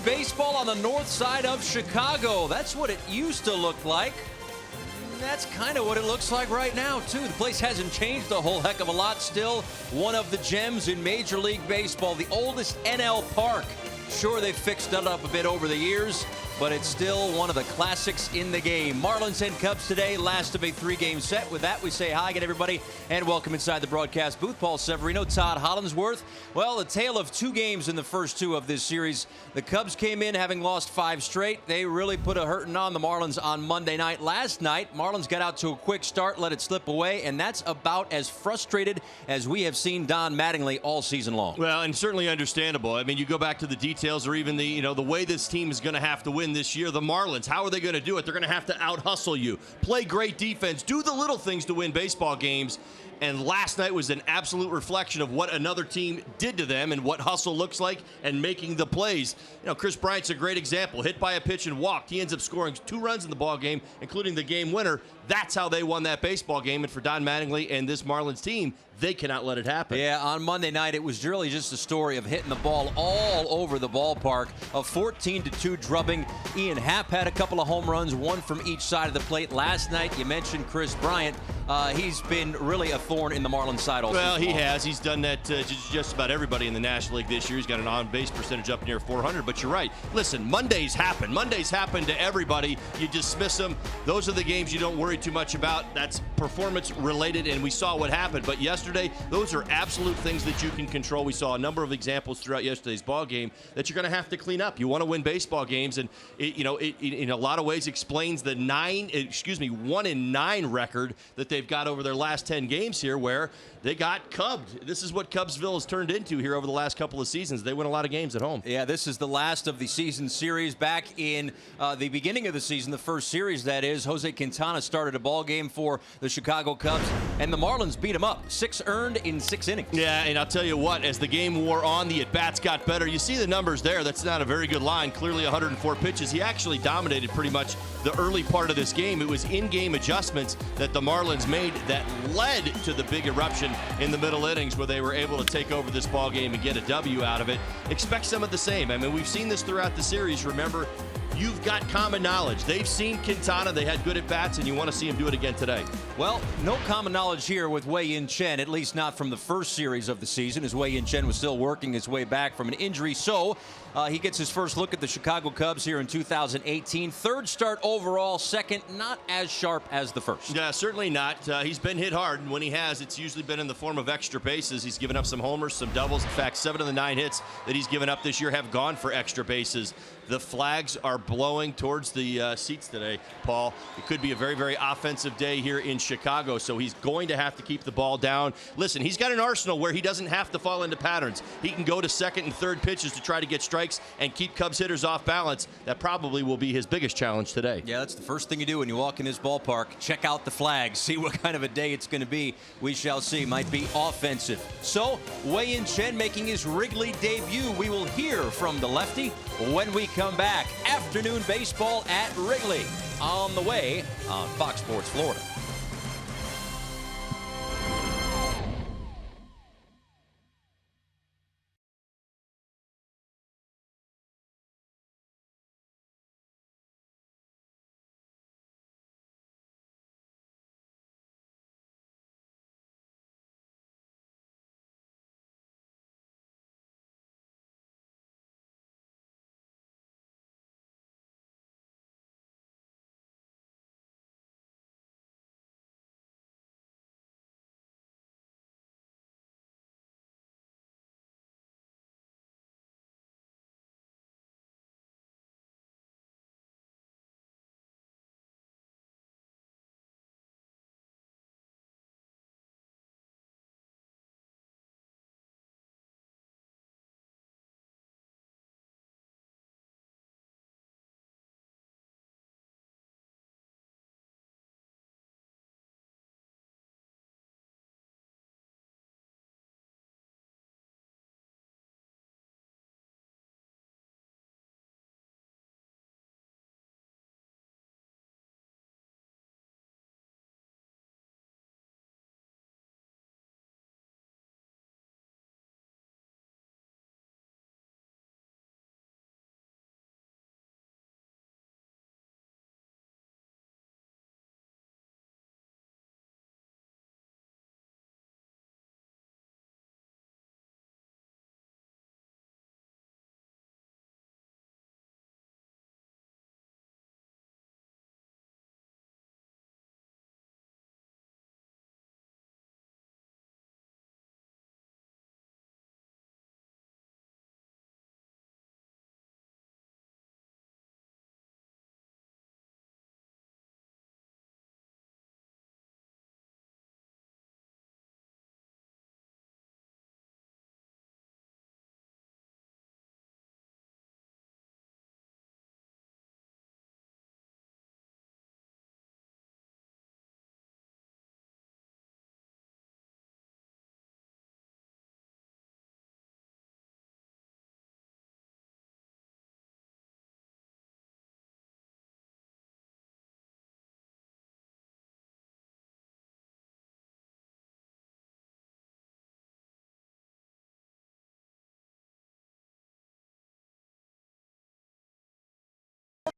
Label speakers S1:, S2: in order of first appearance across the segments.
S1: baseball on the north side of Chicago. That's what it used to look like. That's kind of what it looks like right now, too. The place hasn't changed a whole heck of a lot. Still one of the gems in Major League Baseball, the oldest NL park. Sure, they've fixed it up a bit over the years, but it's still one of the classics in the game. Marlins and Cubs today, last of a three-game set. With that, we say hi again, everybody, and welcome inside the broadcast booth. Paul Severino, Todd Hollinsworth. Well, a tale of two games in the first two of this series. The Cubs came in having lost 5 straight. They really put a hurting on the Marlins on Monday night. Last night, Marlins got out to a quick start, let it slip away, and that's about as frustrated as we have seen Don Mattingly all season long.
S2: Well, and certainly understandable. I mean, you go back to the details or even the way this team is going to have to win this year. The Marlins, how are they going to do it? They're going to have to out-hustle you, play great defense, do the little things to win baseball games. And last night was an absolute reflection of what another team did to them and what hustle looks like and making the plays. You know, Chris Bryant's a great example. Hit by a pitch and walked. He ends up scoring 2 runs in the ball game, including the game winner. That's how they won that baseball game. And for Don Mattingly and this Marlins team, they cannot let it happen.
S1: Yeah, on Monday night, it was really just a story of hitting the ball all over the ballpark. A 14-2 drubbing. Ian Happ had a couple of home runs, one from each side of the plate. Last night, you mentioned Chris Bryant. He's been really a thorn in the Marlins side all season.
S2: Well, he has. He's done that to just about everybody in the National League this year. He's got an on-base percentage up near 400. But you're right. Listen, Mondays happen. Mondays happen to everybody. You dismiss them. Those are the games you don't worry too much about. That's performance-related, and we saw what happened. But yesterday, those are absolute things that you can control. We saw a number of examples throughout yesterday's ball game that you're going to have to clean up. You want to win baseball games, and it in a lot of ways explains the 1-9 record that they've got over their last 10 games here, where they got cubbed. This is what Cubsville has turned into here over the last couple of seasons. They win a lot of games at home.
S1: Yeah, this is the last of the season series. Back in the beginning of the season, the first series, that is, Jose Quintana started a ball game for the Chicago Cubs, and the Marlins beat him up. 6 earned in 6 innings.
S2: Yeah, and I'll tell you what, as the game wore on, the at-bats got better. You see the numbers there. That's not a very good line. Clearly 104 pitches. He actually dominated pretty much the early part of this game. It was in-game adjustments that the Marlins made that led to the big eruption in the middle innings, where they were able to take over this ball game and get a W out of it. Expect some of the same. I mean, we've seen this throughout the series. Remember, you've got common knowledge. They've seen Quintana. They had good at-bats, and you want to see him do it again today.
S1: Well, no common knowledge here with Wei-Yin Chen, at least not from the first series of the season, as Wei-Yin Chen was still working his way back from an injury. So he gets his first look at the Chicago Cubs here in 2018. Third start overall, second, not as sharp as the first.
S2: Yeah, certainly not. He's been hit hard, and when he has, it's usually been in the form of extra bases. He's given up some homers, some doubles. In fact, 7 of the 9 hits that he's given up this year have gone for extra bases. The flags are blowing towards the seats today, Paul. It could be a very, very offensive day here in Chicago, so he's going to have to keep the ball down. Listen, he's got an arsenal where he doesn't have to fall into patterns. He can go to second and third pitches to try to get strikes and keep Cubs hitters off balance. That probably will be his biggest challenge today.
S1: Yeah, that's the first thing you do when you walk in this ballpark. Check out the flags, see what kind of a day it's going to be. We shall see. Might be offensive. So, Wei-Yin Chen making his Wrigley debut. We will hear from the lefty when we come back. Afternoon baseball at Wrigley on the way on Fox Sports Florida.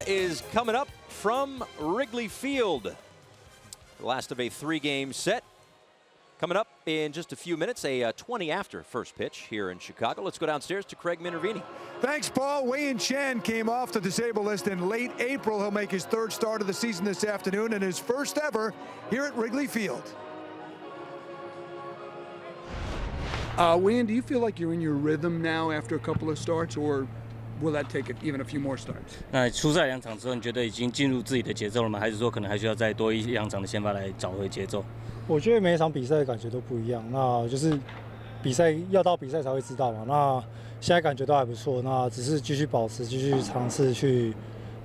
S1: is coming up from Wrigley Field. The last of a 3-game set. Coming up in just a few minutes, a 20 after first pitch here in Chicago. Let's go downstairs to Craig Minervini.
S3: Thanks, Paul. AT CHN came off the disabled list in late April. He'll make his 3rd start of the season this afternoon and his first ever here at Wrigley Field.
S4: Wayne, do you feel like you're in your rhythm now after a couple of starts, or will that take even a few more starts?
S5: 那出赛2场之后，你觉得已经进入自己的节奏了吗？还是说可能还需要再多1-2场的先发来找回节奏？
S6: 我觉得每一场比赛的感觉都不一样，那就是比赛要到比赛才会知道嘛。那现在感觉都还不错，那只是继续保持，继续尝试去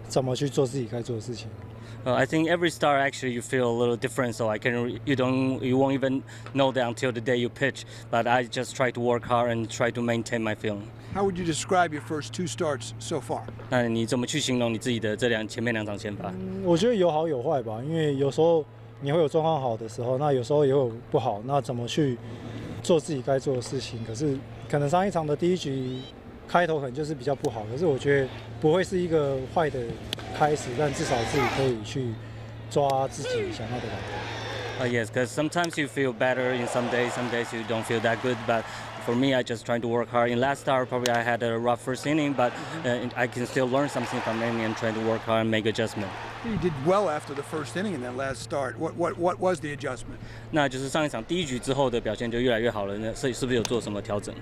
S6: 怎么去做自己该做的事情。
S5: I think every start actually you feel a little different, so you won't even know that until the day you pitch. But I just try to work hard and try to maintain my feeling.
S4: How would you describe your first 2 starts so far?
S5: 那你怎么去形容你自己的前面2场先发？
S6: 我觉得有好有坏吧，因为有时候你会有状况好的时候，那有时候也有不好，那怎么去做自己该做的事情？可是可能上一场的第1局开头可能就是比较不好，可是我觉得不会是一个坏的开始，但至少自己可以去抓自己想要的感觉。
S5: Yes, because sometimes you feel better in some days you don't feel that good. But for me, I just trying to work hard. In last start, probably I had a rough first inning, but I can still learn something from inning and try to work hard and make adjustment.
S4: You did well after the first inning in that last start. What was the adjustment?
S5: 那就是上一场第1局之后的表现就越来越好了。那是不是有做什么调整？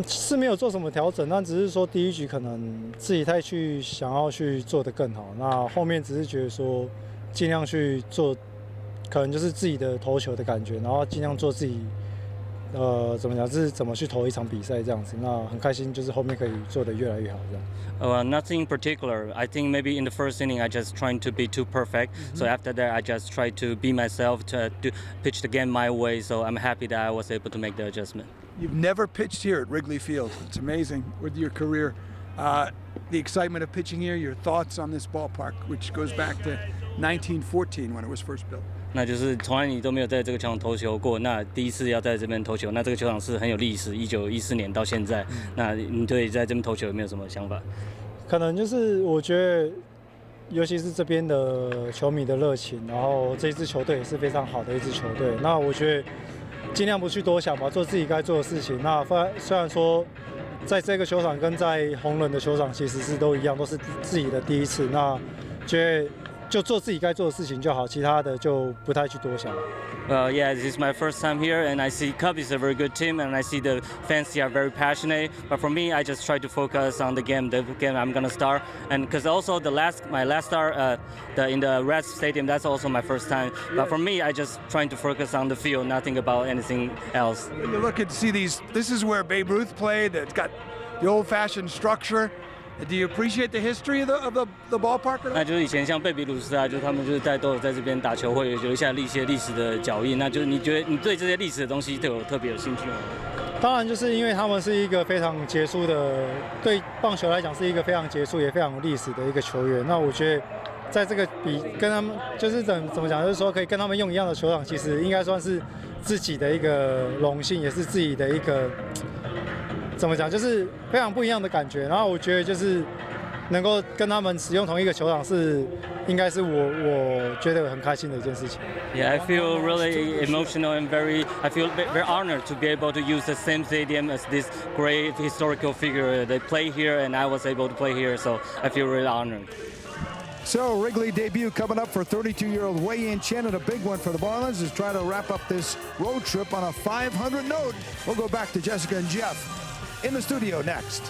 S6: 是没有做什么调整，但只是说第1局可能自己太想要去做得更好。那后面只是觉得说尽量去做。可能就是自己的投球的感觉，然后尽量做自己，怎么讲，是怎么去投一场比赛这样子。那很开心，就是后面可以做得越来越好这样。
S5: Nothing in particular. I think maybe in the first inning I just trying to be too perfect. So after that I just try to be myself to pitch the game my way. So I'm happy that I was able to make the adjustment.
S4: You've never pitched here at Wrigley Field. It's amazing with your career. The excitement of pitching here, your thoughts on this ballpark, which goes back to 1914 when it was first built.
S5: 那就是从来你都没有在这个球场投球过，那第一次要在这边投球，那这个球场是很有历史，1914年到现在，那你对在这边投球有没有什么想法？
S6: 可能就是我觉得，尤其是这边的球迷的热情，然后这支球队也是非常好的一支球队。那我觉得尽量不去多想吧，做自己该做的事情。那虽然说在这个球场跟在红人的球场其实是都一样，都是自己的第一次，那觉得。就做自己该做的事情就好，其他的就不太去多想。
S5: Yeah, this is my first time here, and I see Cubs is a very good team, and I see the fans here are very passionate. But for me, I just try to focus on the game I'm gonna start, and because also my last start in the Reds Stadium, that's also my first time. But for me, I just trying to focus on the field, nothing about anything else.
S4: You look and see these. This is where Babe Ruth played. It's got the old-fashioned structure. Do you appreciate the history of the ballpark?
S5: 那就是以前像贝比鲁斯啊，就是他们就是都有在这边打球，会留下一些历史的脚印。那就是你觉得你对这些历史的东西都有特别有兴趣吗？
S6: 当然，就是因为他们是一个非常杰出的，对棒球来讲是一个非常杰出也非常有历史的一个球员。那我觉得，在这个跟他们就是怎么讲，就是说可以跟他们用一样的球场，其实应该算是自己的一个荣幸，也是自己的一个。怎么讲，就是非常不一样的感觉。然后我觉得就是能够跟他们使用同一个球场应该是我觉得很开心的一件事情。
S5: Yeah, I feel really emotional and I feel very honored to be able to use the same stadium as this great historical figure. They play here, and I was able to play here, so I feel really honored.
S3: So Wrigley debut coming up for 32-year-old AT CHN, and a big one for the Marlins is trying to wrap up this road trip on a 500 note. We'll go back to Jessica and Jeff in the studio next.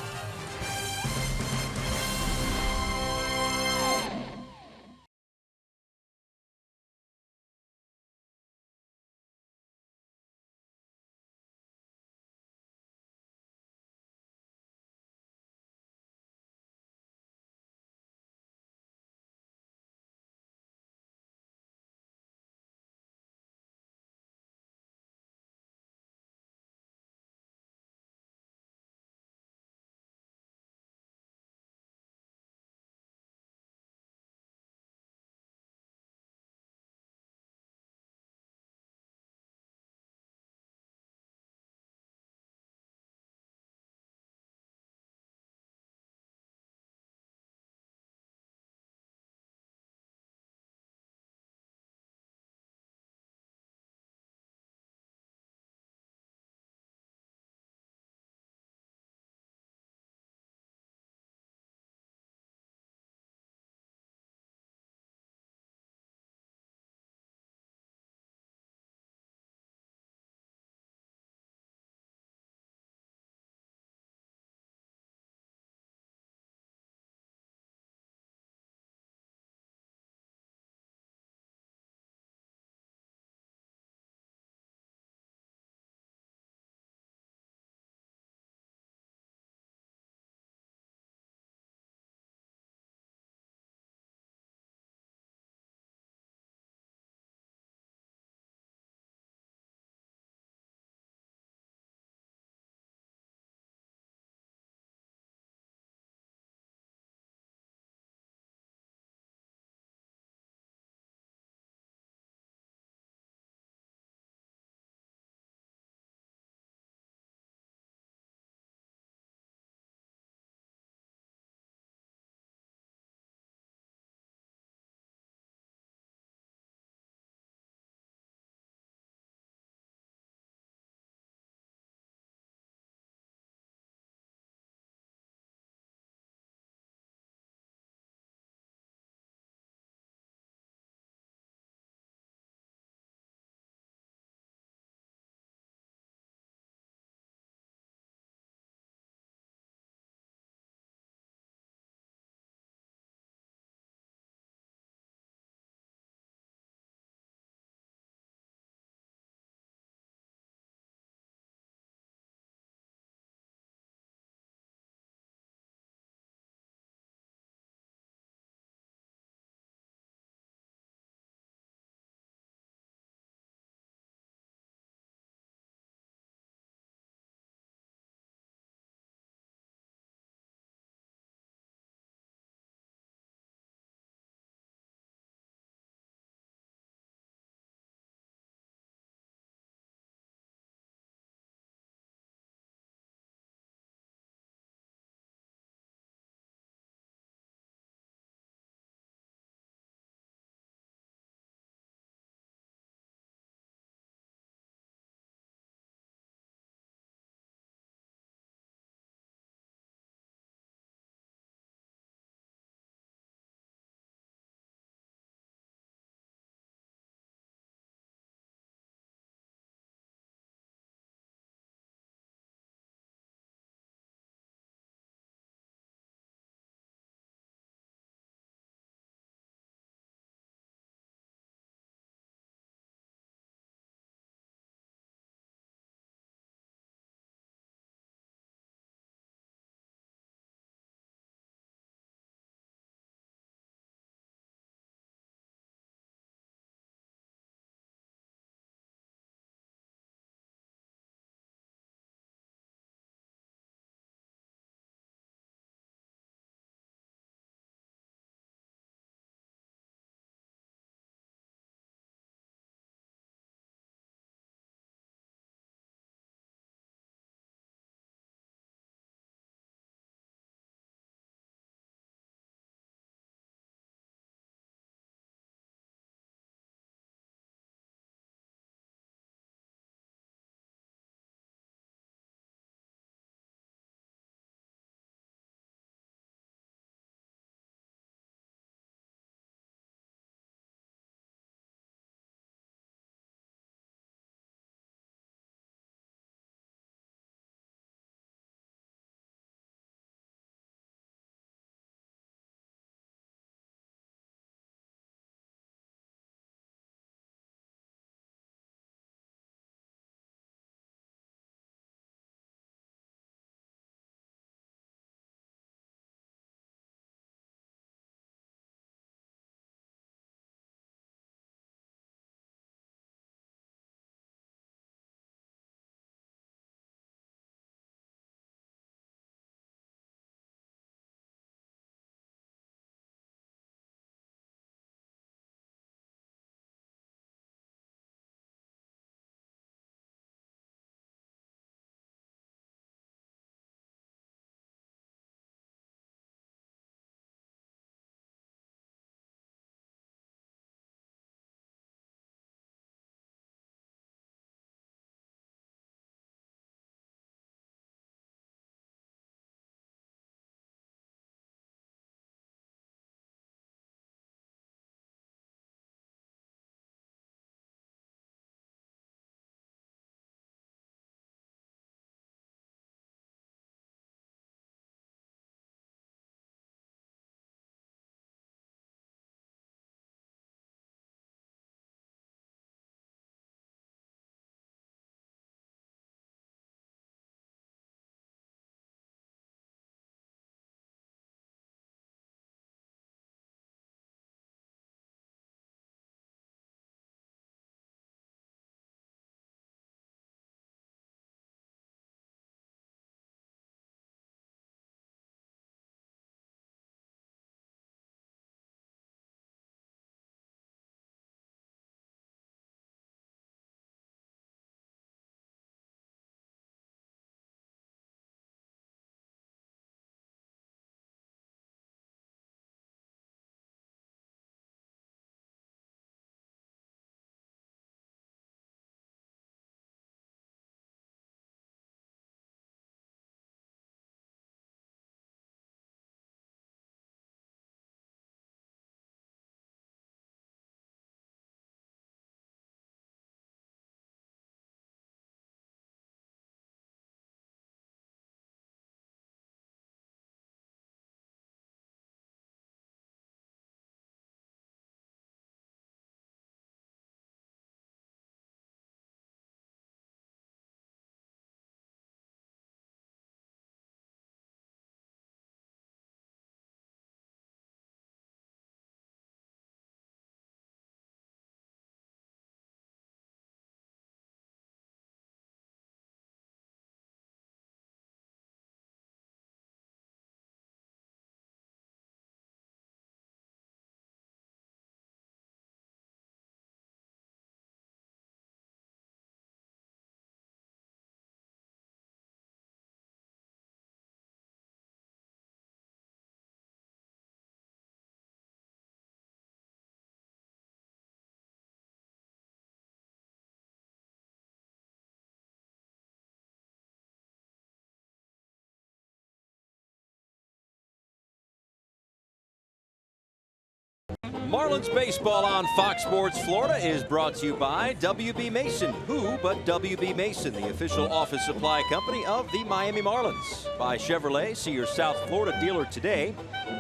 S1: Marlins baseball on Fox Sports Florida is brought to you by WB Mason. Who but WB Mason, the official office supply company of the Miami Marlins. By Chevrolet, see your South Florida dealer today.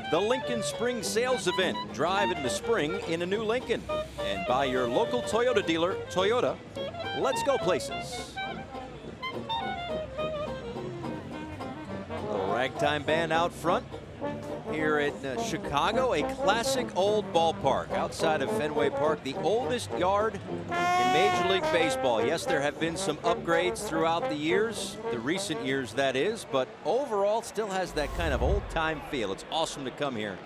S1: The Lincoln Spring Sales Event, drive into spring in a new Lincoln. And by your local Toyota dealer, Toyota. Let's go places. The ragtime band out front here at Chicago, a classic old ballpark outside of Fenway Park, the oldest yard in Major League Baseball. Yes, there have been some upgrades throughout the years, the recent years that is, but overall still has that kind of old-time feel. It's awesome to come here.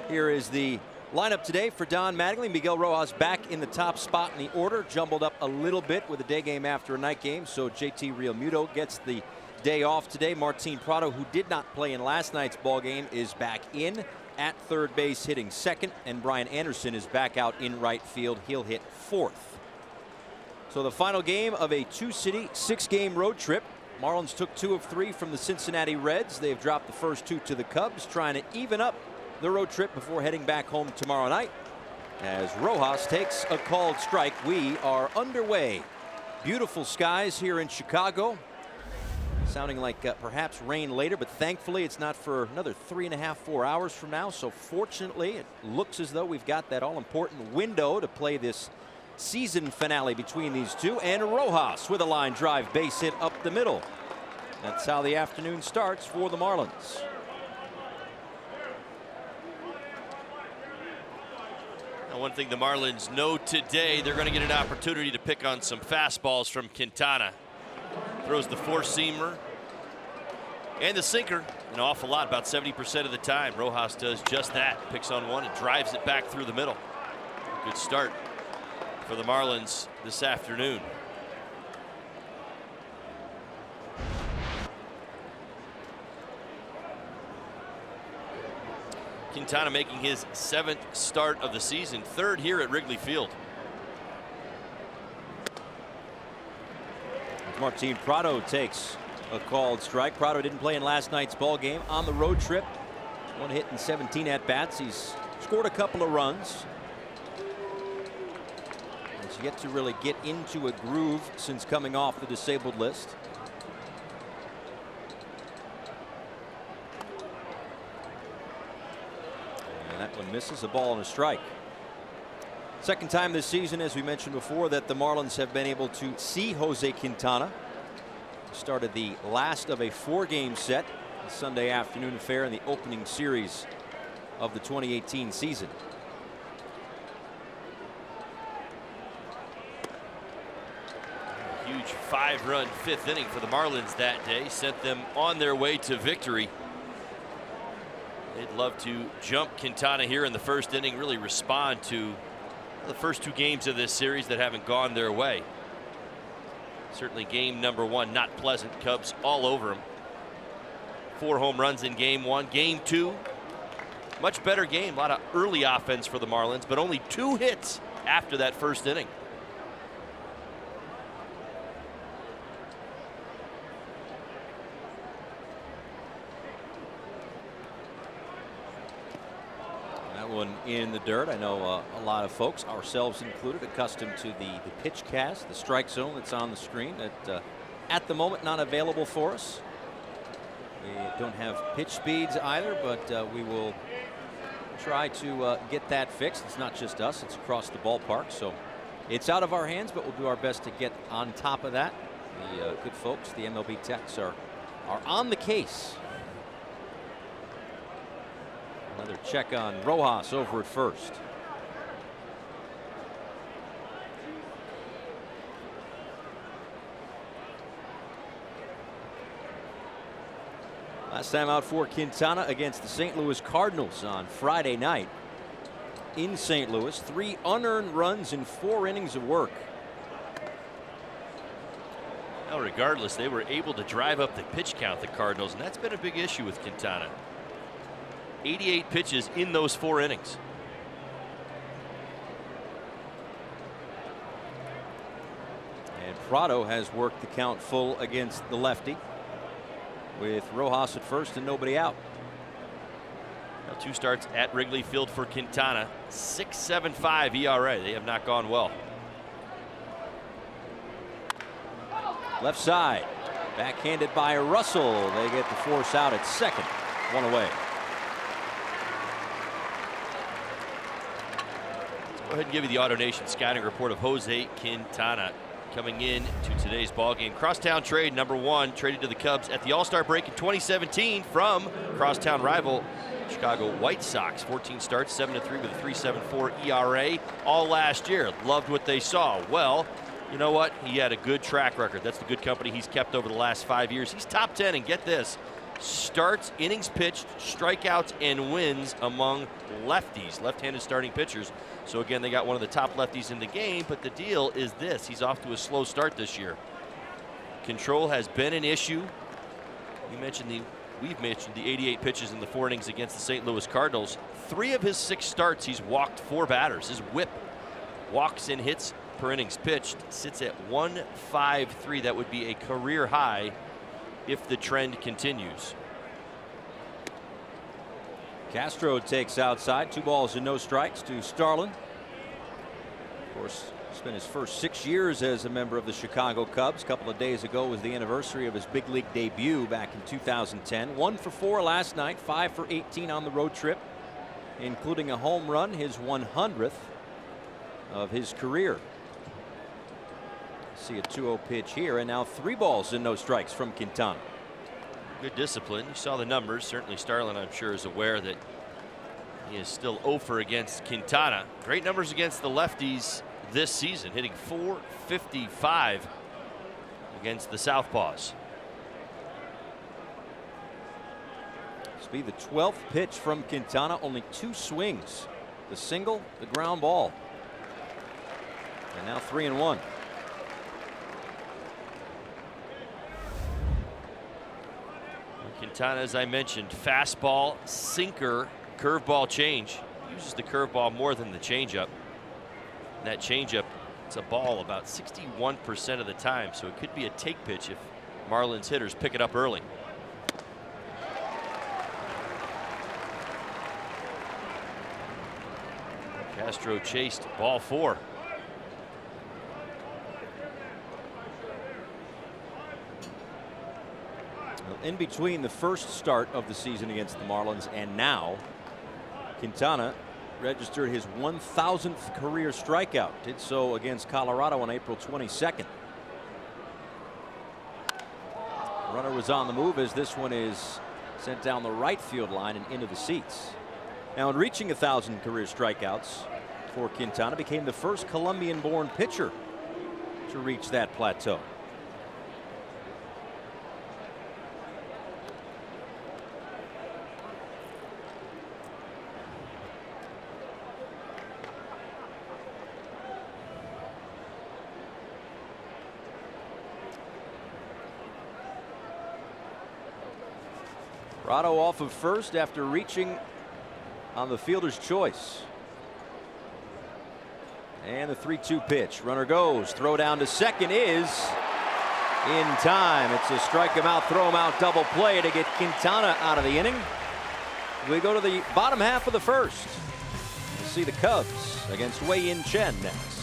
S1: Here is the lineup today for Don Mattingly. Miguel Rojas back in the top spot in the order, jumbled up a little bit with a day game after a night game, so JT Realmuto gets the day off today. Martin Prado, who did not play in last night's ball game, is back in at third base hitting second, and Brian Anderson is back out in right field. He'll hit fourth. So the final game of a two-city, six-game road trip. Marlins took 2 of 3 from the Cincinnati Reds. They've dropped the first 2 to the Cubs, trying to even up the road trip before heading back home tomorrow night. As Rojas takes a called strike, we are underway. Beautiful skies here in Chicago. Sounding like perhaps rain later, but thankfully it's not for another 3.5, 4 hours from now. So fortunately, it looks as though we've got that all-important window to play this season finale between these two. And Rojas with a line drive base hit up the middle. That's how the afternoon starts for the Marlins.
S2: Now, one thing the Marlins know today, they're going to get an opportunity to pick on some fastballs from Quintana. Throws the four-seamer and the sinker an awful lot, about 70% of the time. Rojas does just that. Picks on one and drives it back through the middle. Good start for the Marlins this afternoon. Quintana making his 7th start of the season, 3rd here at Wrigley Field.
S1: Martin Prado takes a called strike. Prado didn't play in last night's ball game on the road trip. 1 hit and 17 at-bats. He's scored a couple of runs. He's yet to really get into a groove since coming off the disabled list. And that one misses, a ball and a strike. Second time this season, as we mentioned before, that the Marlins have been able to see Jose Quintana. Started the last of a 4-game set, the Sunday afternoon affair in the opening series of the 2018 season.
S2: A huge 5-run 5th inning for the Marlins that day, sent them on their way to victory. They'd love to jump Quintana here in the first inning, really respond to the first 2 games of this series that haven't gone their way. Certainly game number 1 not pleasant. Cubs all over him. 4 home runs in game 1. Game 2, much better game. A lot of early offense for the Marlins, but only 2 hits after that first inning.
S1: One in the dirt. I know a lot of folks, ourselves included, accustomed to the pitch cast, the strike zone that's on the screen, that at the moment not available for us. We don't have pitch speeds either, but we will try to get that fixed. It's not just us, it's across the ballpark, so it's out of our hands, but we'll do our best to get on top of that. The good folks, the MLB techs, are on the case. Another check on Rojas over at first. Last time out for Quintana against the St. Louis Cardinals on Friday night in St. Louis. 3 unearned runs in 4 innings of work.
S2: Well, regardless, they were able to drive up the pitch count, the Cardinals, and that's been a big issue with Quintana. 88 pitches in those 4 innings.
S1: And Prado has worked the count full against the lefty, with Rojas at first and nobody out.
S2: 2 starts at Wrigley Field for Quintana. 6.75 ERA. They have not gone well.
S1: Left side. Backhanded by Russell. They get the force out at second. 1 away.
S2: Go ahead and give you the AutoNation scouting report of Jose Quintana coming in to today's ballgame. Crosstown trade #1, traded to the Cubs at the All-Star break in 2017 from crosstown rival Chicago White Sox. 14 starts, 7-3 with a 3.74 ERA all last year. Loved what they saw. Well, you know what? He had a good track record. That's the good company he's kept over the last 5 years. He's top 10, and get this, starts, innings pitched, strikeouts, and wins among lefties, left-handed starting pitchers. So again, they got one of the top lefties in the game, but the deal is this: he's off to a slow start this year. Control has been an issue. We've mentioned the 88 pitches in the 4 innings against the St. Louis Cardinals. 3 of his 6 starts, he's walked 4 batters. His whip, walks and hits per innings pitched, sits at 1.53. That would be a career high if the trend continues.
S1: Castro takes outside. 2 balls and no strikes to Starlin. Of course, spent his first 6 years as a member of the Chicago Cubs. A couple of days ago was the anniversary of his big league debut back in 2010. 1 for 4 last night, 5 for 18 on the road trip, including a home run, his 100th of his career. See a 2-0 pitch here, and now 3 balls and no strikes from Quintana.
S2: Good discipline. You saw the numbers. Certainly Starlin, I'm sure, is aware that he is still 0 for against Quintana. Great numbers against the lefties this season, hitting .455 against the Southpaws.
S1: This will be the 12th pitch from Quintana. Only 2 swings. The single, the ground ball. And now 3-1.
S2: Quintana, as I mentioned, fastball, sinker, curveball change. Uses the curveball more than the changeup. And that changeup, it's a ball about 61% of the time, so it could be a take pitch if Marlins hitters pick it up early. Castro chased ball 4.
S1: In between the first start of the season against the Marlins and now, Quintana registered his 1,000th career strikeout. Did so against Colorado on April 22nd. Runner was on the move as this one is sent down the right field line and into the seats. Now, in reaching 1,000 career strikeouts for Quintana, became the first Colombian-born pitcher to reach that plateau. Prado off of first after reaching on the fielder's choice. And the 3-2 pitch. Runner goes. Throw down to second is in time. It's a strike him out, throw him out double play to get Quintana out of the inning. We go to the bottom half of the first. We'll see the Cubs against AT CHN next.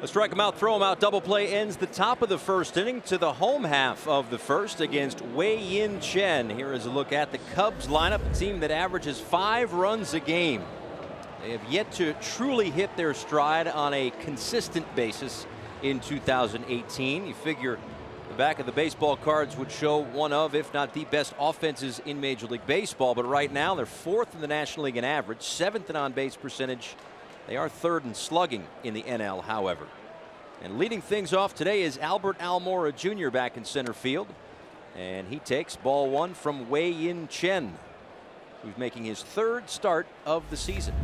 S1: A strike him out, throw him out, double play ends the top of the first inning to the home half of the first against Wei-Yin Chen. Here is a look at the Cubs lineup, a team that averages 5 runs a game. They have yet to truly hit their stride on a consistent basis in 2018. You figure the back of the baseball cards would show one of, if not the best offenses in Major League Baseball, but right now they're 4th in the National League in average, 7th in on-base percentage. They are 3rd in slugging in the NL, however. And leading things off today is Albert Almora Jr. back in center field. And he takes ball 1 from Wei-Yin Chen, who's making his 3rd start of the season.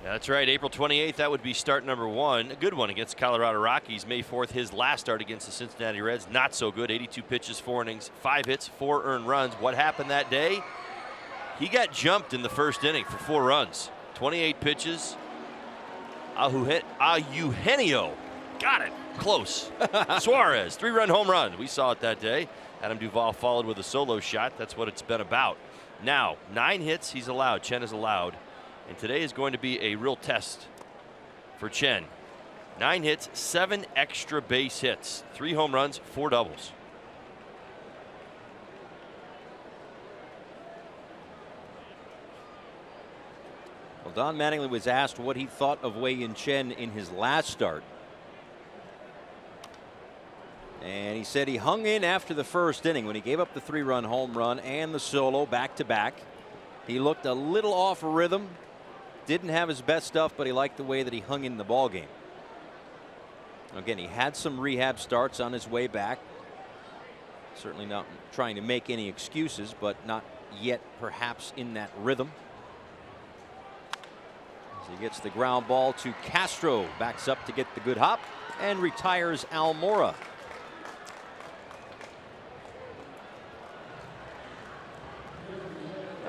S2: Yeah, that's right. April 28th, that would be start number 1. A good one against the Colorado Rockies. May 4th, his last start against the Cincinnati Reds. Not so good. 82 pitches, 4 innings, 5 hits, 4 earned runs. What happened that day? He got jumped in the first inning for 4 runs. 28 pitches. Eugenio. Got it. Close. Suarez, 3-run home run. We saw it that day. Adam Duvall followed with a solo shot. That's what it's been about. Now, 9 hits he's allowed. Chen is allowed. And today is going to be a real test for Chen. 9 hits, 7 extra base hits, 3 home runs, 4 doubles.
S1: Well, Don Mattingly was asked what he thought of Wei-Yin Chen in his last start. And he said he hung in after the first inning when he gave up the 3-run home run and the solo back-to-back. He looked a little off rhythm. Didn't have his best stuff, but he liked the way that he hung in the ball game. Again, he had some rehab starts on his way back. Certainly not trying to make any excuses, but not yet perhaps in that rhythm. As he gets the ground ball to Castro, backs up to get the good hop and retires Almora.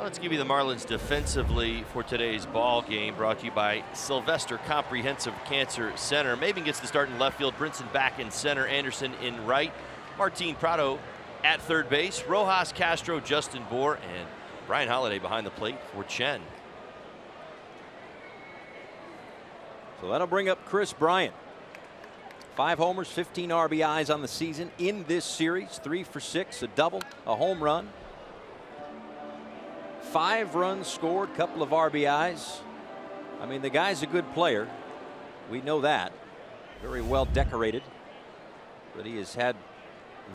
S2: Let's give you the Marlins defensively for today's ball game, brought to you by Sylvester Comprehensive Cancer Center. Maven gets the start in left field, Brinson back in center, Anderson in right, Martin Prado at third base, Rojas, Castro, Justin Bohr, and Brian Holiday behind the plate for Chen.
S1: So that'll bring up Chris Bryant. 5 homers, 15 RBIs on the season in this series, 3 for 6, a double, a home run. 5 runs scored, couple of RBIs. I mean, the guy's a good player. We know that. Very well decorated. But he has had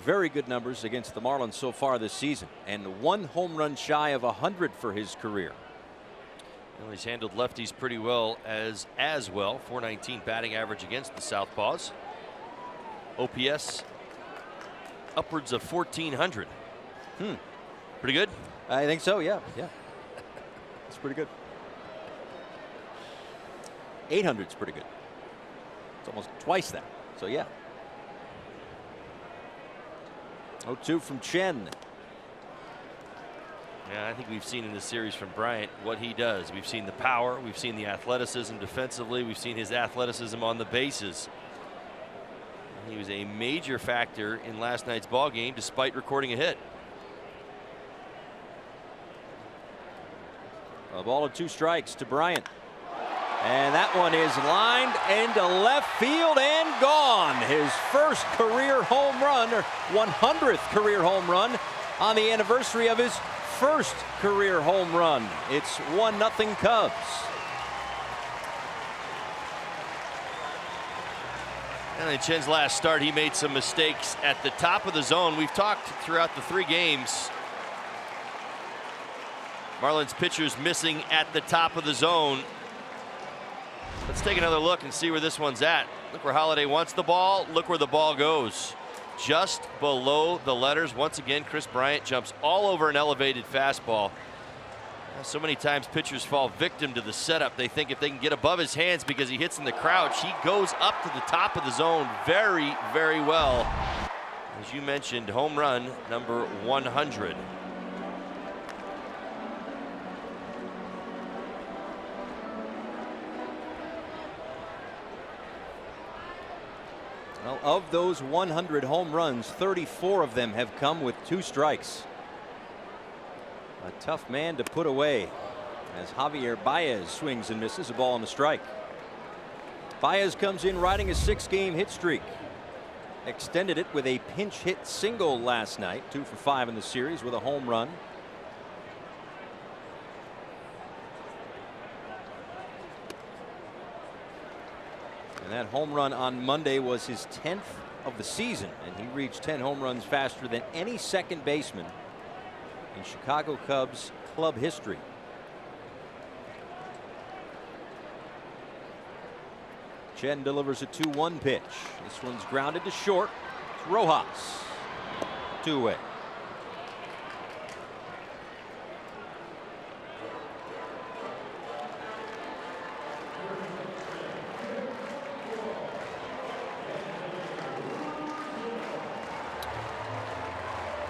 S1: very good numbers against the Marlins so far this season. And 1 home run shy of 100 for his career.
S2: Well, he's handled lefties pretty well as well. 419 batting average against the Southpaws. OPS upwards of 1,400. Pretty good?
S1: I think so, yeah. It's pretty good. 800's pretty good. It's almost twice that. So, yeah. 0-2 from Chen.
S2: Yeah, I think we've seen in this series from Bryant what he does. We've seen the power. We've seen the athleticism defensively. We've seen his athleticism on the bases. He was a major factor in last night's ball game despite recording a hit.
S1: A ball and 2 strikes to Bryant. And that one is lined into left field and gone. His first career home run, or 100th career home run, on the anniversary of his first career home run. It's 1-0 Cubs.
S2: And in Chen's last start, he made some mistakes at the top of the zone. We've talked throughout the 3 games. Marlins pitchers missing at the top of the zone. Let's take another look and see where this one's at. Look where Holiday wants the ball. Look where the ball goes. Just below the letters. Once again, Chris Bryant jumps all over an elevated fastball. So many times pitchers fall victim to the setup. They think if they can get above his hands because he hits in the crouch, he goes up to the top of the zone very, very well. As you mentioned, home run number 100.
S1: Well, of those 100 home runs, 34 of them have come with 2 strikes. A tough man to put away as Javier Baez swings and misses a ball on the strike. Baez comes in riding a 6-game hit streak. Extended it with a pinch hit single last night. 2 for 5 in the series with a home run. And that home run on Monday was his 10th of the season, and he reached 10 home runs faster than any second baseman in Chicago Cubs club history. Chen delivers a 2-1 pitch. This one's grounded to short. It's Rojas. 2-away.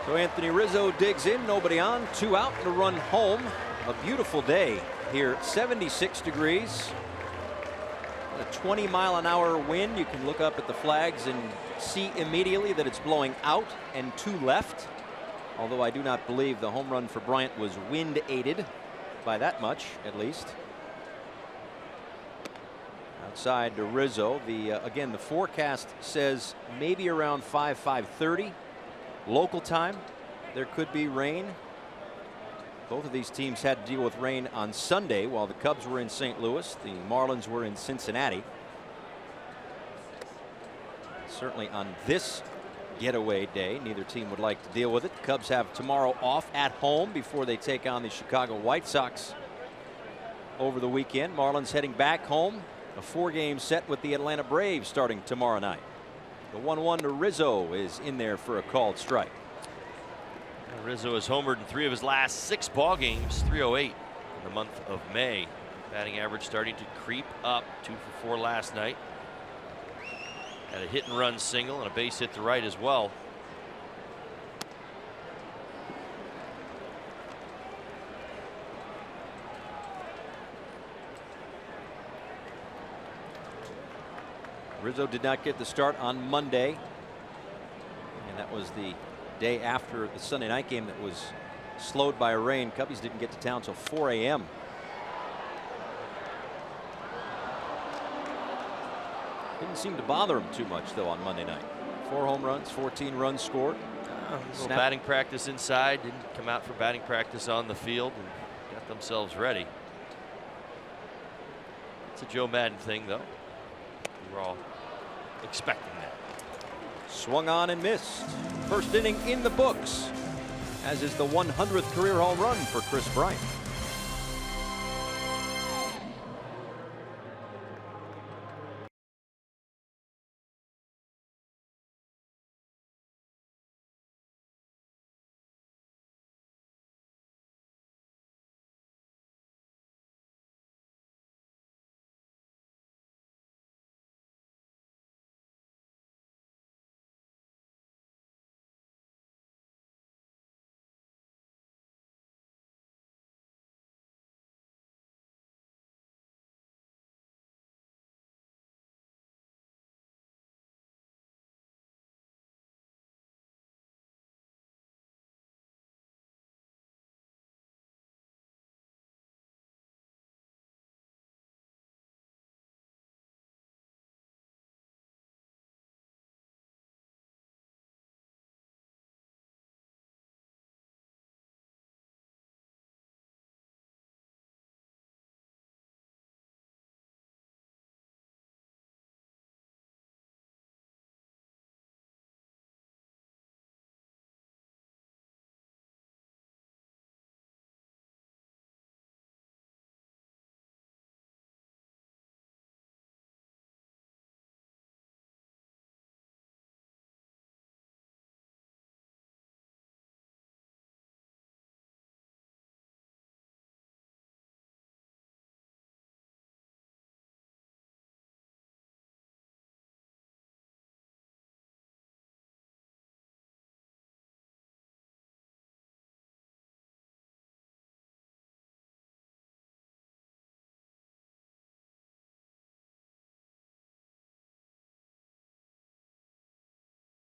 S1: So Anthony Rizzo digs in, nobody on, 2 out and a run home. A beautiful day here, 76 degrees. A 20-mile-an-hour wind. You can look up at the flags and see immediately that it's blowing out and to left. Although I do not believe the home run for Bryant was wind aided by that much, at least. Outside to Rizzo. Again, the forecast says maybe around 5:30 local time there could be rain. Both of these teams had to deal with rain on Sunday while the Cubs were in St. Louis. The Marlins were in Cincinnati. Certainly on this getaway day, neither team would like to deal with it. The Cubs have tomorrow off at home before they take on the Chicago White Sox over the weekend. Marlins heading back home. A 4-game set with the Atlanta Braves starting tomorrow night. The 1-1 to Rizzo is in there for a called strike.
S2: Rizzo has homered in 3 of his last 6 ball games, 308 in the month of May. Batting average starting to creep up, 2 for 4 last night. Had a hit and run single and a base hit to right as well.
S1: Rizzo did not get the start on Monday, and that was the day after the Sunday night game that was slowed by rain. Cubbies didn't get to town till 4 a.m. Didn't seem to bother him too much though on Monday night. 4 home runs, 14 runs scored.
S2: Little batting practice inside, didn't come out for batting practice on the field and got themselves ready. It's a Joe Madden thing though. We were all expecting that.
S1: Swung on and missed. First inning in the books, as is the 100th career home run for Chris Bryant.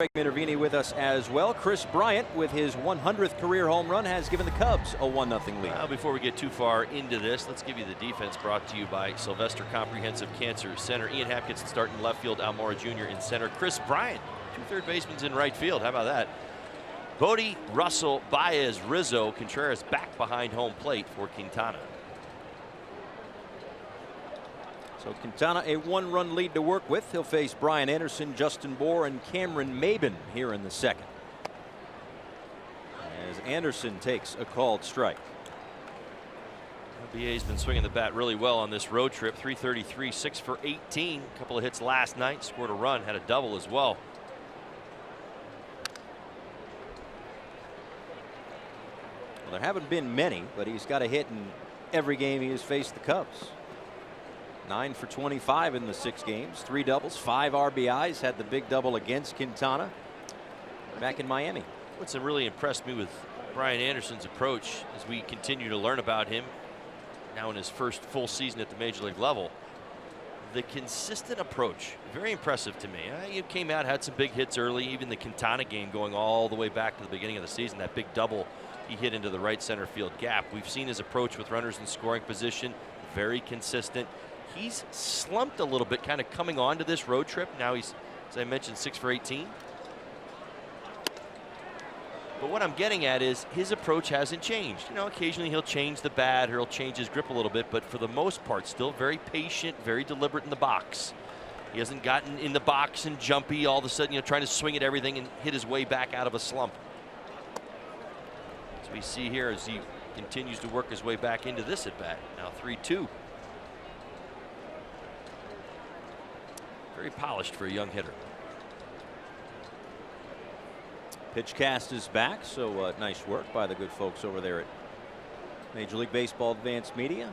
S7: Craig Minervini with us as well. Chris Bryant, with his 100th career home run, has given the Cubs a 1-0 lead.
S2: Well, before we get too far into this, let's give you the defense brought to you by Sylvester Comprehensive Cancer Center. Ian Hapkins starting left field, Almora Jr. in center. Chris Bryant, 2 third basemen in right field. How about that? Bodie, Russell, Baez, Rizzo, Contreras back behind home plate for Quintana.
S7: So Quintana a 1-run lead to work with. He'll face Brian Anderson, Justin Bour, and Cameron Maben here in the second. As Anderson takes a called strike.
S2: BA's been swinging the bat really well on this road trip. 333, 6 for 18. A couple of hits last night. Scored a run, had a double as well.
S7: Well, there haven't been many, but he's got a hit in every game he has faced the Cubs. 9 for 25 in the 6 games, 3 doubles, 5 RBIs. Had the big double against Quintana back in Miami.
S2: What's really impressed me with Brian Anderson's approach as we continue to learn about him now in his first full season at the major league level. The consistent approach, very impressive to me. He came out, had some big hits early, even the Quintana game going all the way back to the beginning of the season. That big double he hit into the right center field gap. We've seen his approach with runners in scoring position, very consistent. He's slumped a little bit kind of coming on to this road trip. Now he's, as I mentioned, 6 for 18. But what I'm getting at is his approach hasn't changed. You know, occasionally he'll change the bat or he'll change his grip a little bit, but for the most part, still very patient, very deliberate in the box. He hasn't gotten in the box and jumpy all of a sudden, you know, trying to swing at everything and hit his way back out of a slump. As we see here as he continues to work his way back into this at bat. Now 3-2. Very polished for a young hitter.
S7: Pitch cast is back, so nice work by the good folks over there at Major League Baseball Advanced Media.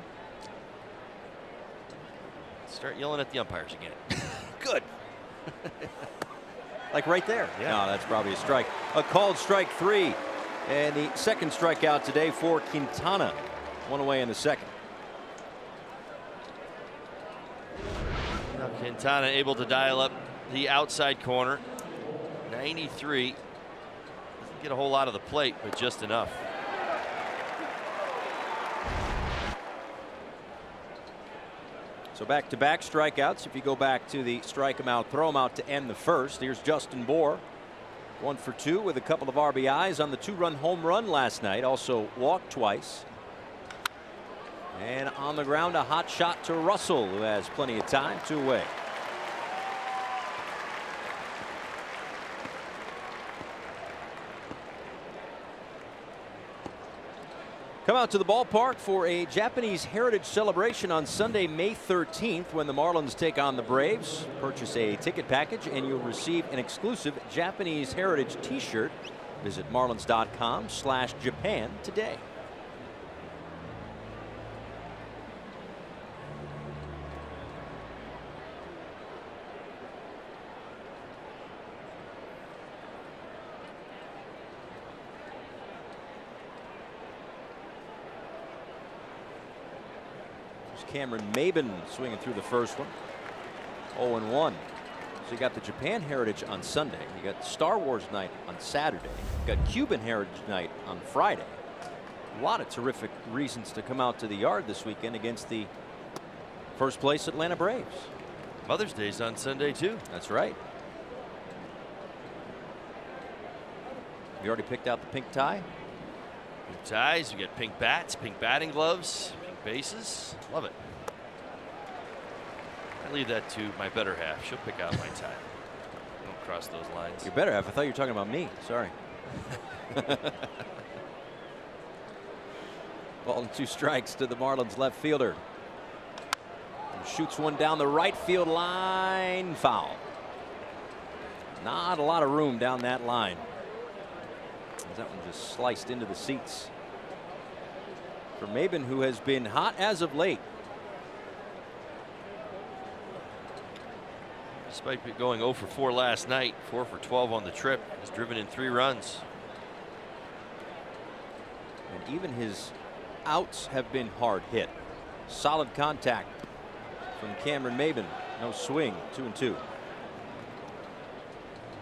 S2: Start yelling at the umpires again.
S7: Good. Like right there.
S2: Yeah.
S7: No, that's probably a strike. A called strike 3. And the second strikeout today for Quintana. 1 away in the second.
S2: Quintana able to dial up the outside corner. 93. Doesn't get a whole lot of the plate, but just enough.
S7: So back-to-back strikeouts. If you go back to the strike him out, throw him out to end the first. Here's Justin Bour. 1 for 2 with a couple of RBIs on the 2-run home run last night. Also walked twice. And on the ground, a hot shot to Russell, who has plenty of time. 2 away. Come out to the ballpark for a Japanese Heritage celebration on Sunday, May 13th, when the Marlins take on the Braves. Purchase a ticket package and you'll receive an exclusive Japanese Heritage t-shirt. Visit marlins.com/Japan today. Cameron Maben swinging through the first one. 0-1. So you got the Japan Heritage on Sunday. You got Star Wars night on Saturday. You got Cuban Heritage night on Friday. A lot of terrific reasons to come out to the yard this weekend against the first place Atlanta Braves.
S2: Mother's Day's on Sunday too.
S7: That's right. You already picked out the pink tie?
S2: Pink ties, we got pink bats, pink batting gloves, pink bases. Love it. I leave that to my better half. She'll pick out my tie. Don't cross those lines.
S7: Your better half. I thought you were talking about me. Sorry. Ball and 2 strikes to the Marlins left fielder. And shoots one down the right field line. Foul. Not a lot of room down that line. That one just sliced into the seats for Maben, who has been hot as of late.
S2: Despite going 0 for 4 last night, 4 for 12 on the trip, he's driven in 3 runs.
S7: And even his outs have been hard hit. Solid contact from Cameron Maben. No swing. 2-2.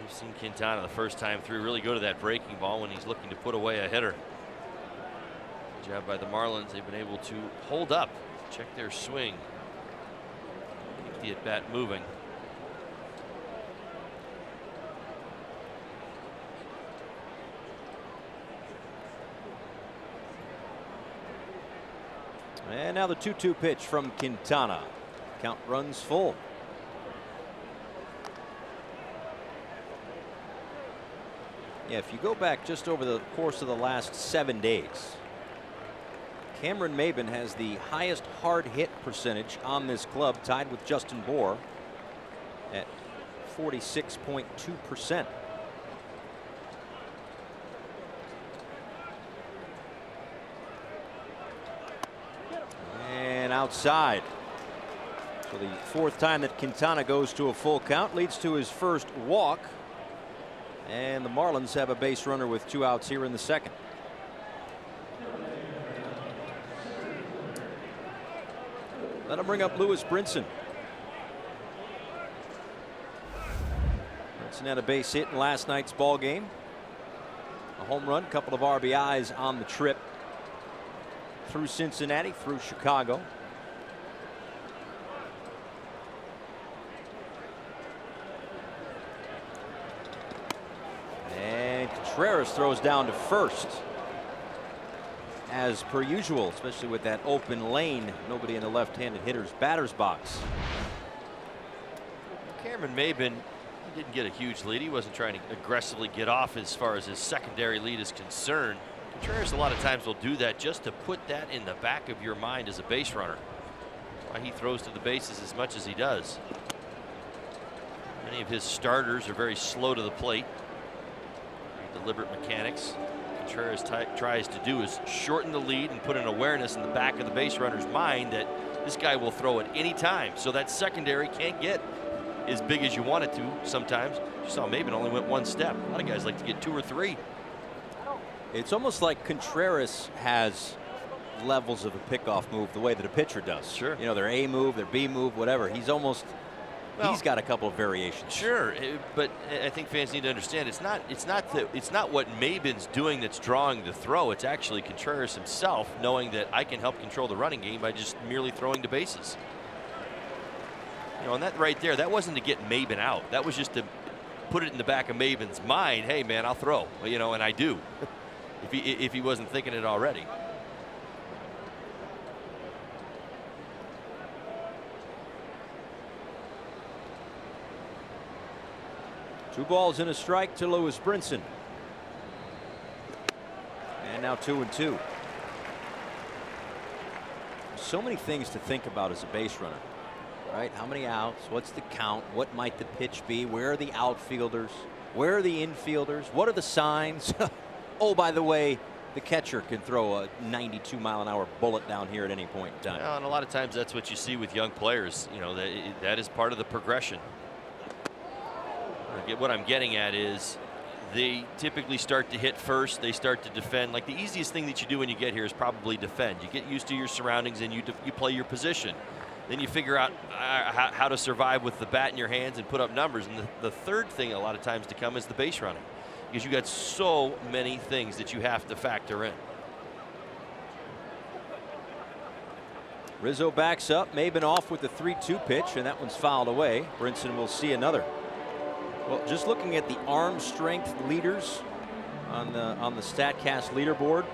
S2: We've seen Quintana the first time through really go to that breaking ball when he's looking to put away a hitter. Good job by the Marlins. They've been able to hold up, check their swing, keep the at-bat moving.
S7: And now the 2-2 pitch from Quintana. Count runs full. Yeah, if you go back just over the course of the last 7 days, Cameron Maybin has the highest hard hit percentage on this club, tied with Justin Bohr at 46.2%. And outside. So the fourth time that Quintana goes to a full count, leads to his first walk. And the Marlins have a base runner with 2 outs here in the second. That'll bring up Lewis Brinson. Brinson had a base hit in last night's ball game. A home run, couple of RBIs on the trip through Cincinnati, through Chicago. And Contreras throws down to first. As per usual, especially with that open lane, nobody in the left-handed hitter's batter's box.
S2: Cameron Maybin, he didn't get a huge lead. He wasn't trying to aggressively get off as far as his secondary lead is concerned. Contreras a lot of times will do that just to put that in the back of your mind as a base runner. That's why he throws to the bases as much as he does. Many of his starters are very slow to the plate. Very deliberate mechanics. Contreras tries to do is shorten the lead and put an awareness in the back of the base runner's mind that this guy will throw at any time. So that secondary can't get as big as you want it to sometimes. You saw Maybin only went 1 step. A lot of guys like to get 2 or 3.
S7: It's almost like Contreras has levels of a pickoff move the way that a pitcher does.
S2: Sure.
S7: You know, their A move, their B move, whatever. He's almost, he's got a couple of variations.
S2: Sure, but I think fans need to understand it's not what Maybin's doing that's drawing the throw. It's actually Contreras himself knowing that I can help control the running game by just merely throwing to bases. You know, and that right there, that wasn't to get Maybin out. That was just to put it in the back of Maybin's mind. Hey, man, I'll throw. You know, and I do. If he wasn't thinking it already.
S7: Two balls and a strike to Lewis Brinson. And now 2-2. So many things to think about as a base runner, right? How many outs? What's the count? What might the pitch be? Where are the outfielders? Where are the infielders? What are the signs? Oh, by the way, the catcher can throw a 92-mile-an-hour bullet down here at any point in time.
S2: Well, and a lot of times that's what you see with young players. You know, that is part of the progression. What I'm getting at is they typically start to hit first. They start to defend. Like the easiest thing that you do when you get here is probably defend. You get used to your surroundings and you play your position. Then you figure out how to survive with the bat in your hands and put up numbers. And the third thing a lot of times to come is the base running, because you got so many things that you have to factor in.
S7: Rizzo backs up. Maybin off with the 3-2 pitch, and that one's fouled away. Brinson will see another. Well, just looking at the arm strength leaders on the StatCast leaderboard,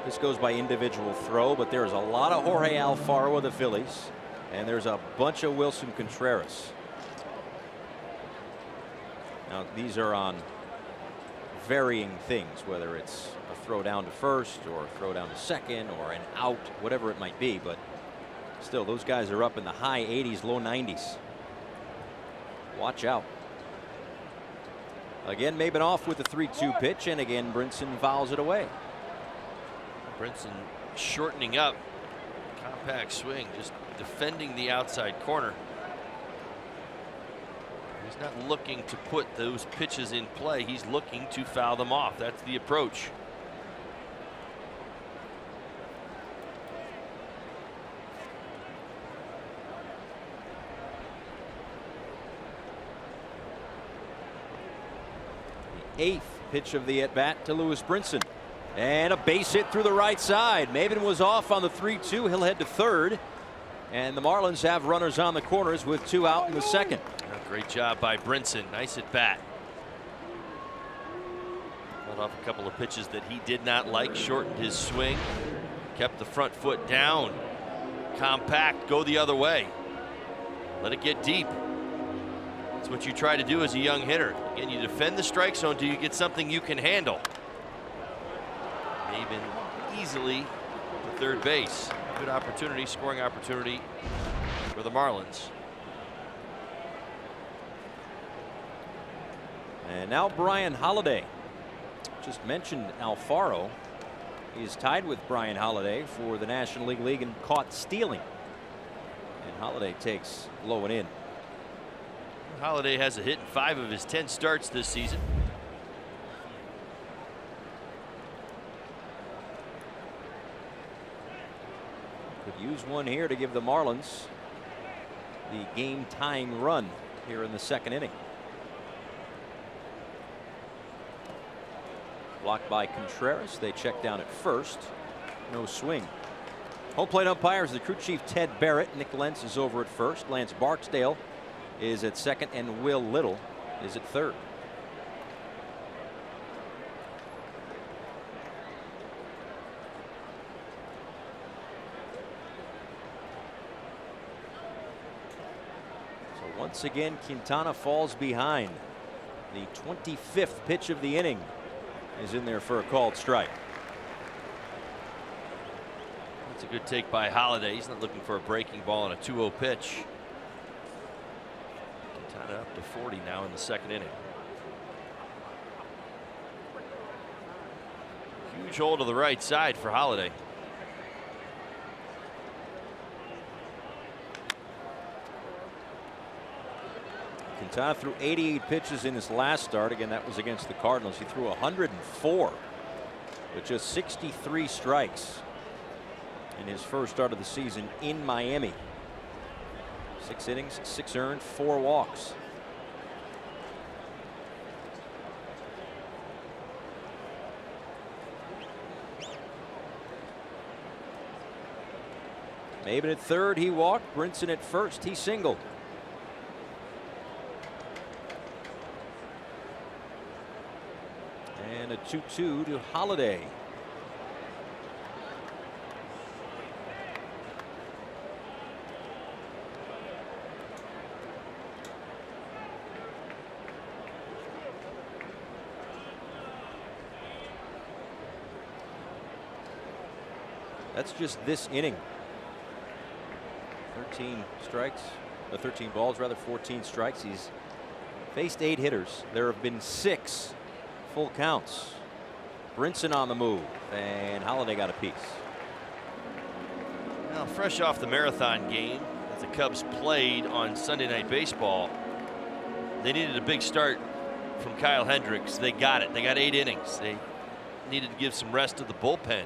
S7: this goes by individual throw, but there's a lot of Jorge Alfaro of the Phillies, and there's a bunch of Wilson Contreras. Now these are on varying things, whether it's a throw down to first or a throw down to second or an out, whatever it might be, but still those guys are up in the high 80s, low 90s. Watch out. Again, Maybin off with the 3-2 pitch, and again Brinson fouls it away.
S2: Brinson shortening up, compact swing, just defending the outside corner. He's not looking to put those pitches in play. He's looking to foul them off. That's the approach.
S7: 8th pitch of the at-bat to Lewis Brinson. And a base hit through the right side. Maben was off on the 3-2. He'll head to third. And the Marlins have runners on the corners with 2 out in the second.
S2: Great job by Brinson. Nice at bat. Cut off a couple of pitches that he did not like, shortened his swing, kept the front foot down. Compact, go the other way. Let it get deep. That's what you try to do as a young hitter. Again, you defend the strike zone until you get something you can handle. Maben easily to third base. Good opportunity, scoring opportunity for the Marlins.
S7: And now Brian Holiday. Just mentioned Alfaro. He is tied with Brian Holiday for the National League in caught stealing. And Holiday takes low and in.
S2: Holiday has a hit in 5 of his 10 starts this season.
S7: Could use one here to give the Marlins the game tying run here in the second inning. Blocked by Contreras. They check down at first. No swing. Home plate umpires the crew chief Ted Barrett. Nick Lentz is over at first. Lance Barksdale is at second, and Will Little is at third. So once again, Quintana falls behind. The 25th pitch of the inning is in there for a called strike.
S2: That's a good take by Holiday. He's not looking for a breaking ball on a 2-0 pitch. Quintana up to 40 now in the second inning. Huge hole to the right side for Holiday.
S7: Quintana threw 88 pitches in his last start. Again, that was against the Cardinals. He threw 104 with just 63 strikes in his first start of the season in Miami. 6 innings, 6 earned, 4 walks. Maben at third, he walked. Brinson at first, he singled. And a 2-2 to Holiday. That's just this inning. 13 strikes, 13 balls rather, 14 strikes. He's faced 8 hitters. There have been 6 full counts. Brinson on the move, and Holiday got a piece.
S2: Now, fresh off the marathon game that the Cubs played on Sunday Night Baseball, they needed a big start from Kyle Hendricks. They got it. They got 8 innings. They needed to give some rest to the bullpen.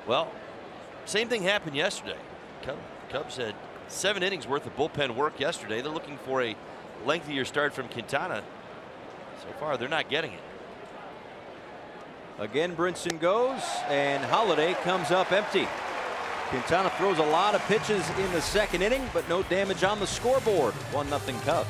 S2: Well, same thing happened yesterday. Cubs had 7 innings worth of bullpen work yesterday. They're looking for a lengthier start from Quintana. So far, they're not getting it.
S7: Again, Brinson goes, and Holiday comes up empty. Quintana throws a lot of pitches in the second inning, but no damage on the scoreboard. 1-0 Cubs.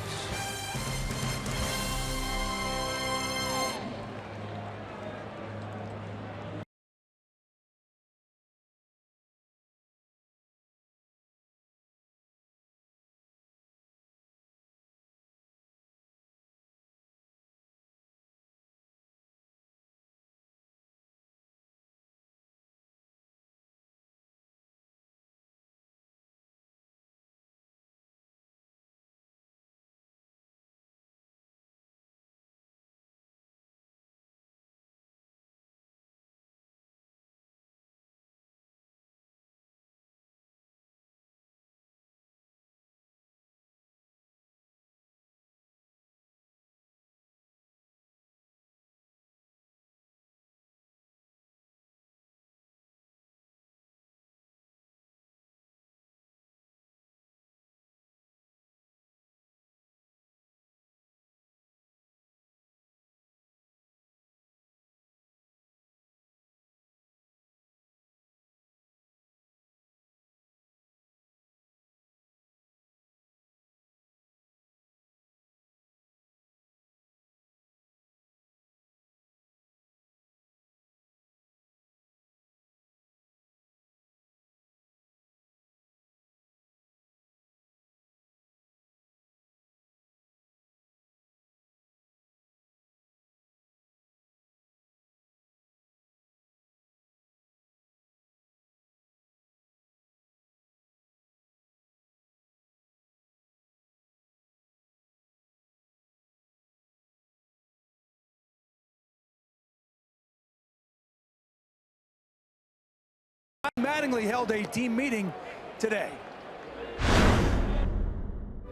S3: Mattingly held a team meeting today.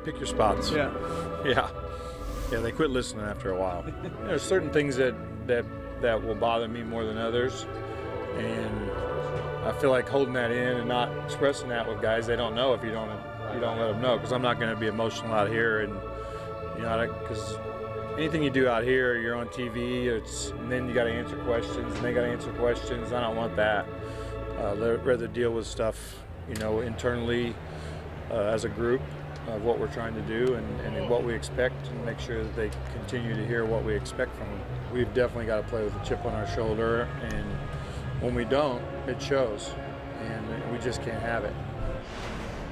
S8: Pick your spots.
S4: Yeah.
S8: Yeah. Yeah, they quit listening after a while. There's certain things that will bother me more than others. And I feel like holding that in and not expressing that with guys, they don't know if you don't let them know, because I'm not going to be emotional out here. And, you know, because anything you do out here, you're on TV, and then you got to answer questions, and they got to answer questions. I don't want that. I'd rather deal with stuff, you know, internally as a group of what we're trying to do and what we expect, and make sure that they continue to hear what we expect from them. We've definitely got to play with a chip on our shoulder, and when we don't, it shows, and we just can't have it.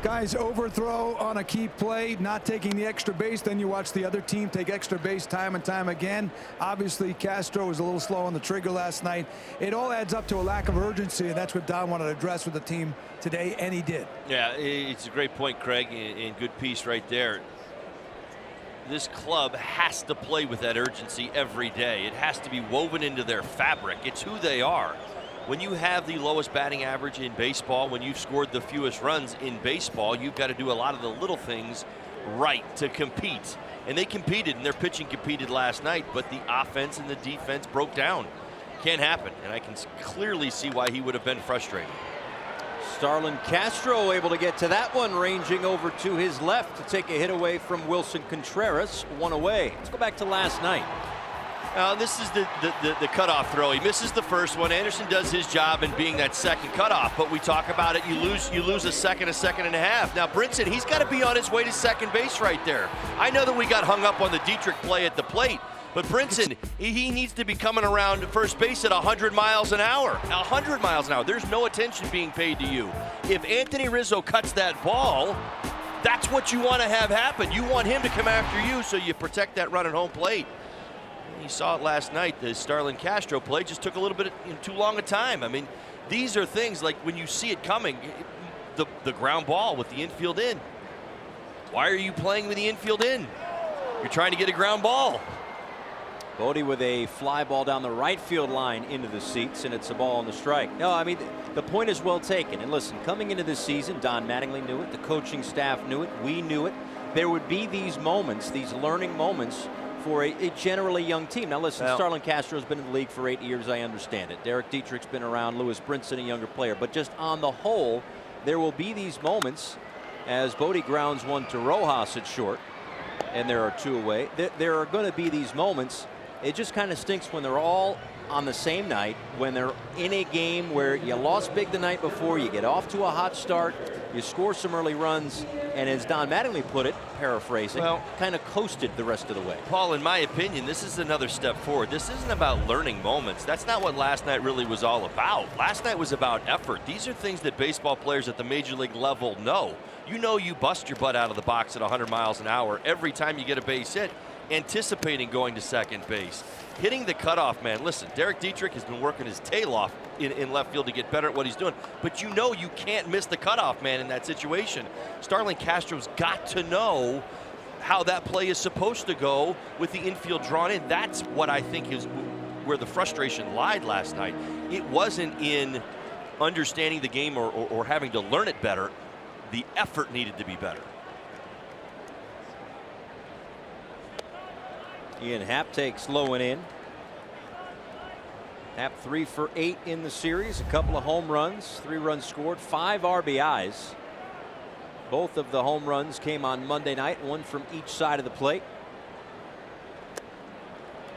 S3: Guys, overthrow on a key play, not taking the extra base, then you watch the other team take extra base time and time again. Obviously, Castro was a little slow on the trigger last night. It all adds up to a lack of urgency, and that's what Don wanted to address with the team today, and he did.
S2: Yeah, it's a great point, Craig, and good piece right there. This club has to play with that urgency every day. It has to be woven into their fabric. It's who they are. When you have the lowest batting average in baseball, when you've scored the fewest runs in baseball, you've got to do a lot of the little things right to compete. And they competed, and their pitching competed last night, but the offense and the defense broke down. Can't happen, and I can clearly see why he would have been frustrated.
S7: Starlin Castro able to get to that one, ranging over to his left to take a hit away from Wilson Contreras. One away. Let's go back to last night.
S2: This is the cutoff throw. He misses the first one. Anderson does his job in being that second cutoff, but we talk about it. You lose a second and a half. Now Brinson, he's got to be on his way to second base right there. I know that we got hung up on the Dietrich play at the plate, but Brinson, he needs to be coming around first base at 100 miles an hour. 100 miles an hour. There's no attention being paid to you. If Anthony Rizzo cuts that ball, that's what you want to have happen. You want him to come after you so you protect that run at home plate. You saw it last night. The Starlin Castro play just took a little bit too long a time. I mean, these are things like when you see it coming, the ground ball with the infield in. Why are you playing with the infield in? You're trying to get a ground ball.
S7: Bodie with a fly ball down the right field line into the seats, and it's a ball on the strike. No, I mean, the point is well taken. And listen, coming into this season, Don Mattingly knew it. The coaching staff knew it. We knew it. There would be these moments, these learning moments, for a generally young team. Now listen, Starlin Castro's been in the league for 8 years, I understand it. Derek Dietrich's been around, Lewis Brinson, a younger player. But just on the whole, there will be these moments as Bodie grounds one to Rojas at short, and there are two away. There are going to be these moments. It just kind of stinks when they're all on the same night, when they're in a game where you lost big the night before, you get off to a hot start, you score some early runs, and as Don Mattingly put it, paraphrasing, kind of coasted the rest of the way.
S2: Paul, in my opinion, this is another step forward. This isn't about learning moments. That's not what last night really was all about. Last night was about effort. These are things that baseball players at the major league level know. You know you bust your butt out of the box at 100 miles an hour every time you get a base hit, anticipating going to second base. Hitting the cutoff, man. Listen, Derek Dietrich has been working his tail off in left field to get better at what he's doing, but you know you can't miss the cutoff, man, in that situation. Starlin Castro's got to know how that play is supposed to go with the infield drawn in. That's what I think is where the frustration lied last night. It wasn't in understanding the game or having to learn it better. The effort needed to be better.
S7: Ian Happ takes low and in. Happ 3 for 8 in the series, a couple of home runs, 3 runs scored, 5 RBIs. Both of the home runs came on Monday night, one from each side of the plate.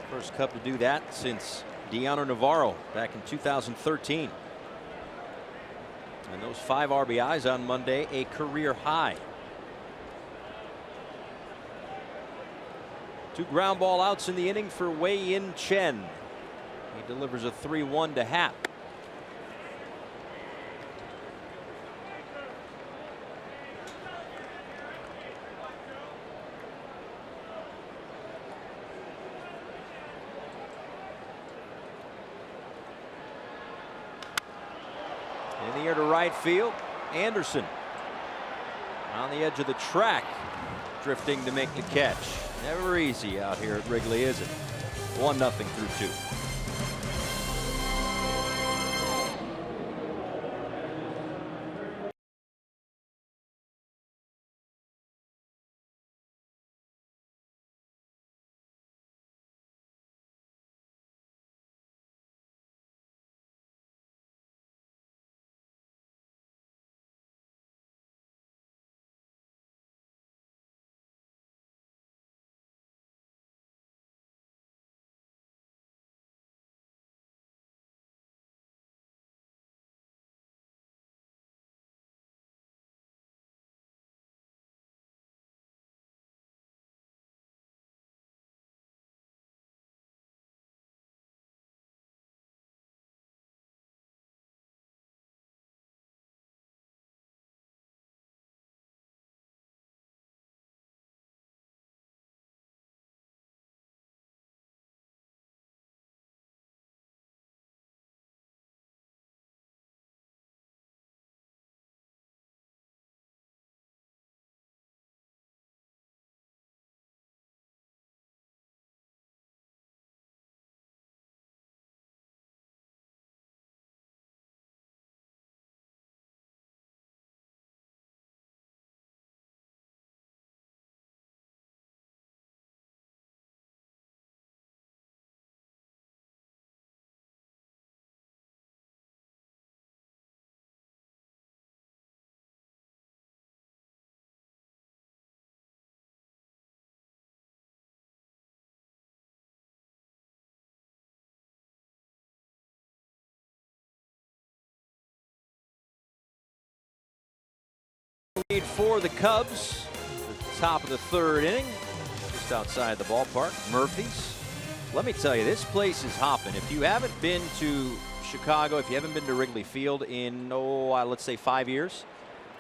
S7: First Cub to do that since Deano Navarro back in 2013. And those 5 RBIs on Monday, a career high. 2 ground ball outs in the inning for Wei-Yin Chen. He delivers a 3-1 to Happ. In the air to right field, Anderson on the edge of the track, drifting to make the catch. Never easy out here at Wrigley, is it? 1-0 through 2. For the Cubs, at the top of the third inning, just outside the ballpark, Murphy's. Let me tell you, this place is hopping. If you haven't been to Chicago, if you haven't been to Wrigley Field in, let's say 5 years,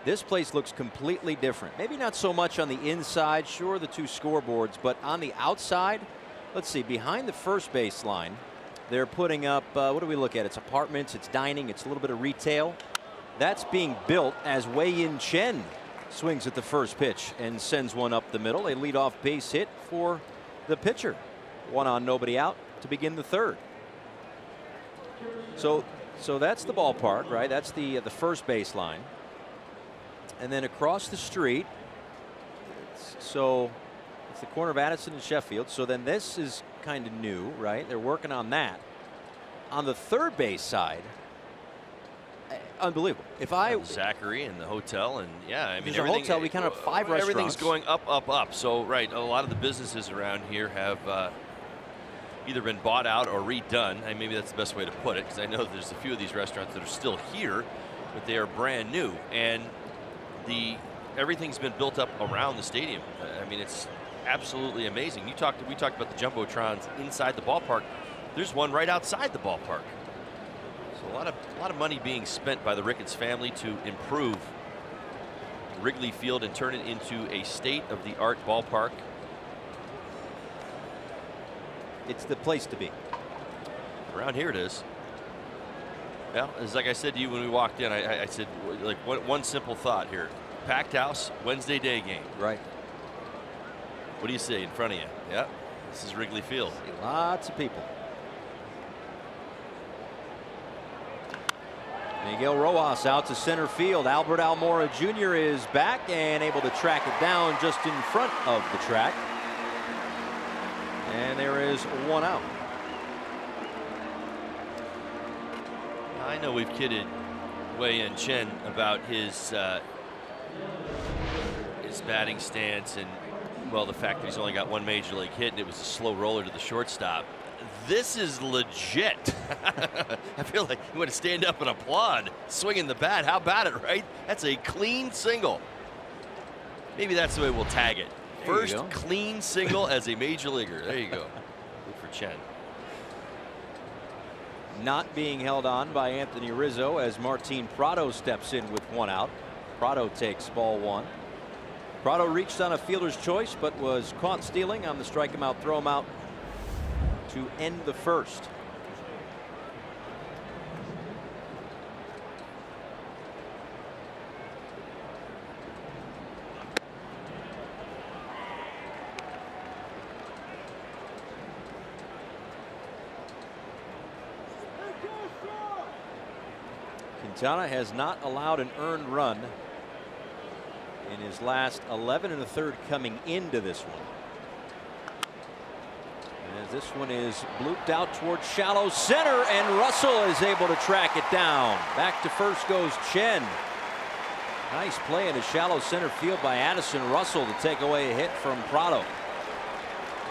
S7: this place looks completely different. Maybe not so much on the inside, sure, the two scoreboards, but on the outside, let's see, behind the first base line, they're putting up, what do we look at? It's apartments, it's dining, it's a little bit of retail. That's being built as AT CHN swings at the first pitch and sends one up the middle. A leadoff base hit for the pitcher. One on, nobody out to begin the third. So that's the ballpark, right? That's the first base line. And then across the street, it's the corner of Addison and Sheffield. So then this is kind of new, right? They're working on that. On the third base side, unbelievable. If I
S2: Zachary and the hotel, and yeah, I mean,
S7: there's a hotel, we kind of 5 restaurants.
S2: Everything's going up, up, up. So right, a lot of the businesses around here have either been bought out or redone. And maybe that's the best way to put it, because I know there's a few of these restaurants that are still here, but they are brand new, and everything's been built up around the stadium. I mean, it's absolutely amazing. We talked about the jumbotrons inside the ballpark. There's one right outside the ballpark. So a lot of money being spent by the Ricketts family to improve Wrigley Field and turn it into a state-of-the-art ballpark.
S7: It's the place to be.
S2: Around here it is. Well, it's like I said to you when we walked in, I said, like, one simple thought here. Packed house, Wednesday day game.
S7: Right.
S2: What do you see in front of you? Yeah, this is Wrigley Field.
S7: Lots of people. Miguel Rojas out to center field. Albert Almora Jr. is back and able to track it down just in front of the track. And there is one out.
S2: I know we've kidded AT CHN about his batting stance and, well, the fact that he's only got one major league hit and it was a slow roller to the shortstop. This is legit. I feel like you want to stand up and applaud swinging the bat. How about it, right? That's a clean single. Maybe that's the way we'll tag it. First clean single as a major leaguer. There you go. Good for Chen.
S7: Not being held on by Anthony Rizzo as Martin Prado steps in with one out. Prado takes ball one. Prado reached on a fielder's choice but was caught stealing on the strike him out, throw him out to end the first. Quintana has not allowed an earned run in his last 11 1/3 coming into this one. As this one is blooped out towards shallow center, and Russell is able to track it down. Back to first goes Chen. Nice play into shallow center field by Addison Russell to take away a hit from Prado.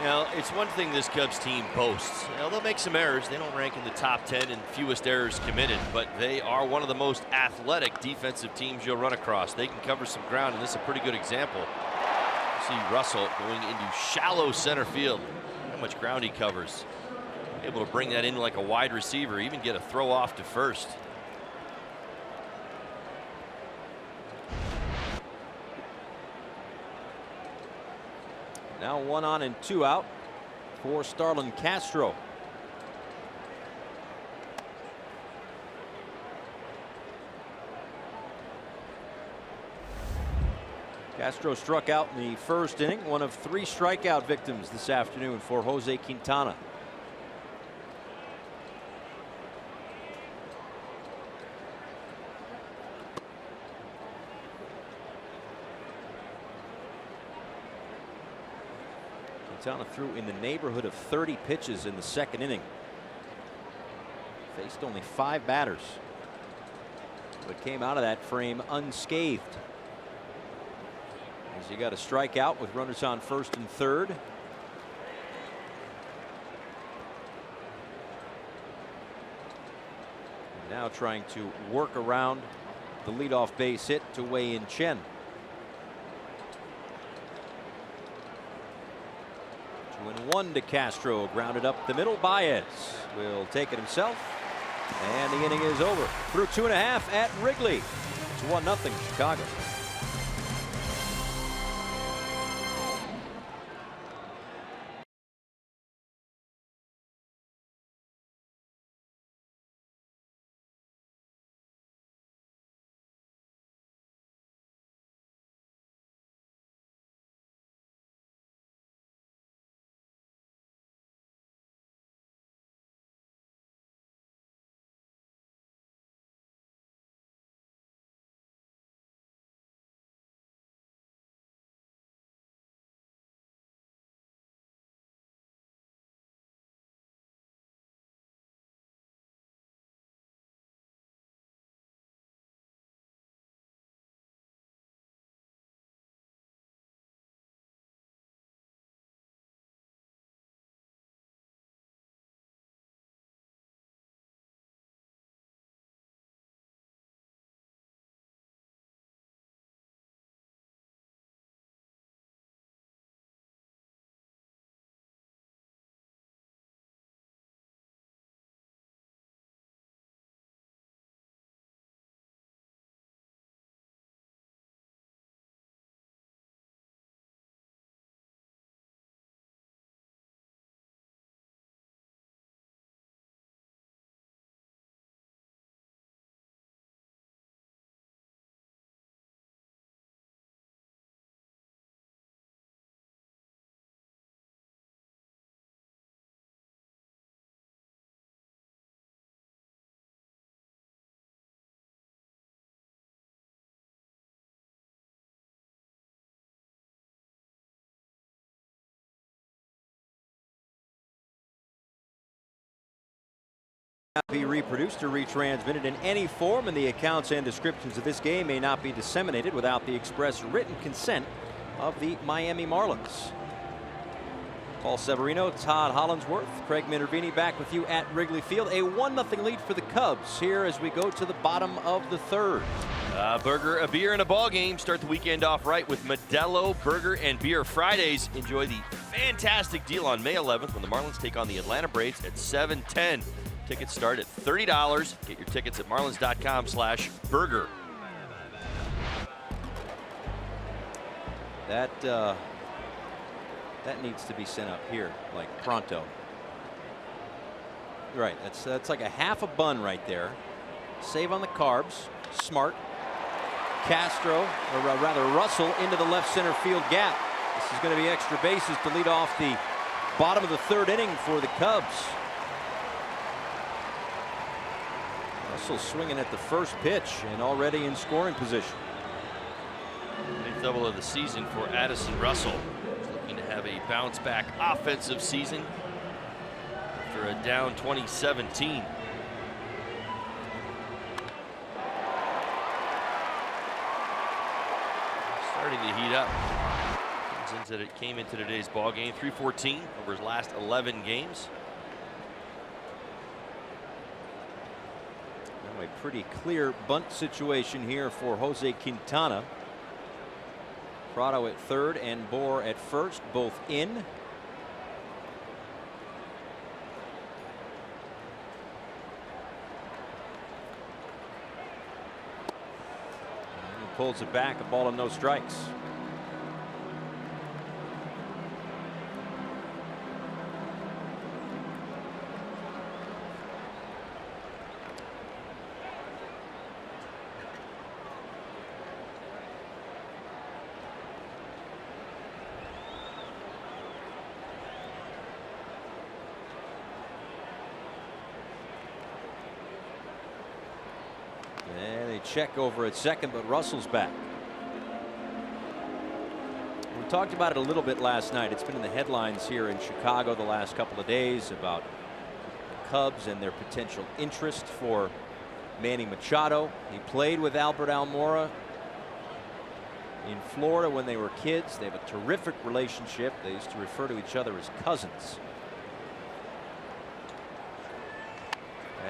S2: You know, it's one thing this Cubs team boasts. You know, they'll make some errors. They don't rank in the top 10 in fewest errors committed, but they are one of the most athletic defensive teams you'll run across. They can cover some ground, and this is a pretty good example. You see Russell going into shallow center field. How much ground he covers. Able to bring that in like a wide receiver, even get a throw off to first.
S7: Now 1 on and 2 out for Starlin Castro. Castro struck out in the first inning, one of 3 strikeout victims this afternoon for Jose Quintana. Quintana threw in the neighborhood of 30 pitches in the second inning. Faced only 5 batters, but came out of that frame unscathed. As he got a strikeout with runners on first and third. And now trying to work around the leadoff base hit to AT CHN. 1 to Castro, grounded up the middle. Baez will take it himself, and the inning is over. Through 2.5 at Wrigley. It's 1-0 Chicago. Be reproduced or retransmitted in any form, and the accounts and descriptions of this game may not be disseminated without the express written consent of the Miami Marlins. Paul Severino, Todd Hollandsworth, Craig Minervini back with you at Wrigley Field. A 1-0 lead for the Cubs here as we go to the bottom of the third.
S2: A burger, a beer, and a ball game. Start the weekend off right with Modelo Burger and Beer Fridays. Enjoy the fantastic deal on May 11th when the Marlins take on the Atlanta Braves at 7:10. Tickets start at $30. Get your tickets at marlins.com/burger.
S7: That needs to be sent up here, like pronto. Right, that's like a half a bun right there. Save on the carbs. Smart. Castro, or rather Russell, into the left center field gap. This is going to be extra bases to lead off the bottom of the third inning for the Cubs. Russell swinging at the first pitch and already in scoring position.
S2: 8th double of the season for Addison Russell. He's looking to have a bounce back offensive season after a down 2017. Starting to heat up. Came into today's ball game, 314 over his last 11 games.
S7: A pretty clear bunt situation here for Jose Quintana. Prado at third and Bohr at first, both in. And he pulls it back, a ball and no strikes. And they check over at second, but Russell's back. We talked about it a little bit last night. It's been in the headlines here in Chicago the last couple of days about the Cubs and their potential interest for Manny Machado. He played with Albert Almora in Florida when they were kids. They have a terrific relationship. They used to refer to each other as cousins.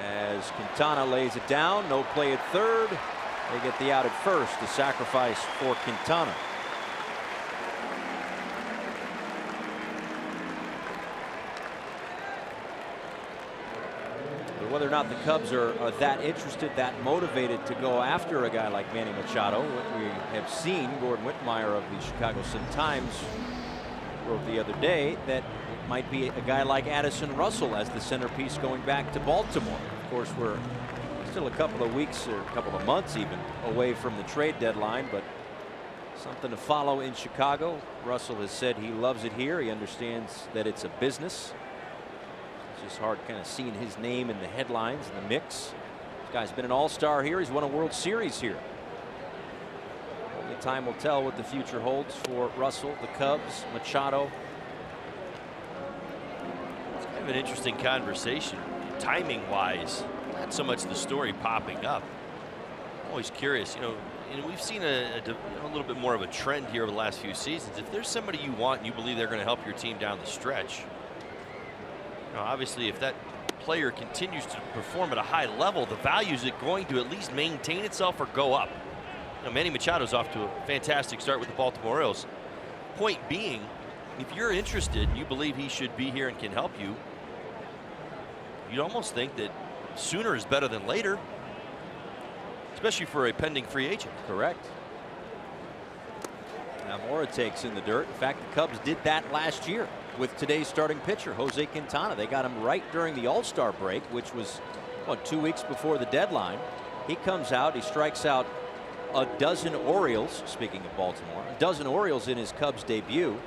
S7: As Quintana lays it down, no play at third. They get the out at first, the sacrifice for Quintana. or not the Cubs are that interested, that motivated to go after a guy like Manny Machado. What we have seen, Gordon Whitmire of the Chicago Sun-Times wrote the other day that it might be a guy like Addison Russell as the centerpiece going back to Baltimore. Of course, we're still a couple of weeks or a couple of months even away from the trade deadline, but something to follow in Chicago. Russell has said he loves it here. He understands that it's a business. It's just hard kind of seeing his name in the headlines in the mix. This guy's been an all-star here. He's won a World Series here. Only time will tell what the future holds for Russell, the Cubs, Machado.
S2: It's kind of an interesting conversation, timing-wise. Not so much the story popping up. I'm always curious, you know, we've seen a little bit more of a trend here over the last few seasons. If there's somebody you want and you believe they're going to help your team down the stretch, you know, obviously if that player continues to perform at a high level, the value is going to at least maintain itself or go up. You know, Manny Machado's off to a fantastic start with the Baltimore Orioles. Point being, if you're interested and you believe he should be here and can help you, you'd almost think that sooner is better than later, especially for a pending free agent.
S7: Correct. Now Almora takes in the dirt. In fact, the Cubs did that last year with today's starting pitcher, Jose Quintana. They got him right during the All-Star break, which was, what, 2 weeks before the deadline. He comes out, he strikes out a dozen Orioles, speaking of Baltimore, a dozen Orioles in his Cubs debut.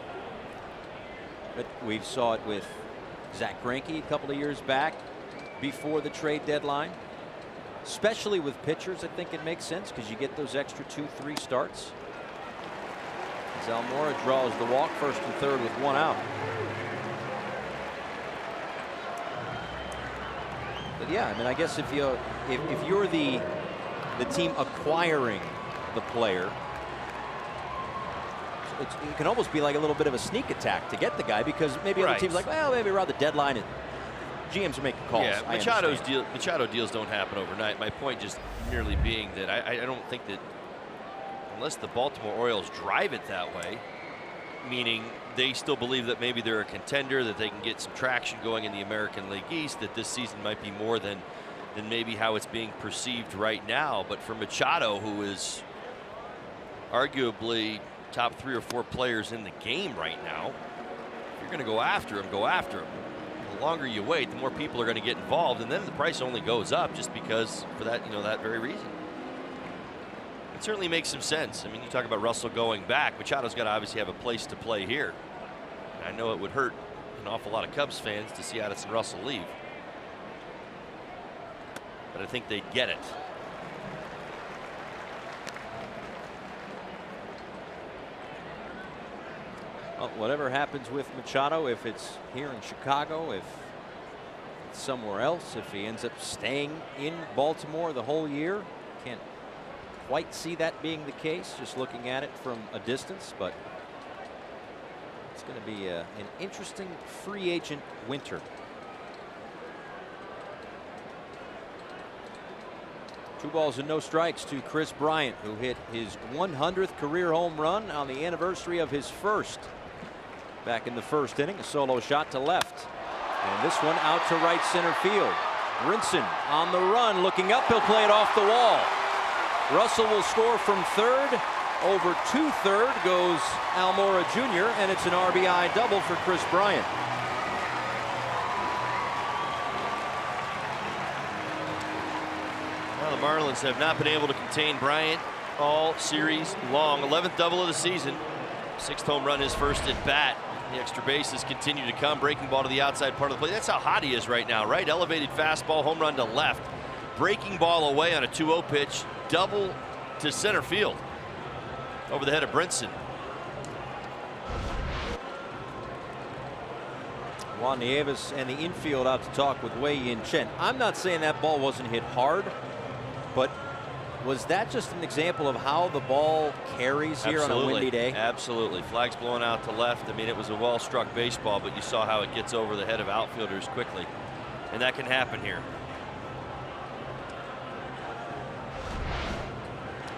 S7: But we saw it with Zach Greinke a couple of years back before the trade deadline. Especially with pitchers, I think it makes sense because you get those extra 2-3 starts. As Almora draws the walk, first and third with one out. But yeah, I mean, I guess if you're the team acquiring the player, it can almost be like a little bit of a sneak attack to get the guy, because maybe other teams like, well, maybe around the deadline and GMs are making calls.
S2: Yeah, Machado deals don't happen overnight. My point just merely being that I don't think that unless the Baltimore Orioles drive it that way, meaning they still believe that maybe they're a contender, that they can get some traction going in the American League East, that this season might be more than maybe how it's being perceived right now. But for Machado, who is arguably top 3 or 4 players in the game right now, if you're going to go after him, go after him. The longer you wait, the more people are going to get involved, and then the price only goes up just because for that, you know, that very reason. It certainly makes some sense. I mean, you talk about Russell going back. Machado's got to obviously have a place to play here. And I know it would hurt an awful lot of Cubs fans to see Addison Russell leave, but I think they'd get it.
S7: Well, whatever happens with Machado, if it's here in Chicago, if it's somewhere else, if he ends up staying in Baltimore the whole year, can't quite see that being the case just looking at it from a distance, but it's going to be an interesting free agent winter. Two balls and no strikes to Chris Bryant, who hit his 100th career home run on the anniversary of his first back in the first inning. A solo shot to left, and this one out to right center field. Brinson on the run, looking up, he'll play it off the wall. Russell will score from third. Over to third goes Almora Jr., and it's an RBI double for Chris Bryant.
S2: Well, the Marlins have not been able to contain Bryant all series long. 11th double of the season. 6th home run, his first at bat. The extra bases continue to come. Breaking ball to the outside part of the plate. That's how hot he is right now, right? Elevated fastball, home run to left. Breaking ball away on a 2-0 pitch. Double to center field. Over the head of Brinson.
S7: Juan Nieves and the infield out to talk with Wei-Yin Chen. I'm not saying that ball wasn't hit hard, but was that just an example of how the ball carries here on a windy day?
S2: Absolutely. Flags blowing out to left. I mean, it was a well-struck baseball, but you saw how it gets over the head of outfielders quickly. And that can happen here.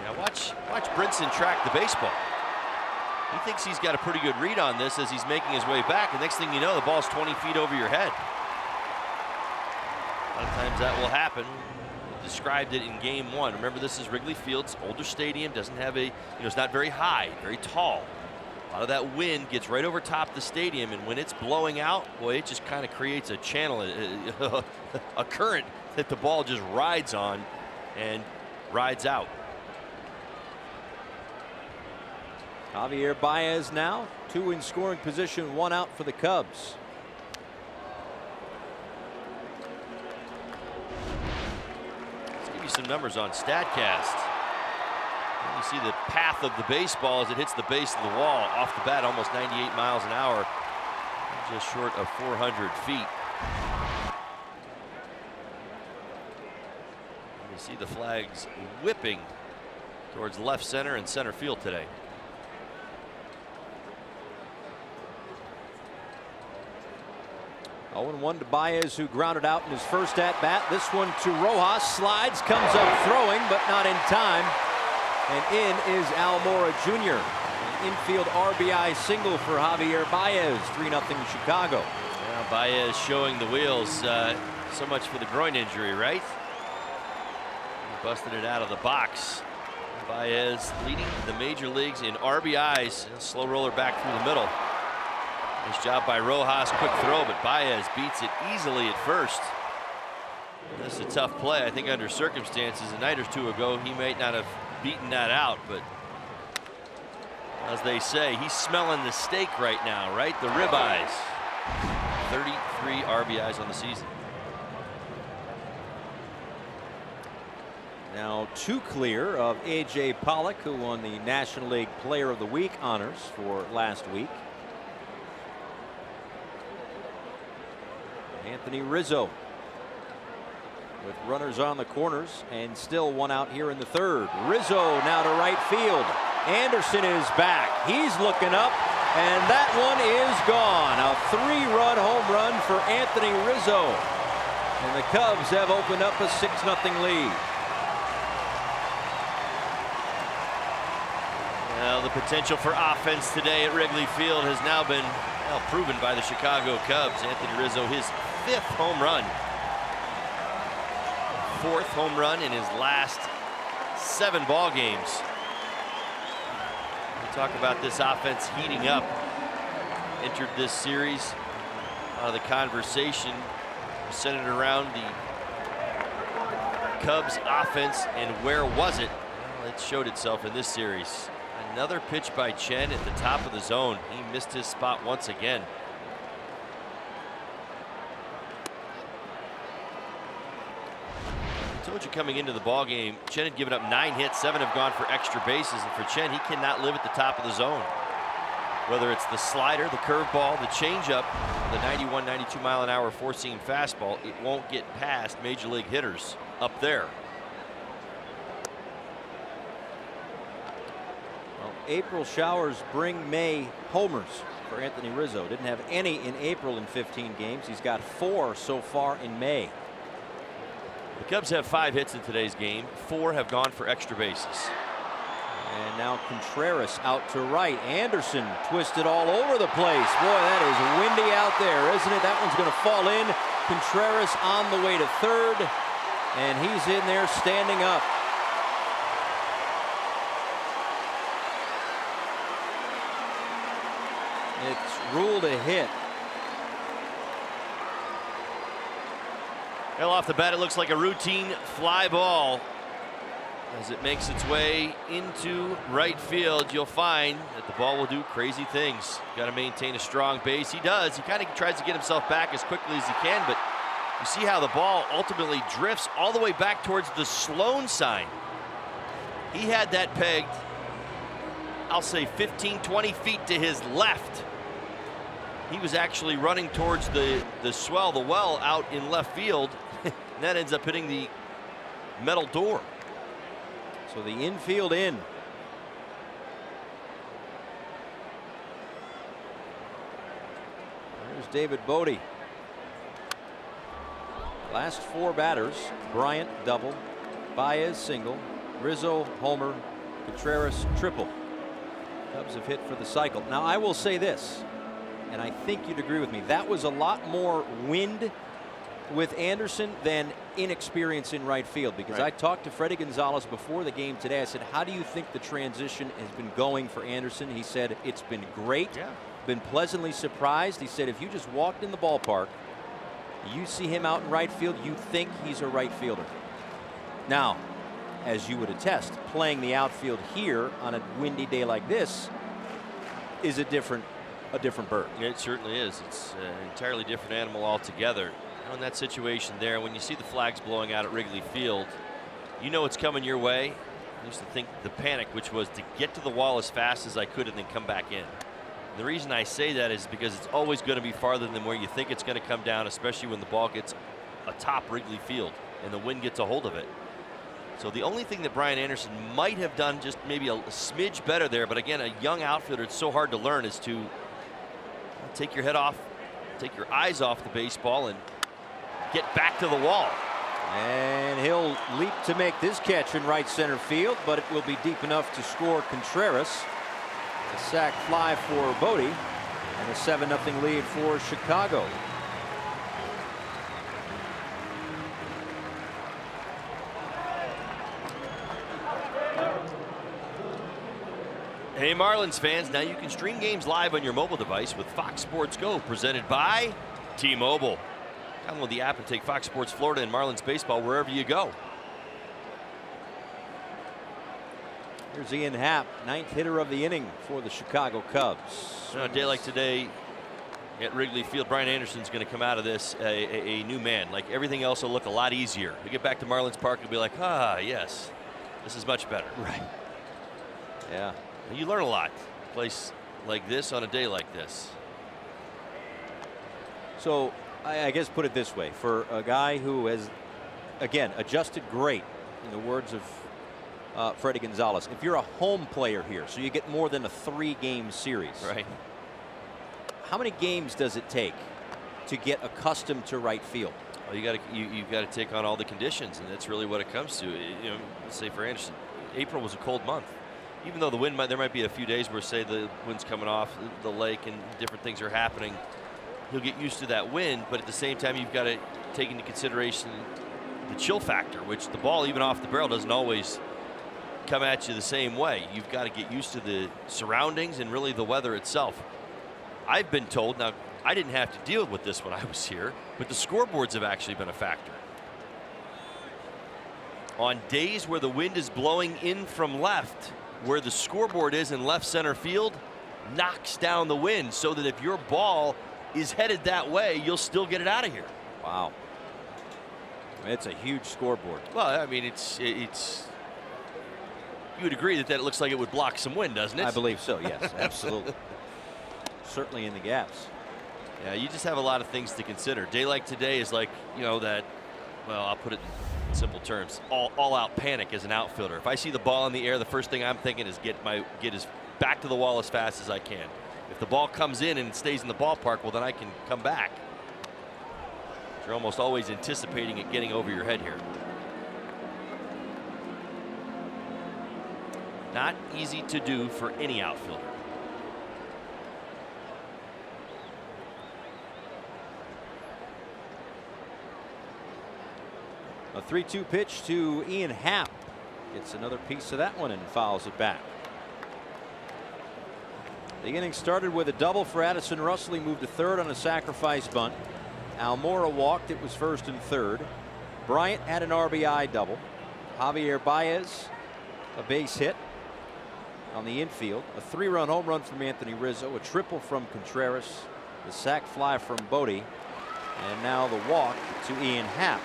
S2: Now watch Brinson track the baseball. He thinks he's got a pretty good read on this as he's making his way back. The next thing you know, the ball's 20 feet over your head. A lot of times that will happen. We described it in game one. Remember, this is Wrigley Field. It's older stadium, doesn't have a, it's not very high, very tall. A lot of that wind gets right over top the stadium, and when it's blowing out, boy, it just kind of creates a channel, a current that the ball just rides on and rides out.
S7: Javier Baez now, 2 in scoring position, 1 out for the Cubs.
S2: Let's give you some numbers on StatCast. You see the path of the baseball as it hits the base of the wall. Off the bat, almost 98 miles an hour, just short of 400 feet. You see the flags whipping towards left center and center field today.
S7: 0-1 to Baez, who grounded out in his first at bat. This one to Rojas, slides, comes up throwing, but not in time. And in is Almora Jr. An infield RBI single for Javier Baez. 3-0 Chicago.
S2: Now Baez showing the wheels. So much for the groin injury, right? He busted it out of the box. Baez leading the major leagues in RBIs. Slow roller back through the middle. Nice job by Rojas, quick throw, but Baez beats it easily at first. This is a tough play. I think under circumstances a night or two ago he might not have beaten that out, but as they say, he's smelling the steak right now, right? The ribeyes. 33 RBIs on the season.
S7: Now 2 clear of A.J. Pollock, who won the National League Player of the Week honors for last week. Anthony Rizzo with runners on the corners and still 1 out here in the 3rd. Rizzo now to right field. Anderson is back. He's looking up, and that one is gone. A 3-run home run for Anthony Rizzo. And the Cubs have opened up a 6-0 lead.
S2: Well, the potential for offense today at Wrigley Field has now been proven by the Chicago Cubs. Anthony Rizzo, his 5th home run. 4th home run in his last 7 ball games. We talk about this offense heating up. Entered this series. The conversation centered around the Cubs offense and where was it? Well, it showed itself in this series. Another pitch by Chen at the top of the zone. He missed his spot once again. I told you coming into the ball game, Chen had given up 9 hits, 7 have gone for extra bases, and for Chen, he cannot live at the top of the zone. Whether it's the slider, the curveball, the changeup, the 91, 92 mile an hour 4-seam fastball, it won't get past major league hitters up there.
S7: April showers bring May homers for Anthony Rizzo. Didn't have any in April in 15 games. He's got 4 so far in May.
S2: The Cubs have 5 hits in today's game. 4 have gone for extra bases.
S7: And now Contreras out to right. Anderson twisted all over the place. Boy, that is windy out there, isn't it? That one's going to fall in. Contreras on the way to 3rd. And he's in there standing up. It's ruled a hit.
S2: Well, off the bat, it looks like a routine fly ball. As it makes its way into right field, you'll find that the ball will do crazy things. Got to maintain a strong base. He does. He kind of tries to get himself back as quickly as he can, but you see how the ball ultimately drifts all the way back towards the Sloan sign. He had that pegged, I'll say 15, 20 feet to his left. He was actually running towards the well out in left field. And that ends up hitting the metal door.
S7: So the infield in. There's David Bodie. Last 4 batters: Bryant double, Baez single, Rizzo homer, Contreras triple. Cubs have hit for the cycle. Now I will say this, and I think you'd agree with me, that was a lot more wind with Anderson than inexperience in right field, because I talked to Freddie Gonzalez before the game today. I said, how do you think the transition has been going for Anderson? He said, it's been great. Been pleasantly surprised. He said, if you just walked in the ballpark, you see him out in right field, you think he's a right fielder. Now, as you would attest, playing the outfield here on a windy day like this is a different bird.
S2: It certainly is. It's an entirely different animal altogether. In that situation there, when you see the flags blowing out at Wrigley Field, you know it's coming your way. I used to think the panic, which was to get to the wall as fast as I could and then come back in. And the reason I say that is because it's always going to be farther than where you think it's going to come down, especially when the ball gets atop Wrigley Field and the wind gets a hold of it. So the only thing that Brian Anderson might have done just maybe a smidge better there, but again, a young outfielder, it's so hard to learn, is to take your head off, take your eyes off the baseball and get back to the wall.
S7: And he'll leap to make this catch in right center field, but it will be deep enough to score Contreras. A sac fly for Bodie, and a 7-0 lead for Chicago.
S2: Hey Marlins fans, now you can stream games live on your mobile device with Fox Sports Go, presented by T-Mobile. Download the app and take Fox Sports Florida and Marlins baseball wherever you go.
S7: Here's Ian Happ, 9th hitter of the inning for the Chicago Cubs.
S2: On a day like today at Wrigley Field, Brian Anderson's going to come out of this a new man. Like, everything else will look a lot easier. We get back to Marlins Park and be like, ah, yes, this is much better.
S7: Right. Yeah.
S2: You learn a lot. A place like this on a day like this.
S7: So I guess put it this way, for a guy who has, again, adjusted great, in the words of Freddie Gonzalez, if you're a home player here, so you get more than a 3-game series.
S2: Right.
S7: How many games does it take to get accustomed to right field?
S2: Well, you've got to take on all the conditions, and that's really what it comes to. You know, let's say for Anderson, April was a cold month. Even though the wind there might be a few days where, say, the wind's coming off the lake and different things are happening, he'll get used to that wind. But at the same time, you've got to take into consideration the chill factor, which the ball, even off the barrel, doesn't always come at you the same way. You've got to get used to the surroundings and really the weather itself. I've been told, now I didn't have to deal with this when I was here, but the scoreboards have actually been a factor. On days where the wind is blowing in from left, where the scoreboard is in left center field, knocks down the wind, so that if your ball is headed that way, you'll still get it out of here.
S7: Wow. It's a huge scoreboard.
S2: Well, I mean, it's you would agree that it looks like it would block some wind, doesn't it?
S7: I believe so, yes, absolutely. Certainly in the gaps.
S2: Yeah, you just have a lot of things to consider. Day like today is like, you know, that, well, I'll put it in simple terms, all-out panic as an outfielder. If I see the ball in the air, the first thing I'm thinking is get as back to the wall as fast as I can. If the ball comes in and it stays in the ballpark, well, then I can come back. You're almost always anticipating it getting over your head here. Not easy to do for any outfielder.
S7: A 3-2 pitch to Ian Happ. Gets another piece of that one and fouls it back. The inning started with a double for Addison Russell. He moved to third on a sacrifice bunt. Almora walked. It was first and third. Bryant had an RBI double. Javier Baez, a base hit on the infield. A 3-run home run from Anthony Rizzo. A triple from Contreras. The sac fly from Bodie. And now the walk to Ian Happ.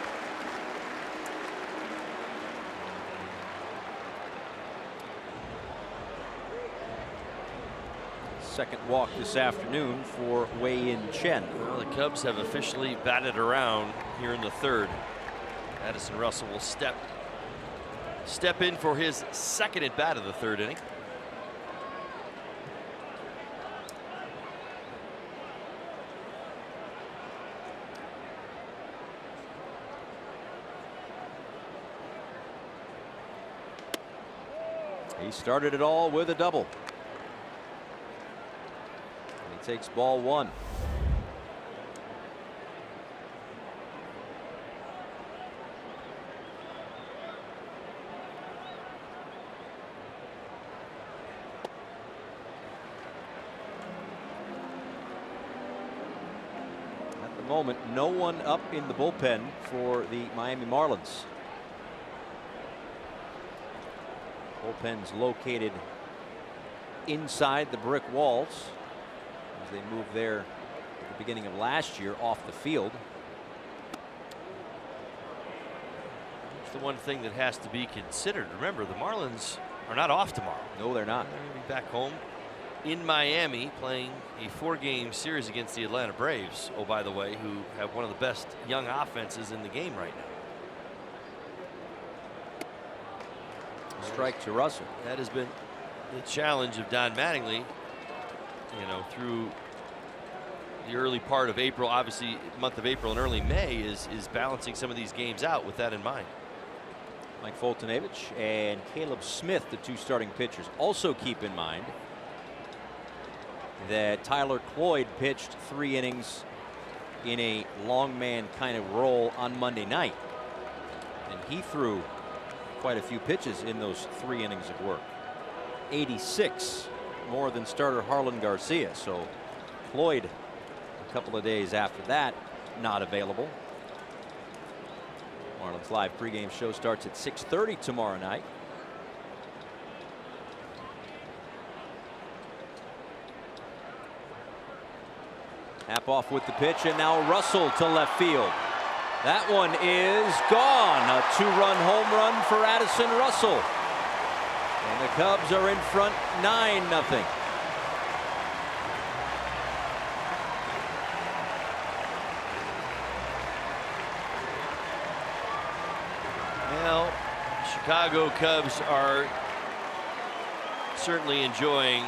S7: Second walk this afternoon for Wei-Yin Chen.
S2: Well, the Cubs have officially batted around here in the third. Addison Russell will step in for his second at bat of the third inning.
S7: He started it all with a double. Takes ball one. moment, no one up in the bullpen for the Miami Marlins. Bullpen's located inside the brick walls as they moved there at the beginning of last year off the field.
S2: It's the one thing that has to be considered. Remember, the Marlins are not off tomorrow.
S7: No, they're not.
S2: They're going to be back home in Miami playing a 4-game series against the Atlanta Braves. Oh, by the way, who have one of the best young offenses in the game right now.
S7: Strike to Russell.
S2: That has been the challenge of Don Mattingly, you know, through the early part of April, obviously month of April and early May, is balancing some of these games out with that in mind.
S7: Mike Foltynewicz and Caleb Smith, the 2 starting pitchers. Also keep in mind that Tyler Cloyd pitched 3 innings in a long man kind of role on Monday night, and he threw quite a few pitches in those 3 innings of work. 86 more than starter Harlan Garcia. So Cloyd, a couple of days after that, not available. Marlins Live pregame show starts at 6:30 tomorrow night. Hap off with the pitch, and now Russell to left field. That one is gone. A 2-run home run for Addison Russell. And the Cubs are in front 9-0.
S2: Well, Chicago Cubs are certainly enjoying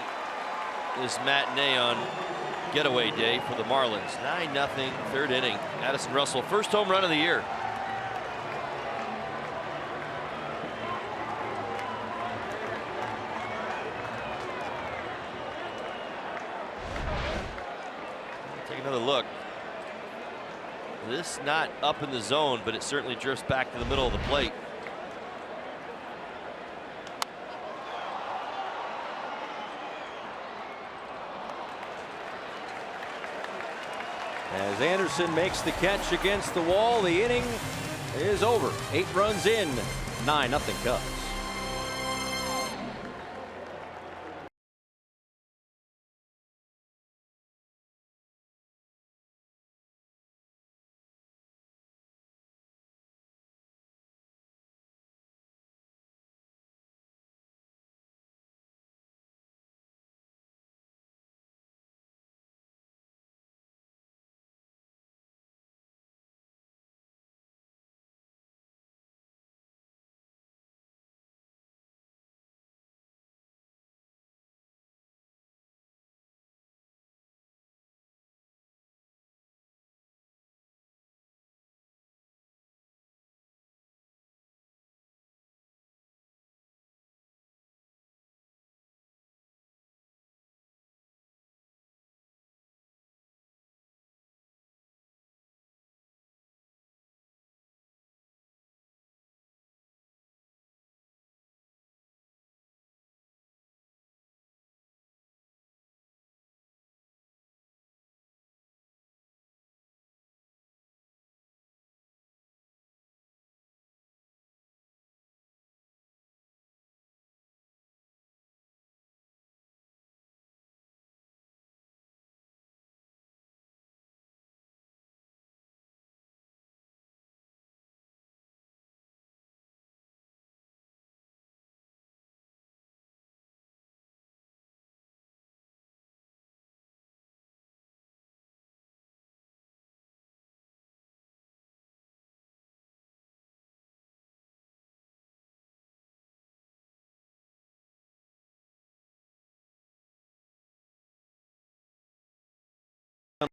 S2: this matinee on getaway day for the Marlins. 9-0, 3rd inning. Addison Russell, first home run of the year. Take another look. This not up in the zone, but it certainly drifts back to the middle of the plate.
S7: As Anderson makes the catch against the wall, the inning is over. 8 runs in, 9-0 Cubs.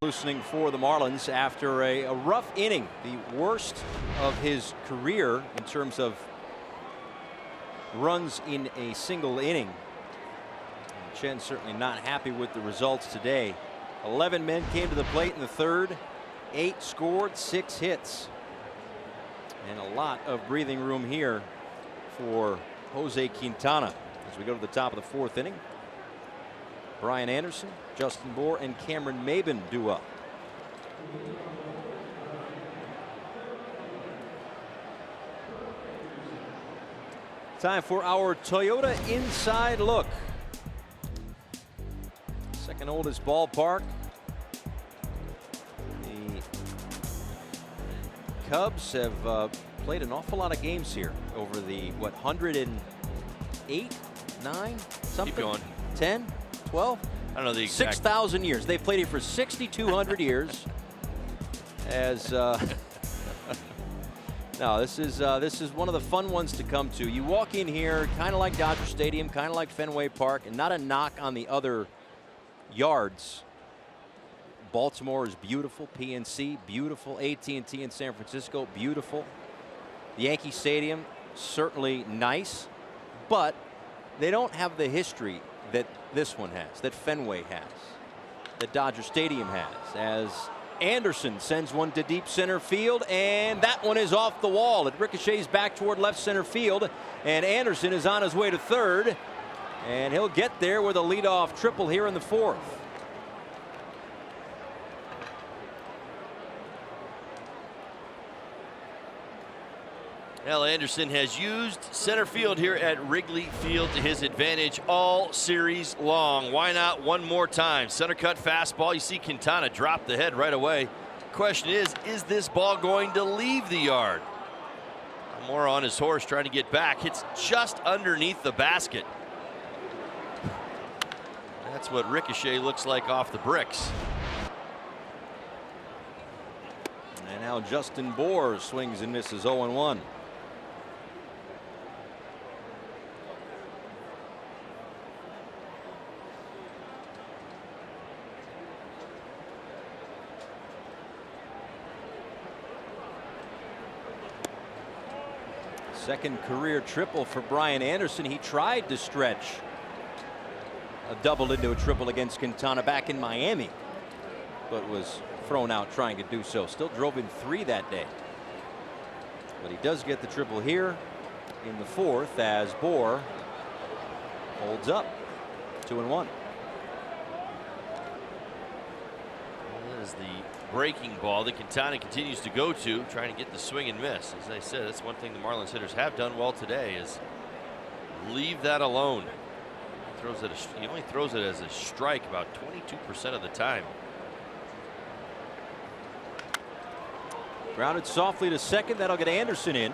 S7: Loosening for the Marlins after a rough inning, the worst of his career in terms of runs in a single inning. And Chen certainly not happy with the results today. 11 men came to the plate in the 3rd, 8 scored, 6 hits, and a lot of breathing room here for Jose Quintana as we go to the top of the 4th inning. Brian Anderson, Justin Bour, and Cameron Maben due up. Time for our Toyota Inside Look. Second oldest ballpark. The Cubs have played an awful lot of games here over the, what, 108, 9, something?
S2: Keep going.
S7: 10, 12?
S2: I don't know the exact.
S7: 6,000 years. They've played here for 6,200 years. As no, this is one of the fun ones to come to. You walk in here, kind of like Dodger Stadium, kind of like Fenway Park, and not a knock on the other yards. Baltimore is beautiful. PNC, beautiful. AT in San Francisco, beautiful. The Yankee Stadium, certainly nice, but they don't have the history that this one has, that Fenway has, that Dodger Stadium has, as Anderson sends one to deep center field, and that one is off the wall. It ricochets back toward left center field, and Anderson is on his way to third, and he'll get there with a leadoff triple here in the fourth.
S2: Well, Anderson has used center field here at Wrigley Field to his advantage all series long. Why not one more time? Center cut fastball. You see Quintana drop the head right away. Question is this ball going to leave the yard? More on his horse trying to get back. Hits just underneath the basket. That's what ricochet looks like off the bricks.
S7: And now Justin Bohr swings and misses 0-1. Second career triple for Brian Anderson. He tried to stretch a double into a triple against Quintana back in Miami, but was thrown out trying to do so. Still drove in 3 that day. But he does get the triple here in the fourth as Bohr holds up 2-1.
S2: That is the breaking ball that Quintana continues to go to, trying to get the swing and miss. As I said, that's one thing the Marlins hitters have done well today, is leave that alone. He only throws it as a strike about 22% of the time.
S7: Grounded softly to second. That'll get Anderson in.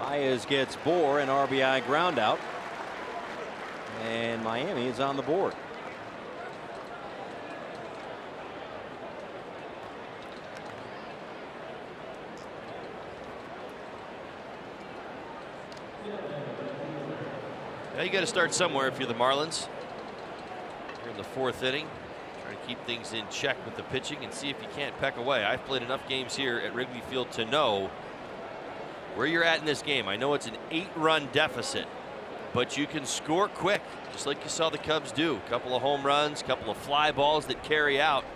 S7: Baez gets Bohr, an RBI ground out, and Miami is on the board.
S2: Now you got to start somewhere if you're the Marlins. You're in the fourth inning, trying to keep things in check with the pitching and see if you can't peck away. I've played enough games here at Wrigley Field to know where you're at in this game. I know it's an 8-run deficit, but you can score quick, just like you saw the Cubs do. A couple of home runs, a couple of fly balls that carry out.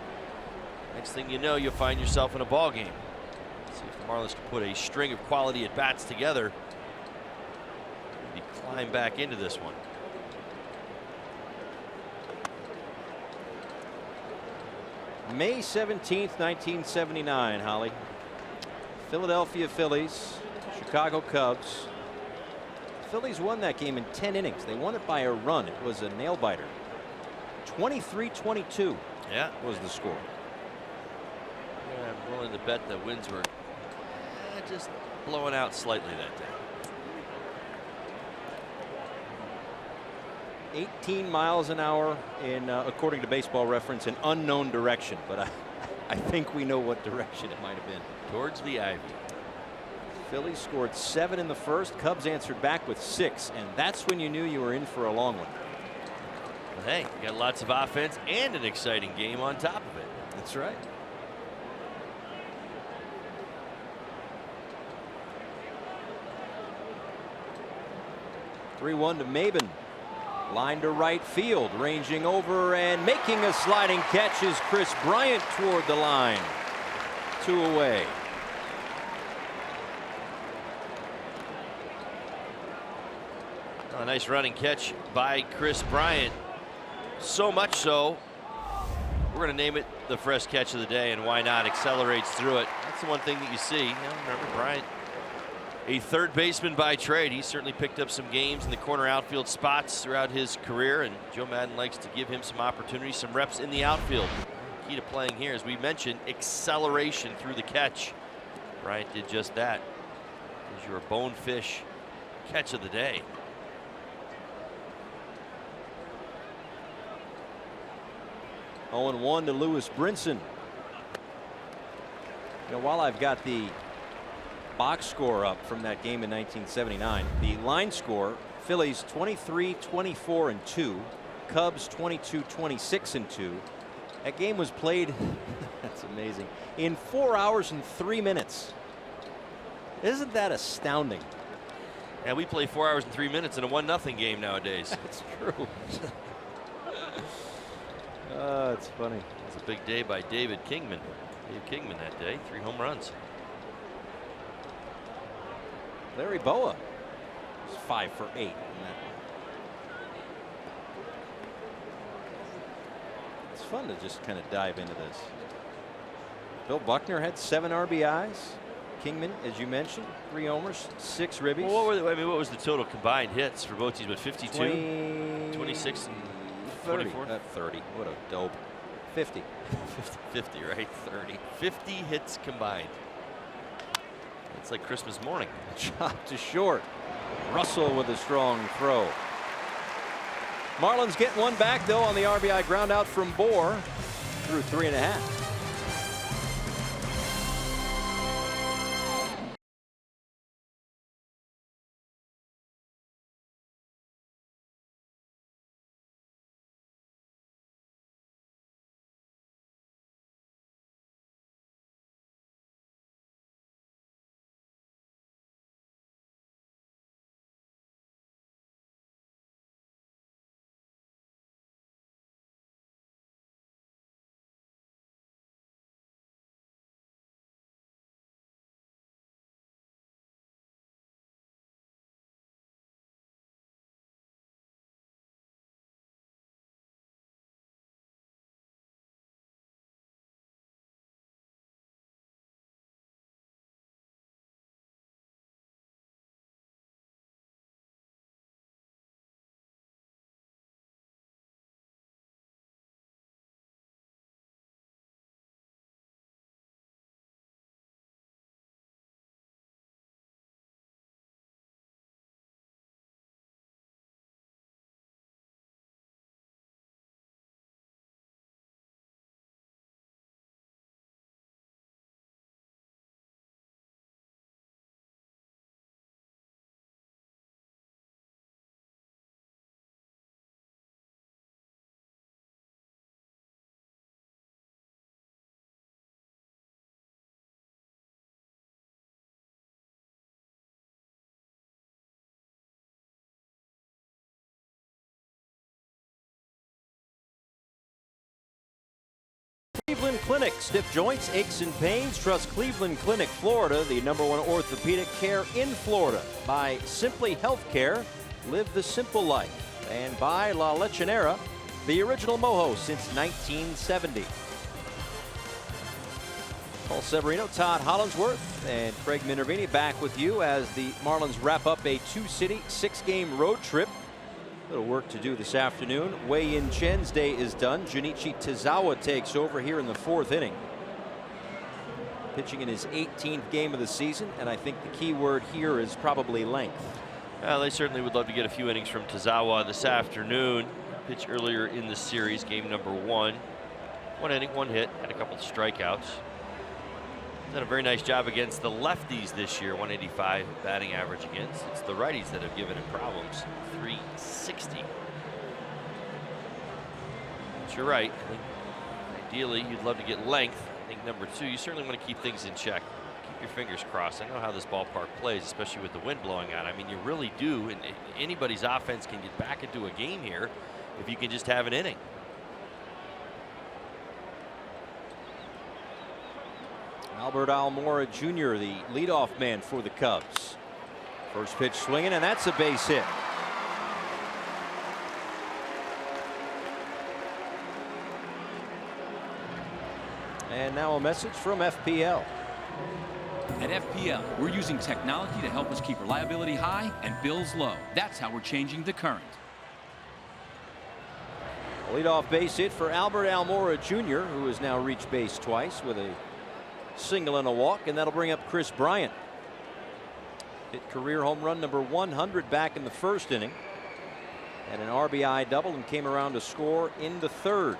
S2: Next thing you know, you'll find yourself in a ball game. See if the Marlins can put a string of quality at bats together. Climb back into this one.
S7: May 17th, 1979, Holly. Philadelphia Phillies, Chicago Cubs. Phillies won that game in 10 innings. They won it by a run. It was a nail-biter. 23-22 was the score.
S2: Yeah, I'm willing to bet the winds were just blowing out slightly that day.
S7: 18 miles an hour in, according to Baseball Reference, an unknown direction, but I think we know what direction it might have been.
S2: Towards the ivy.
S7: Phillies scored 7 in the first. Cubs answered back with 6, and that's when you knew you were in for a long one.
S2: Well, hey, you got lots of offense and an exciting game on top of it.
S7: That's right. (3-1) to Maben. Line to right field, ranging over and making a sliding catch is Chris Bryant toward the line. 2 away.
S2: A nice running catch by Chris Bryant. So much so, we're going to name it the fresh catch of the day, and why not? Accelerates through it. That's the one thing that you see. You know, remember, Bryant A third baseman by trade. He certainly picked up some games in the corner outfield spots throughout his career, and Joe Madden likes to give him some opportunities, some reps in the outfield. Key to playing here, as we mentioned, acceleration through the catch. Bryant did just that. Here's your bonefish catch of the day.
S7: Oh, 0-1 to Lewis Brinson. You know, while I've got the box score up from that game in 1979, the line score: Phillies 23-24-2, Cubs 22-26-2. That game was played, that's amazing, in 4 hours and 3 minutes. Isn't that astounding?
S2: And we play 4 hours and 3 minutes in a 1-0 game nowadays.
S7: That's true. It's funny.
S2: It's a big day by David Kingman. Dave Kingman that day, 3 home runs.
S7: Larry Boa was 5 for 8 in that one. It's fun to just kind of dive into this. Bill Buckner had 7 RBIs. Kingman, as you mentioned, 3 homers, 6 ribbies.
S2: Well, what was the total combined hits for both teams? But 52, 26, and 24?
S7: 30. What a dope. 50.
S2: 50, right? 30. 50 hits combined. It's like Christmas morning.
S7: Chopped to short. Russell with a strong throw. Marlins get one back, though, on the RBI ground out from Bohr through 3.5. Cleveland Clinic. Stiff joints, aches and pains. Trust Cleveland Clinic, Florida, the #1 orthopedic care in Florida. By Simply Healthcare, live the simple life. And by La Lechonera, the original mojo since 1970. Paul Severino, Todd Hollinsworth, and Craig Minervini back with you as the Marlins wrap up a 2-city, 6-game road trip. Little work to do this afternoon. Wei-Yin Chen's day is done. Junichi Tazawa takes over here in the 4th inning. Pitching in his 18th game of the season, and I think the key word here is probably length.
S2: They certainly would love to get a few innings from Tazawa this afternoon. Pitched earlier in the series, game number 1. 1 inning, 1 hit, had a couple of strikeouts. Done a very nice job against the lefties this year. 185 batting average against. It's the righties that have given him problems. 360. But you're right. I think ideally you'd love to get length. I think number 2, you certainly want to keep things in check. Keep your fingers crossed. I know how this ballpark plays, especially with the wind blowing out. I mean, you really do. And anybody's offense can get back into a game here if you can just have an inning.
S7: Albert Almora Jr., the leadoff man for the Cubs. First pitch swinging, and that's a base hit. And now a message from FPL.
S9: At FPL, we're using technology to help us keep reliability high and bills low. That's how we're changing the current.
S7: Leadoff base hit for Albert Almora Jr., who has now reached base twice with a single and a walk, and that'll bring up Chris Bryant. Hit career home run number 100 back in the first inning. Had an RBI double and came around to score in the third.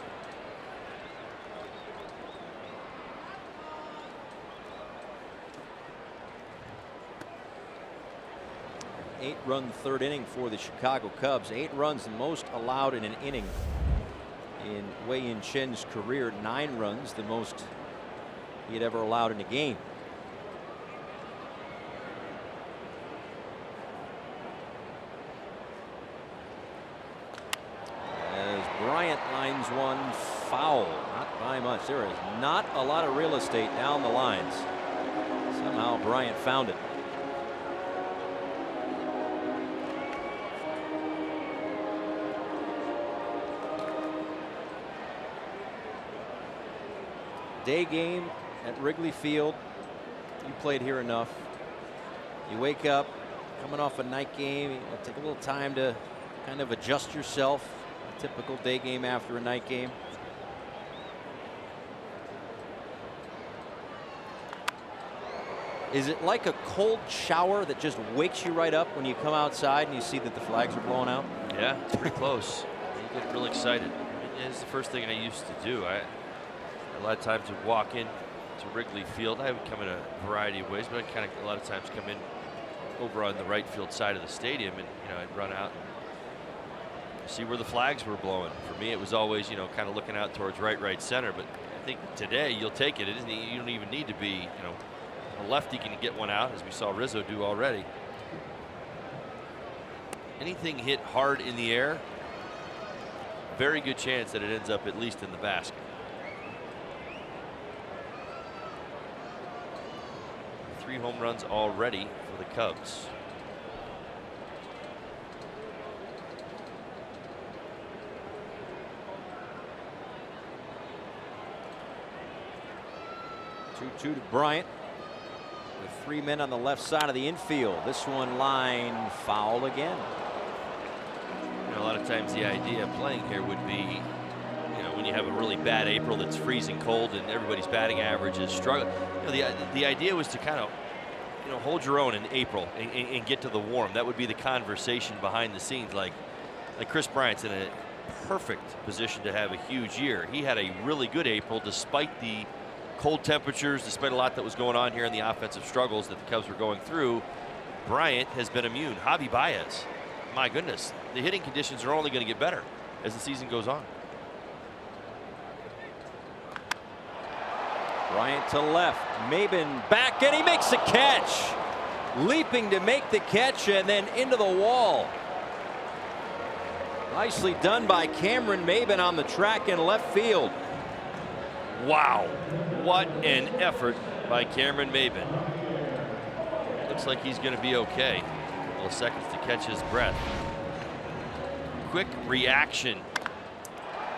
S7: Eight-run third inning for the Chicago Cubs. 8 runs, the most allowed in an inning in Wei-Yin Chen's career. 9 runs, the most he had ever allowed in a game. As Bryant lines one foul, not by much. There is not a lot of real estate down the lines. Somehow Bryant found it. Day game at Wrigley Field. You played here enough. You wake up coming off a night game. You take a little time to kind of adjust yourself. A typical day game after a night game. Is it like a cold shower that just wakes you right up when you come outside and you see that the flags are blowing out?
S2: Yeah, it's pretty close. You get real excited. I mean, it's the first thing I used to do. A lot of times would walk in to Wrigley Field. I would come in a variety of ways, but I kind of a lot of times come in over on the right field side of the stadium, and I'd run out and see where the flags were blowing. For me, it was always kind of looking out towards right center. But I think today you'll take it. You don't even need to be a lefty can get one out, as we saw Rizzo do already. Anything hit hard in the air, very good chance that it ends up at least in the basket. 3 home runs already for the Cubs.
S7: Two to Bryant with 3 men on the left side of the infield. This one line foul again.
S2: A lot of times the idea of playing here would be, when you have a really bad April that's freezing cold and everybody's batting average is struggling. The idea was to kind of hold your own in April and get to the warm. That would be the conversation behind the scenes. Like Chris Bryant's in a perfect position to have a huge year. He had a really good April despite the cold temperatures, despite a lot that was going on here in the offensive struggles that the Cubs were going through. Bryant has been immune. Javi Baez, my goodness, the hitting conditions are only going to get better as the season goes on.
S7: Bryant to left, Maben back, and he makes a catch. Leaping to make the catch and then into the wall. Nicely done by Cameron Maben on the track in left field.
S2: Wow, what an effort by Cameron Maben. Looks like he's going to be okay. A couple of seconds to catch his breath. Quick reaction.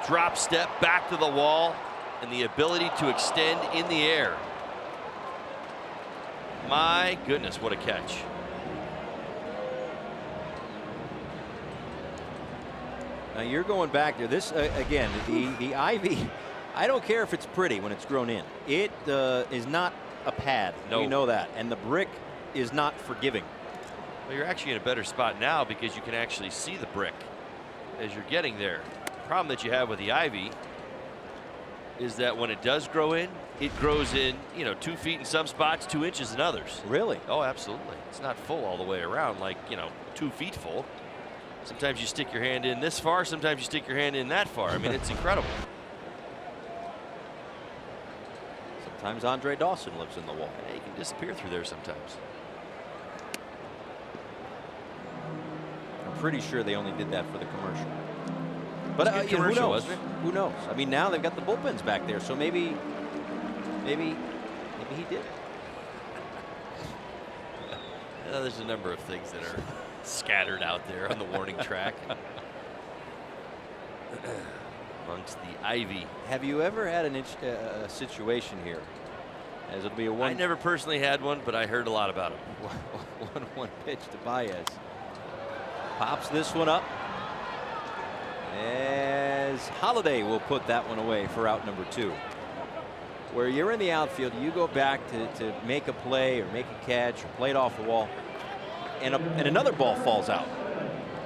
S2: Drop step back to the wall, and the ability to extend in the air. My goodness, what a catch.
S7: Now you're going back there. This again, the ivy. I don't care if it's pretty when it's grown in. It is not a pad.
S2: No.
S7: We know that. And the brick is not forgiving.
S2: Well, you're actually in a better spot now because you can actually see the brick as you're getting there. The problem that you have with the ivy is that when it does grow in, it grows in, 2 feet in some spots, 2 inches in others.
S7: Really?
S2: Oh, absolutely. It's not full all the way around, like, 2 feet full. Sometimes you stick your hand in this far, sometimes you stick your hand in that far. I mean, it's incredible.
S7: Sometimes Andre Dawson lives in the wall.
S2: Yeah, you can disappear through there sometimes.
S7: I'm pretty sure they only did that for the commercial. But
S2: Commercial,
S7: who knows?
S2: wasn't it?
S7: Who knows? I mean, now they've got the bullpens back there, so maybe he did.
S2: There's a number of things that are scattered out there on the warning track. Amongst the ivy.
S7: Have you ever had a situation here as it'll be a
S2: I never personally had one, but I heard a lot about them.
S7: 1-1 pitch to Baez. Pops this one up. As Holiday will put that one away for out number 2. Where you're in the outfield, you go back to make a play or make a catch or play it off the wall, and another ball falls out.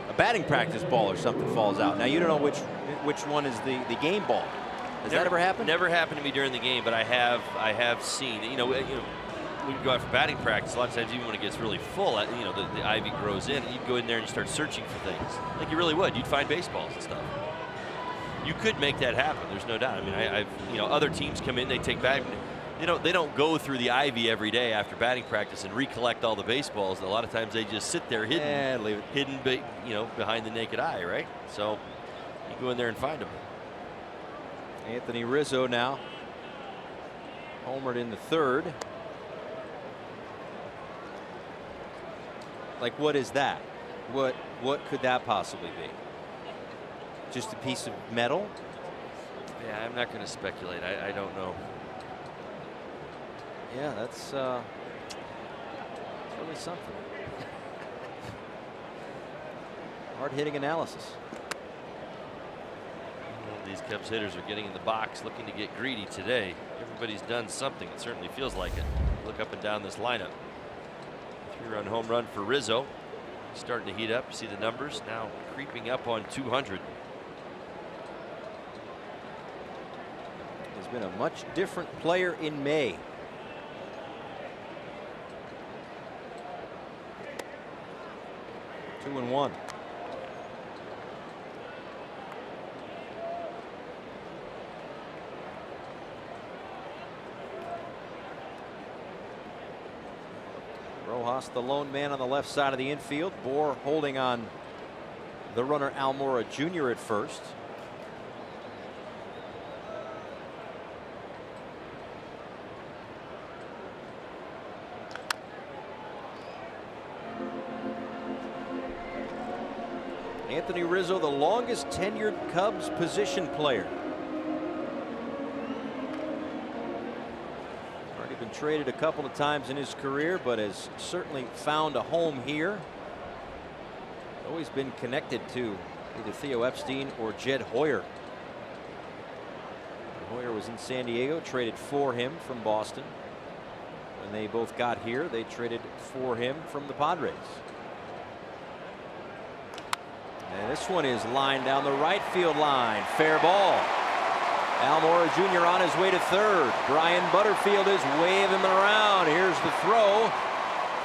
S7: A batting practice ball or something falls out. Now you don't know which one is the game ball. Has that ever happened?
S2: Never happened to me during the game, but I have seen. You know, when you go out for batting practice, a lot of times even when it gets really full, you know, the ivy grows in, and you'd go in there and you start searching for things. Like you really would. You'd find baseballs and stuff. You could make that happen. There's no doubt. I mean, I've you know, other teams come in, they take back. They don't go through the ivy every day after batting practice and recollect all the baseballs. A lot of times they just sit there hidden, you know, behind the naked eye, right? So you go in there and find them.
S7: Anthony Rizzo now homered in the 3rd. Like, what is that? What could that possibly be? Just a piece of metal?
S2: Yeah, I'm not going to speculate. I don't know.
S7: Yeah, that's really something. Hard hitting analysis.
S2: Well, these Cubs hitters are getting in the box looking to get greedy today. Everybody's done something. It certainly feels like it. Look up and down this lineup. 3-run home run for Rizzo. Starting to heat up. See the numbers now creeping up on 200.
S7: He's been a much different player in May. Two and one. Rojas, the lone man on the left side of the infield. Bohr holding on the runner Almora Jr. at first. Anthony Rizzo, the longest tenured Cubs position player. Already been traded a couple of times in his career, but has certainly found a home here. Always been connected to either Theo Epstein or Jed Hoyer. Hoyer was in San Diego, traded for him from Boston. When they both got here, they traded for him from the Padres. And this one is lined down the right field line. Fair ball. Almora Jr. on his way to 3rd. Brian Butterfield is waving him around. Here's the throw.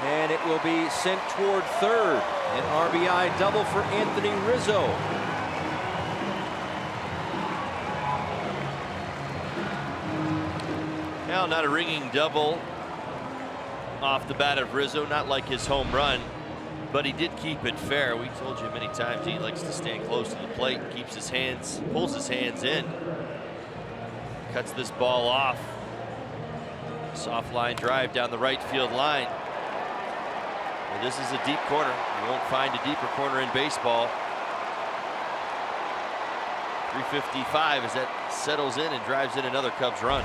S7: And it will be sent toward 3rd. An RBI double for Anthony Rizzo.
S2: Now, not a ringing double off the bat of Rizzo, not like his home run, but he did keep it fair. We told you many times he likes to stand close to the plate, keeps his hands, pulls his hands in, cuts this ball off. Soft line drive down the right field line. Well, this is a deep corner. You won't find a deeper corner in baseball. 355 as that settles in and drives in another Cubs run.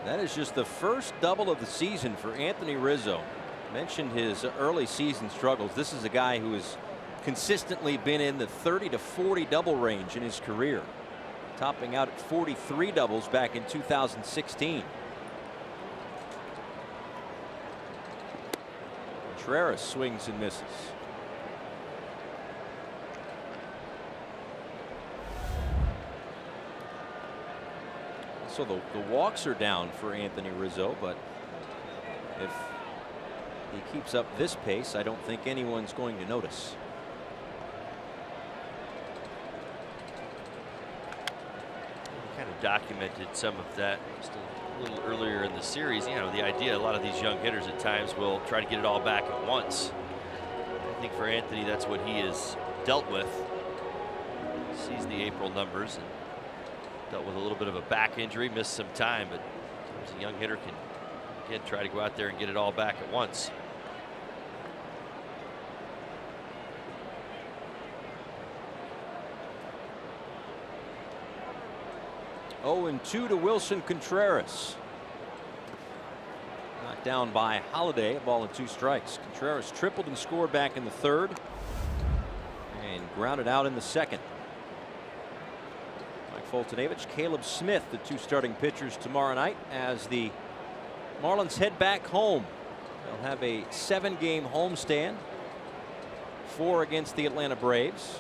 S7: That is just the first double of the season for Anthony Rizzo. Mentioned his early season struggles. This is a guy who has consistently been in the 30 to 40 double range in his career, topping out at 43 doubles back in 2016. Contreras swings and misses. So the walks are down for Anthony Rizzo, but if he keeps up this pace, I don't think anyone's going to notice.
S2: We kind of documented some of that just a little earlier in the series. You know, the idea, a lot of these young hitters at times will try to get it all back at once. I think for Anthony, that's what he has dealt with. Sees the April numbers and dealt with a little bit of a back injury, missed some time, but a young hitter can again try to go out there and get it all back at once.
S7: Oh, and 2 to Wilson Contreras. down by Holiday, a ball and 2 strikes. Contreras tripled and scored back in the 3rd and grounded out in the 2nd. Mike Foltynewicz, Caleb Smith, the 2 starting pitchers tomorrow night as the Marlins head back home. They'll have a 7-game homestand. 4 against the Atlanta Braves.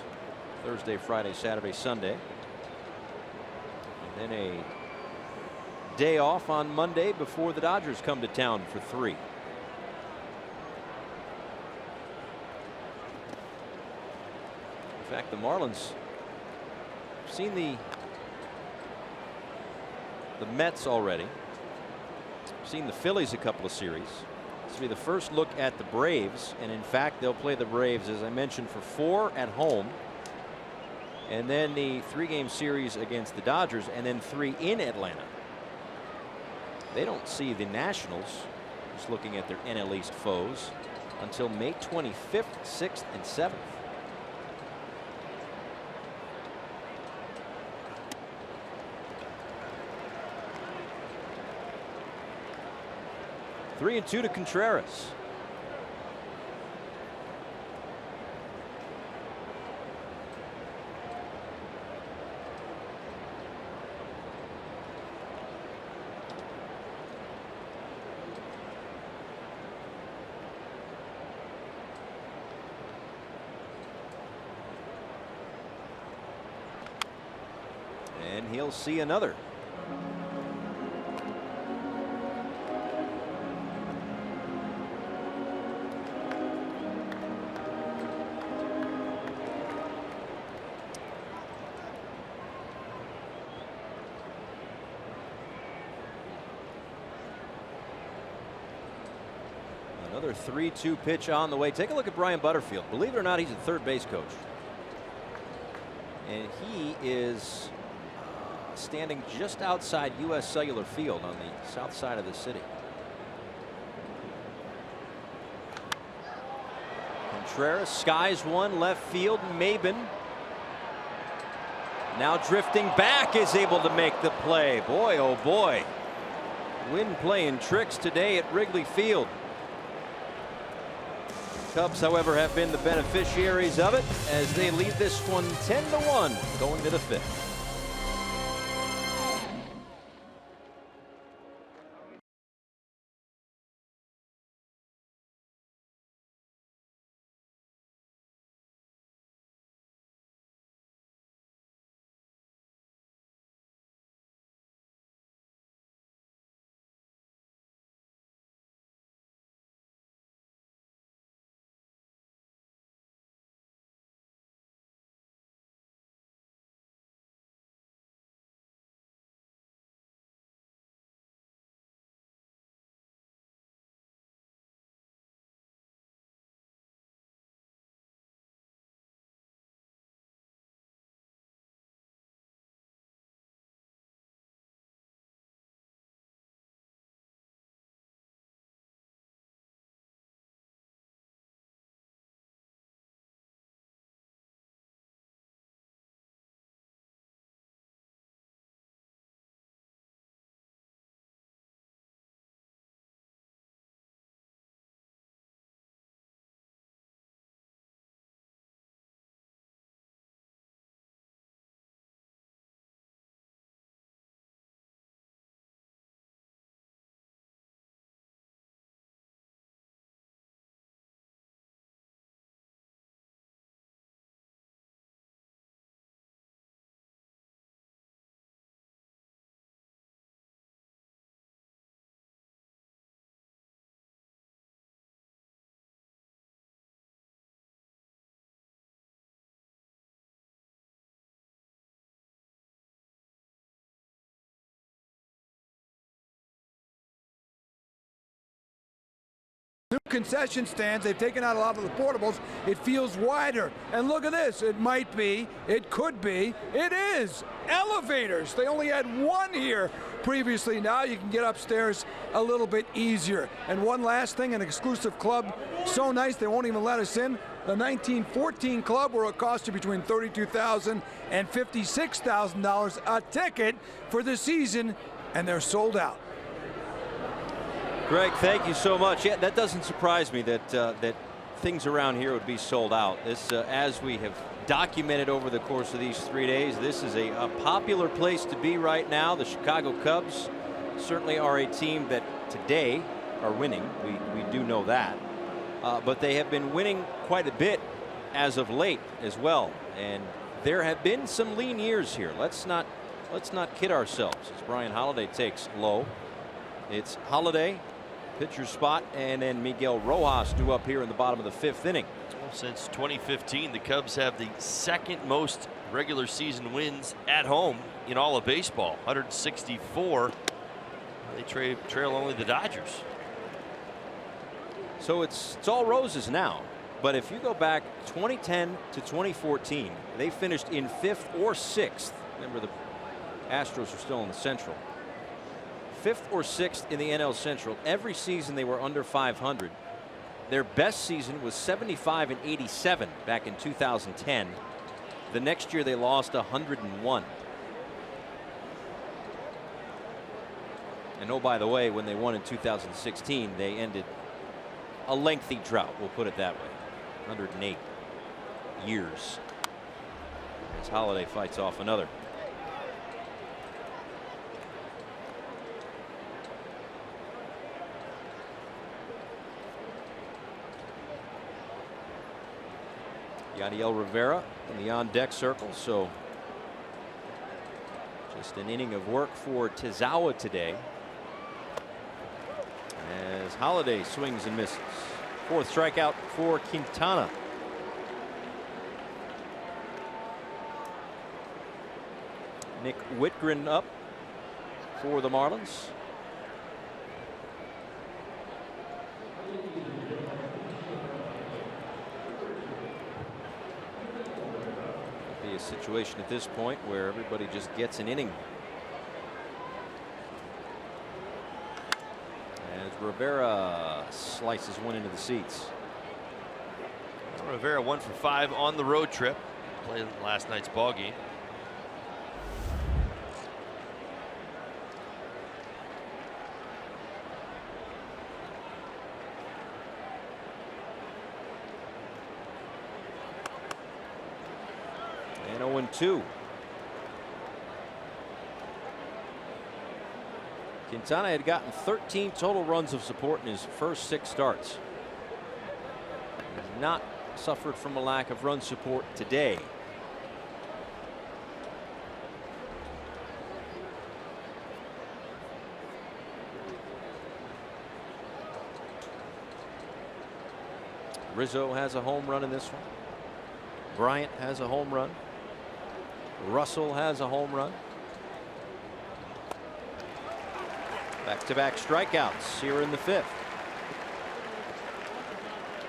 S7: Thursday, Friday, Saturday, Sunday. And then a day off on Monday before the Dodgers come to town for 3. In fact, the Marlins have seen the Mets already. Seen the Phillies a couple of series. This will be the first look at the Braves, and in fact they'll play the Braves, as I mentioned, for 4 at home, and then the 3-game series against the Dodgers, and then 3 in Atlanta. They don't see the Nationals, just looking at their NL East foes, until May 25th, 6th, and 7th. Three and 2 to Contreras. And he'll see another. Another 3-2 pitch on the way. Take a look at Brian Butterfield. Believe it or not, he's a third base coach. And he is standing just outside U.S. Cellular Field on the south side of the city. Contreras skies one left field. Maben now drifting back is able to make the play. Boy, oh boy. Wind playing tricks today at Wrigley Field. Cubs, however, have been the beneficiaries of it as they lead this one 10-1 going to the 5th.
S4: New concession stands, they've taken out a lot of the portables. It feels wider. And look at this, it might be, it could be, it is elevators. They only had one here previously. Now you can get upstairs a little bit easier. And one last thing, an exclusive club so nice they won't even let us in. The 1914 club, where it cost you between $32,000 and $56,000 a ticket for the season, and they're sold out.
S7: Greg, thank you so much. Yeah, that doesn't surprise me that that things around here would be sold out. This, as we have documented over the course of these 3 days, this is a popular place to be right now. The Chicago Cubs certainly are a team that today are winning. We do know that. But they have been winning quite a bit as of late as well. And there have been some lean years here. Let's not kid ourselves. As Brian Holiday takes low. It's Holiday, pitcher spot, and then Miguel Rojas due up here in the bottom of the 5th inning.
S2: Well, since 2015, the Cubs have the second most regular season wins at home in all of baseball, 164. They trail only the Dodgers.
S7: So it's all roses now. But if you go back 2010 to 2014, they finished in 5th or 6th. Remember, the Astros are still in the Central. 5th or 6th in the NL Central. Every season they were under 500. Their best season was 75 and 87 back in 2010. The next year they lost 101. And oh, by the way, when they won in 2016, they ended a lengthy drought. We'll put it that way. 108 years. As Holiday fights off another. Yadiel Rivera in the on-deck circle, so just an inning of work for Tezawa today. As Holiday swings and misses. 4th strikeout for Quintana. Nick Whitgren up for the Marlins. A situation at this point where everybody just gets an inning. As Rivera slices one into the seats.
S2: Rivera 1 for 5 on the road trip. Played last night's ball game.
S7: And 0-2. Quintana had gotten 13 total runs of support in his first 6 starts. He has not suffered from a lack of run support today. Rizzo has a home run in this one. Bryant has a home run. Russell has a home run. Back-to-back strikeouts here in the 5th.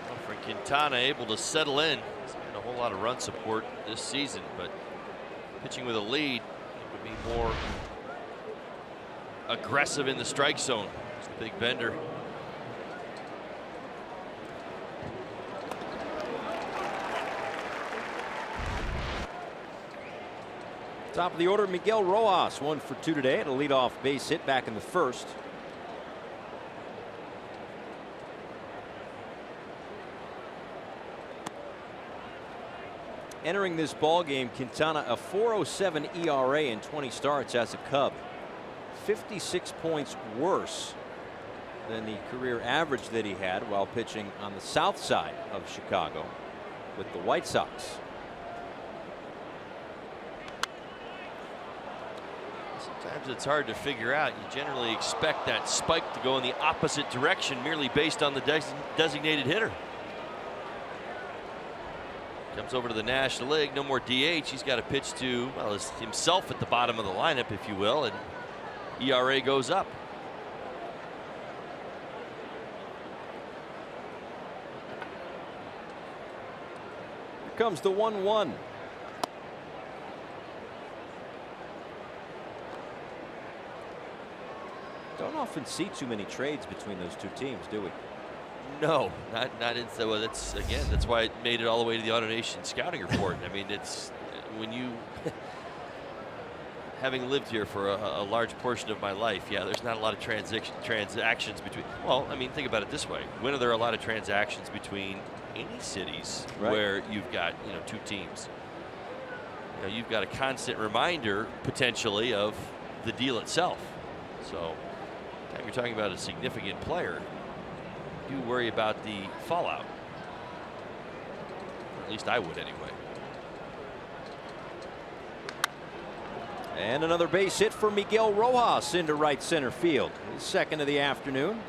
S2: Well, for Quintana, able to settle in. He's had a whole lot of run support this season, but pitching with a lead, it would be more aggressive in the strike zone. It's a big bender.
S7: Top of the order, Miguel Rojas, 1 for 2 today, and a leadoff base hit back in the 1st. Entering this ball game, Quintana a 4.07 ERA in 20 starts as a Cub. 56 points worse than the career average that he had while pitching on the south side of Chicago with the White Sox.
S2: Sometimes it's hard to figure out. You generally expect that spike to go in the opposite direction merely based on the designated hitter. Comes over to the National League, no more DH. He's got to pitch to, well, himself at the bottom of the lineup, if you will, and ERA goes up.
S7: Here comes the 1-1. Don't often see too many trades between those two teams, do we?
S2: No, not in. Well, that's again. That's why it made it all the way to the AutoNation scouting report. I mean, it's when you having lived here for a large portion of my life, yeah, there's not a lot of transactions between. Well, I mean, think about it this way: when are there a lot of transactions between any cities where you've got, you know, two teams? You know, you've got a constant reminder potentially of the deal itself. So, anytime you're talking about a significant player, you worry about the fallout. Or at least I would anyway.
S7: And another base hit for Miguel Rojas into right center field. His second of the afternoon.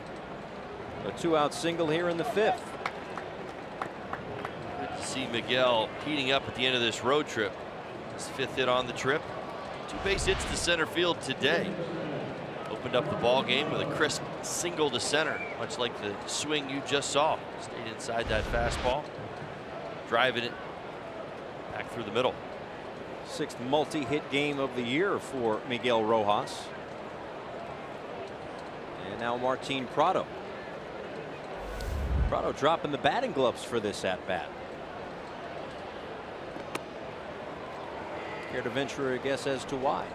S7: A 2-out single here in the 5th.
S2: Good to see Miguel heating up at the end of this road trip. His 5th hit on the trip. 2 base hits to center field today. Opened up the ball game with a crisp single to center, much like the swing you just saw. Stayed inside that fastball, driving it back through the middle.
S7: 6th multi-hit game of the year for Miguel Rojas. And now Martin Prado. Prado dropping the batting gloves for this at-bat. Care to venture a guess as to why?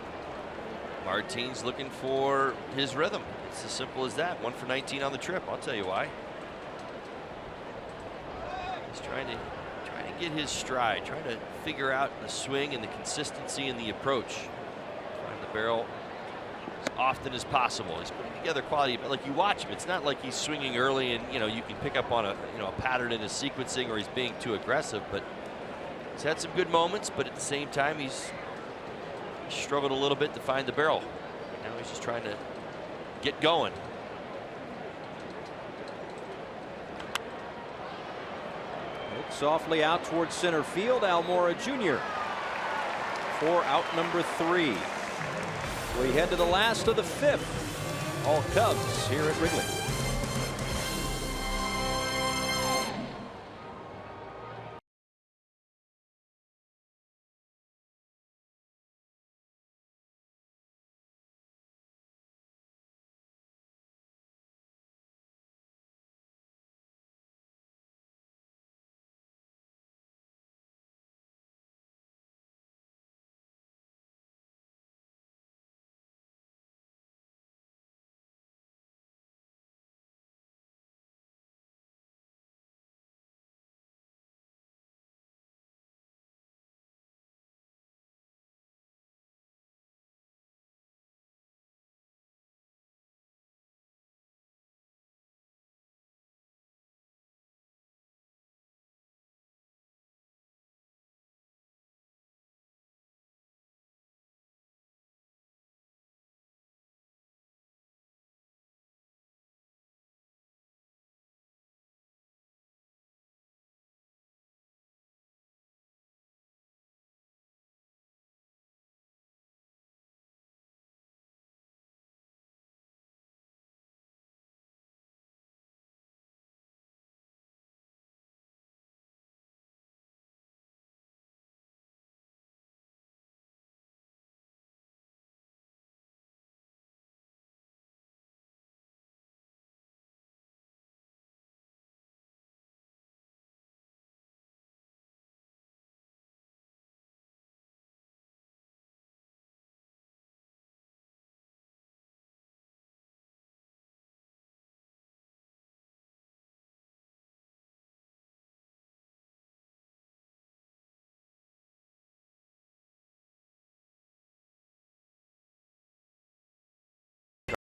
S2: Martin's looking for his rhythm. It's as simple as that. 1 for 19 on the trip. I'll tell you why. He's trying to get his stride, trying to figure out the swing and the consistency and the approach. Find the barrel as often as possible. He's putting together quality, but like you watch him, it's not like he's swinging early and, you know, you can pick up on a pattern in his sequencing or he's being too aggressive. But he's had some good moments, but at the same time he's struggled a little bit to find the barrel. Now he's just trying to get going.
S7: Softly out towards center field, Almora Jr. for out number 3. We head to the last of the 5th. All Cubs here at Wrigley.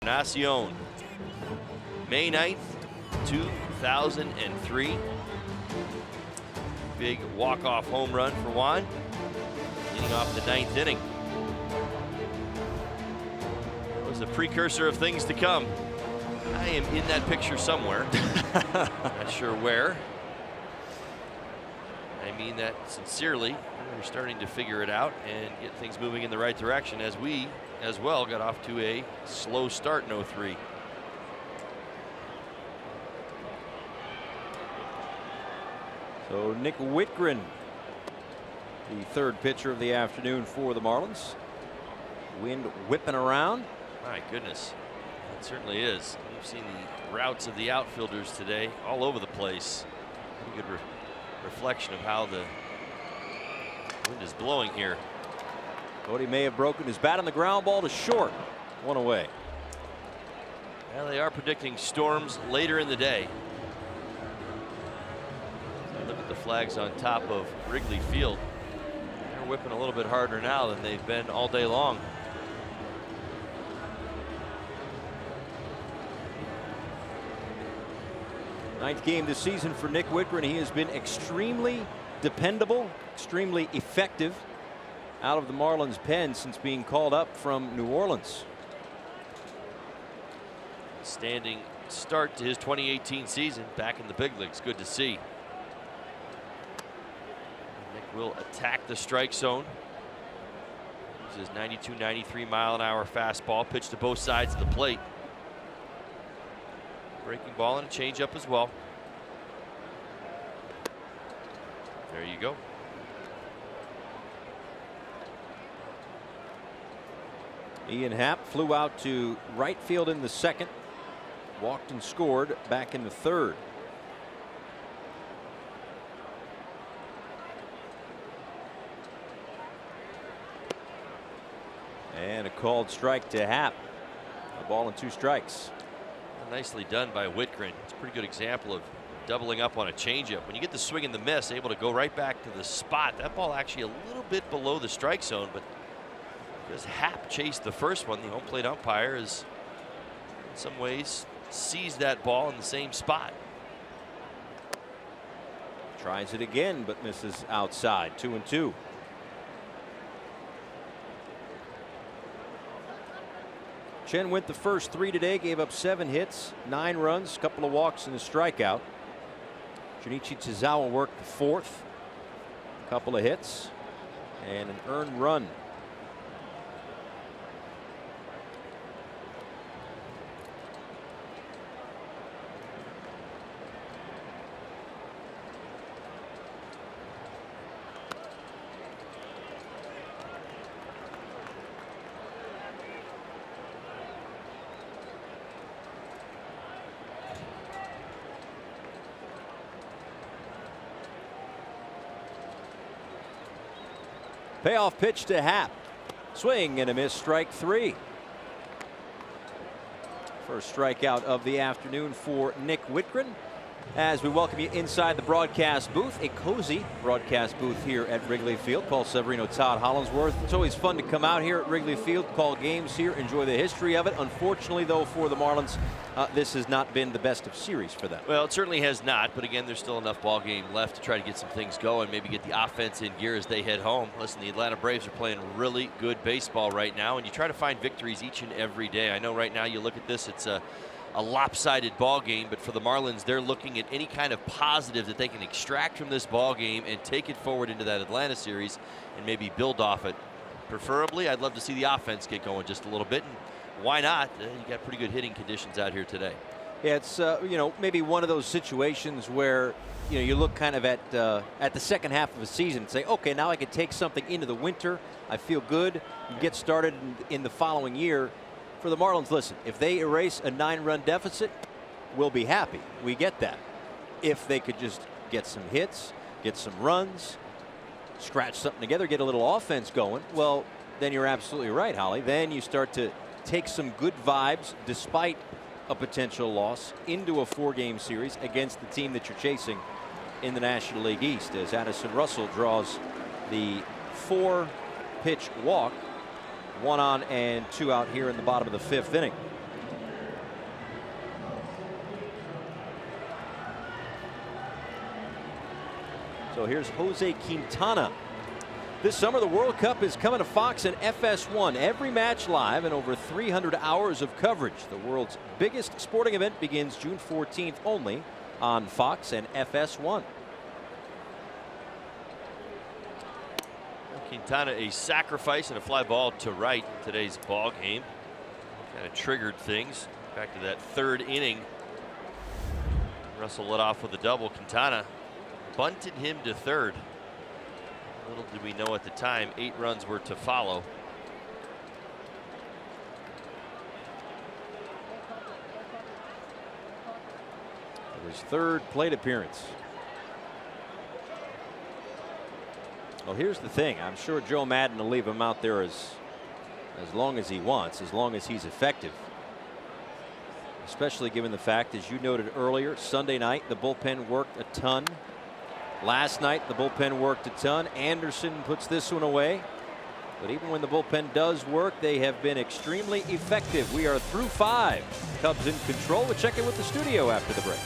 S2: Encarnacion, May 9th, 2003. Big walk-off home run for Juan, leading off the 9th inning. It was a precursor of things to come. I am in that picture somewhere. Not sure where. I mean that sincerely. We're starting to figure it out and get things moving in the right direction as we as well got off to a slow start in 03.
S7: So Nick Whitgren, the 3rd pitcher of the afternoon for the Marlins. Wind whipping around.
S2: My goodness, it certainly is. We've seen the routes of the outfielders today all over the place. Pretty good reflection of how the wind is blowing here.
S7: Cody may have broken his bat on the ground ball to short. One away.
S2: Well, they are predicting storms later in the day. Look at the flags on top of Wrigley Field. They're whipping a little bit harder now than they've been all day long.
S7: Ninth game this season for Nick Whitgren. He has been extremely dependable, extremely effective out of the Marlins pen since being called up from New Orleans.
S2: Standing start to his 2018 season back in the big leagues. Good to see. Nick will attack the strike zone. This is 92, 93 mile-an-hour fastball pitched to both sides of the plate. Breaking ball and a changeup as well. There you go.
S7: Ian Happ flew out to right field in the second. Walked and scored back in the third. And a called strike to Happ. A ball and 2 strikes.
S2: Nicely done by Whitgren. It's a pretty good example of doubling up on a changeup. When you get the swing and the miss, able to go right back to the spot. That ball actually a little bit below the strike zone, but because Happ chased the first one, the home plate umpire is in some ways sees that ball in the same spot.
S7: Tries it again, but misses outside. 2-2. Chen went the first 3 today, gave up 7 hits, 9 runs, a couple of walks and a strikeout. Junichi Tsuzawa worked the fourth, a couple of hits and an earned run. Payoff pitch to Happ. Swing and a miss, strike 3. First strikeout of the afternoon for Nick Whitgren. As we welcome you inside the broadcast booth, a cozy broadcast booth here at Wrigley Field. Paul Severino, Todd Hollingsworth. It's always fun to come out here at Wrigley Field, call games here, enjoy the history of it. Unfortunately, though, for the Marlins, this has not been the best of series for them.
S2: Well, it certainly has not, but again, there's still enough ball game left to try to get some things going, maybe get the offense in gear as they head home. Listen, the Atlanta Braves are playing really good baseball right now, and you try to find victories each and every day. I know right now you look at this, it's a lopsided ball game, but for the Marlins, they're looking at any kind of positive that they can extract from this ball game and take it forward into that Atlanta series and maybe build off it. Preferably, I'd love to see the offense get going just a little bit, and why not? You got pretty good hitting conditions out here today.
S7: Yeah, it's you know, maybe one of those situations where you look kind of at the second half of a season and say, okay, now I can take something into the winter. I feel good. Get started in the following year. For the Marlins, listen, if they erase a 9-run deficit, we'll be happy. We get that. If they could just get some hits, get some runs, scratch something together, get a little offense going, well, then you're absolutely right, Holly. Then you start to take some good vibes, despite a potential loss, into a 4-game series against the team that you're chasing in the National League East, as Addison Russell draws the 4-pitch walk. 1 on and 2 out here in the bottom of the 5th inning. So here's Jose Quintana. This summer, the World Cup is coming to Fox and FS1. Every match live and over 300 hours of coverage. The world's biggest sporting event begins June 14th only on Fox and FS1.
S2: Quintana, a sacrifice and a fly ball to right in today's ball game. Kind of triggered things. Back to that 3rd inning. Russell lit off with a double. Quintana bunted him to 3rd. Little did we know at the time, 8 runs were to follow.
S7: His 3rd plate appearance. Well, here's the thing. I'm sure Joe Madden will leave him out there as long as he wants, as long as he's effective. Especially given the fact, as you noted earlier, Sunday night the bullpen worked a ton. Last night the bullpen worked a ton. Anderson puts this one away. But even when the bullpen does work, they have been extremely effective. We are through 5. Cubs in control. We'll check in with the studio after the break.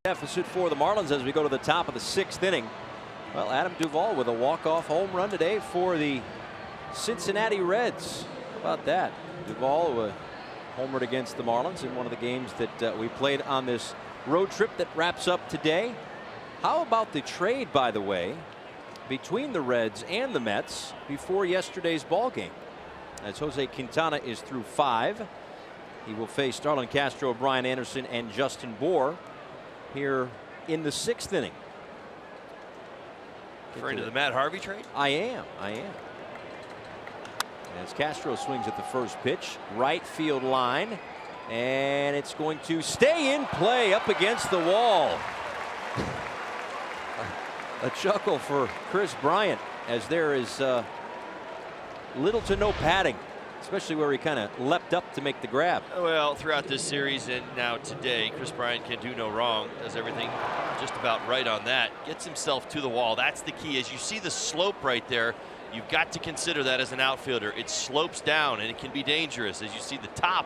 S7: Deficit for the Marlins as we go to the top of the 6th inning. Well, Adam Duvall with a walk-off home run today for the Cincinnati Reds. How about that? Duvall homered against the Marlins in one of the games that we played on this road trip that wraps up today. How about the trade, by the way, between the Reds and the Mets before yesterday's ball game? As Jose Quintana is through 5. He will face Starlin Castro, Brian Anderson, and Justin Bour here in the 6th inning.
S2: Referring to the Matt Harvey trade?
S7: I am. As Castro swings at the first pitch, right field line, and it's going to stay in play up against the wall. A chuckle for Chris Bryant, as there is little to no padding, especially where he kind of leapt up to make the grab.
S2: Well, throughout this series and now today, Chris Bryant can do no wrong. Does everything just about right on that. Gets himself to the wall. That's the key. As you see the slope right there, you've got to consider that as an outfielder. It slopes down and it can be dangerous. As you see the top,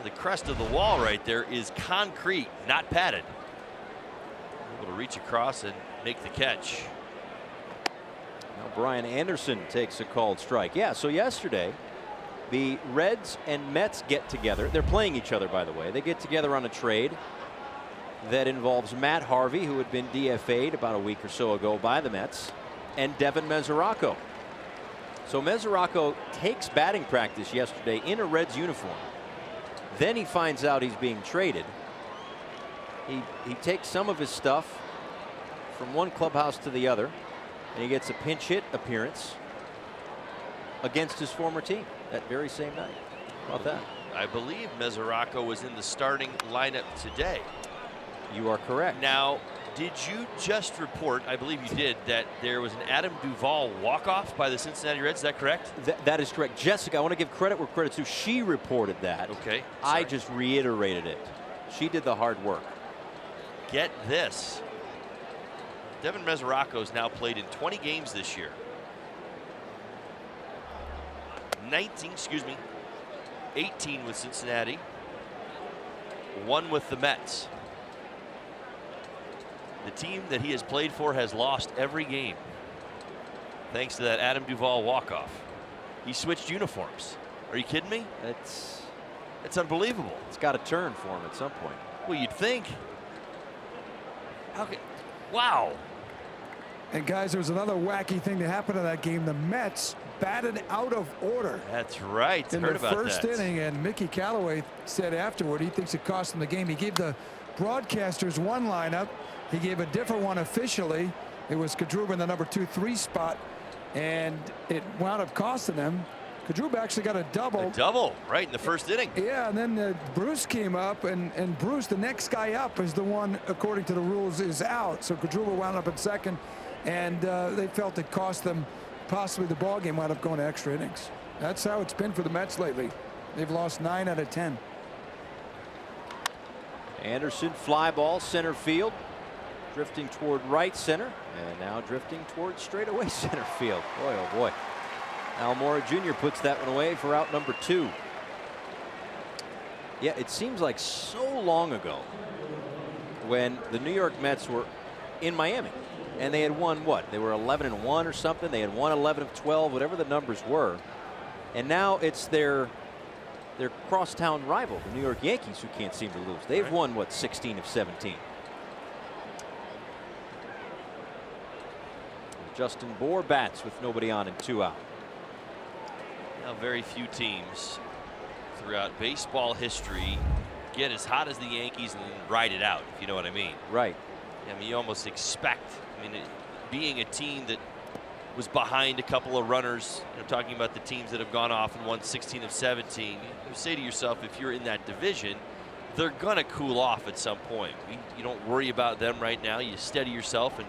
S2: the crest of the wall right there is concrete, not padded. Able to reach across and make the catch.
S7: Now Brian Anderson takes a called strike. Yeah, so yesterday, the Reds and Mets get together. They're playing each other, by the way. They get together on a trade that involves Matt Harvey, who had been DFA'd about a week or so ago by the Mets, and Devin Mesoraco. So Mesoraco takes batting practice yesterday in a Reds uniform. Then he finds out he's being traded. He takes some of his stuff from one clubhouse to the other, and he gets a pinch hit appearance against his former team that very same night. How about that?
S2: I believe Mesoraco was in the starting lineup today.
S7: You are correct.
S2: Now, did you just report, I believe you did, that there was an Adam Duvall walk-off by the Cincinnati Reds? Is that correct?
S7: That is correct. Jessica, I want to give credit where credit's due. She reported that.
S2: Okay.
S7: I just reiterated it. She did the hard work.
S2: Get this. Devin Mesoraco's now played in 20 games this year. 18 with Cincinnati, 1 with the Mets. The team that he has played for has lost every game, thanks to that Adam Duvall walk-off. He switched uniforms. Are you kidding me? It's unbelievable.
S7: It's got to turn for him at some point.
S2: Well, you'd think. Wow.
S3: And guys, there was another wacky thing that happened in that game. The Mets batted out of order.
S2: That's right.
S3: In
S2: Heard
S3: the
S2: about
S3: first
S2: that.
S3: inning, and Mickey Callaway said afterward he thinks it cost him the game. He gave the broadcasters one lineup. He gave a different one officially. It was Kadruba in the number 2-3 spot, and it wound up costing them. Kadruba actually got a double.
S2: A double, right in the first inning.
S3: Yeah, and then Bruce came up, and Bruce, the next guy up, is the one, according to the rules, is out. So Kadruba wound up at second, and they felt it cost them possibly the ball game, wound up going to extra innings. That's how it's been for the Mets lately. They've lost 9 out of 10.
S7: Anderson, fly ball, center field, drifting toward right center, and now drifting toward straightaway center field. Boy, oh boy. Almora Jr. puts that one away for out number 2. Yeah, it seems like so long ago when the New York Mets were in Miami, and they had won what? They were 11-1 or something. They had won 11 of 12, whatever the numbers were. And now it's their crosstown rival, the New York Yankees, who can't seem to lose. They've won what, 16 of 17. Justin Bour bats with nobody on and 2 out.
S2: Now, very few teams throughout baseball history get as hot as the Yankees and then ride it out, if you know what I mean.
S7: Right.
S2: I mean, you almost expect, being a team that was behind a couple of runners, talking about the teams that have gone off and won 16 of 17, you say to yourself, if you're in that division, they're going to cool off at some point. You don't worry about them right now. You steady yourself and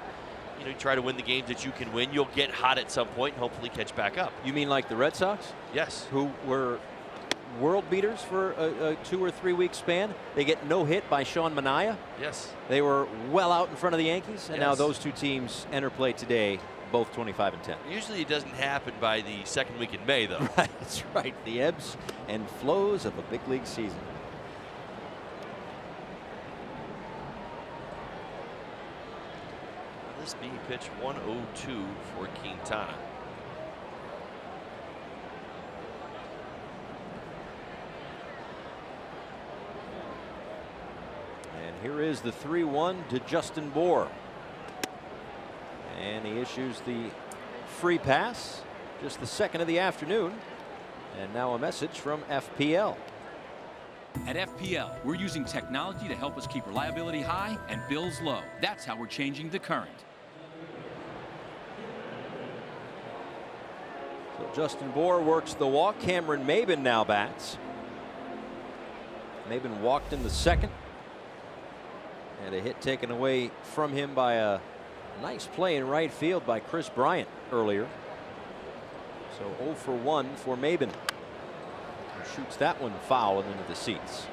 S2: you try to win the games that you can win. You'll get hot at some point and hopefully catch back up.
S7: You mean like the Red Sox?
S2: Yes.
S7: Who were world beaters for a 2 or 3 week span. They get no hit by Sean Manaea.
S2: Yes.
S7: They were well out in front of the Yankees, and
S2: yes.
S7: now those 2 teams enter play today, both 25 and 10.
S2: Usually it doesn't happen by the second week in May, though.
S7: Right, that's right. The ebbs and flows of a big league season.
S2: This being pitch 102 for Quintana.
S7: And here is the 3-1 to Justin Bour. And he issues the free pass, just the second of the afternoon. And now a message from FPL.
S9: At FPL, we're using technology to help us keep reliability high and bills low. That's how we're changing the current.
S7: So Justin Bour works the walk. Cameron Maben now bats. Maben walked in the second. And a hit taken away from him by a nice play in right field by Chris Bryant earlier. So 0 for 1 for Maben. Shoots that one foul and into the seats.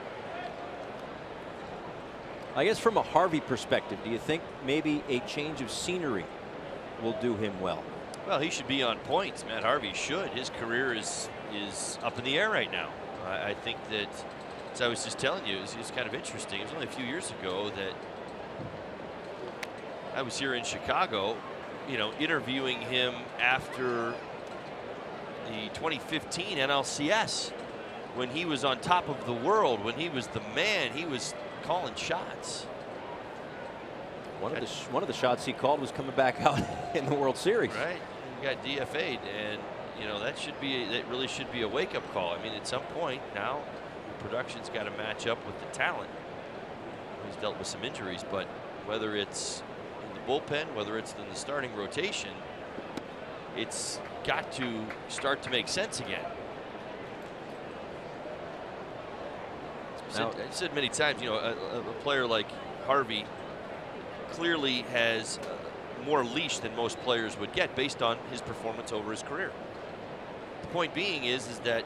S7: I guess from a Harvey perspective, do you think maybe a change of scenery will do him well?
S2: Well, he should be on points. Matt Harvey should. His career is up in the air right now. I think that, as I was just telling you, it's kind of interesting. It was only a few years ago that I was here in Chicago, interviewing him after the 2015 NLCS, when he was on top of the world, when he was the man. He was calling shots.
S7: One of the shots he called was coming back out in the World Series.
S2: Right. He got DFA'd, and that really should be a wake-up call. I mean, at some point now, production's got to match up with the talent. He's dealt with some injuries, but whether it's in the bullpen, whether it's in the starting rotation, it's got to start to make sense again. I've said many times, a player like Harvey clearly has more leash than most players would get based on his performance over his career. The point being is that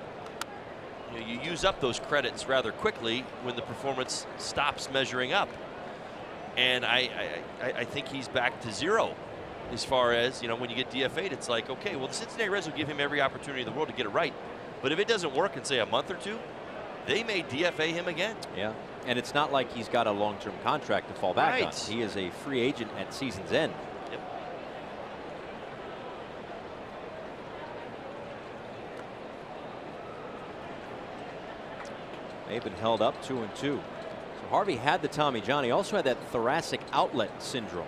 S2: you use up those credits rather quickly when the performance stops measuring up. And I think he's back to zero as far as, when you get DFA'd, it's like, okay, well, the Cincinnati Reds will give him every opportunity in the world to get it right. But if it doesn't work in, say, a month or two, they may DFA him again.
S7: Yeah. And it's not like he's got a long-term contract to fall back on. He is a free agent at season's end.
S2: Yep.
S7: They've been held up 2-2. So Harvey had the Tommy John. He also had that thoracic outlet syndrome.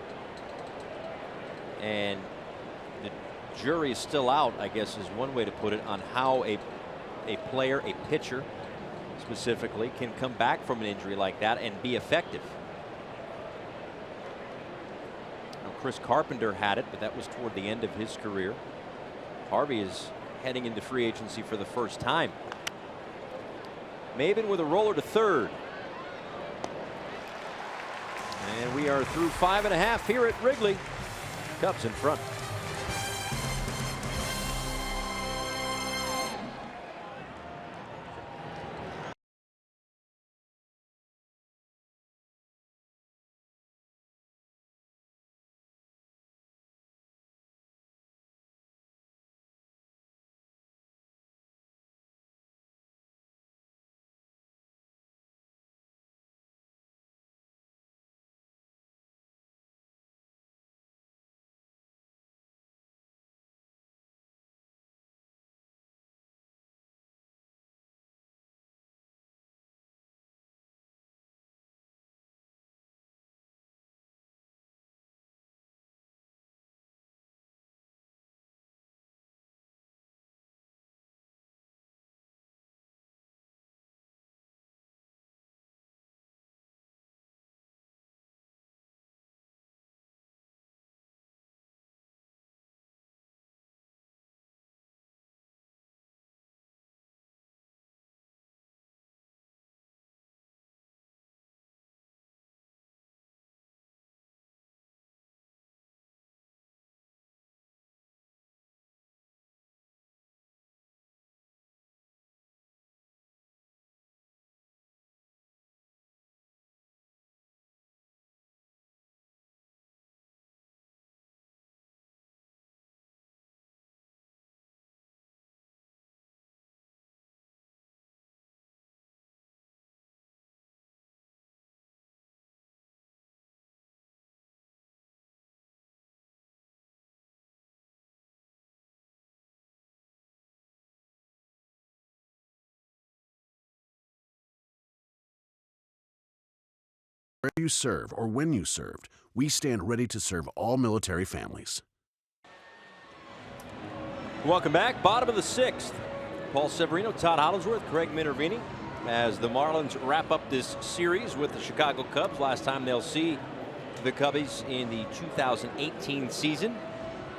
S7: And the jury is still out, I guess is one way to put it, on how a player, a pitcher specifically, can come back from an injury like that and be effective. Now, Chris Carpenter had it, but that was toward the end of his career. Harvey is heading into free agency for the first time. Maben with a roller to third. And we are through 5.5 here at Wrigley. Cubs in front.
S10: Where you serve or when you served, we stand ready to serve all military families.
S7: Welcome back. Bottom of the 6th. Paul Severino, Todd Hollingsworth, Craig Minervini, as the Marlins wrap up this series with the Chicago Cubs. Last time they'll see the Cubbies in the 2018 season.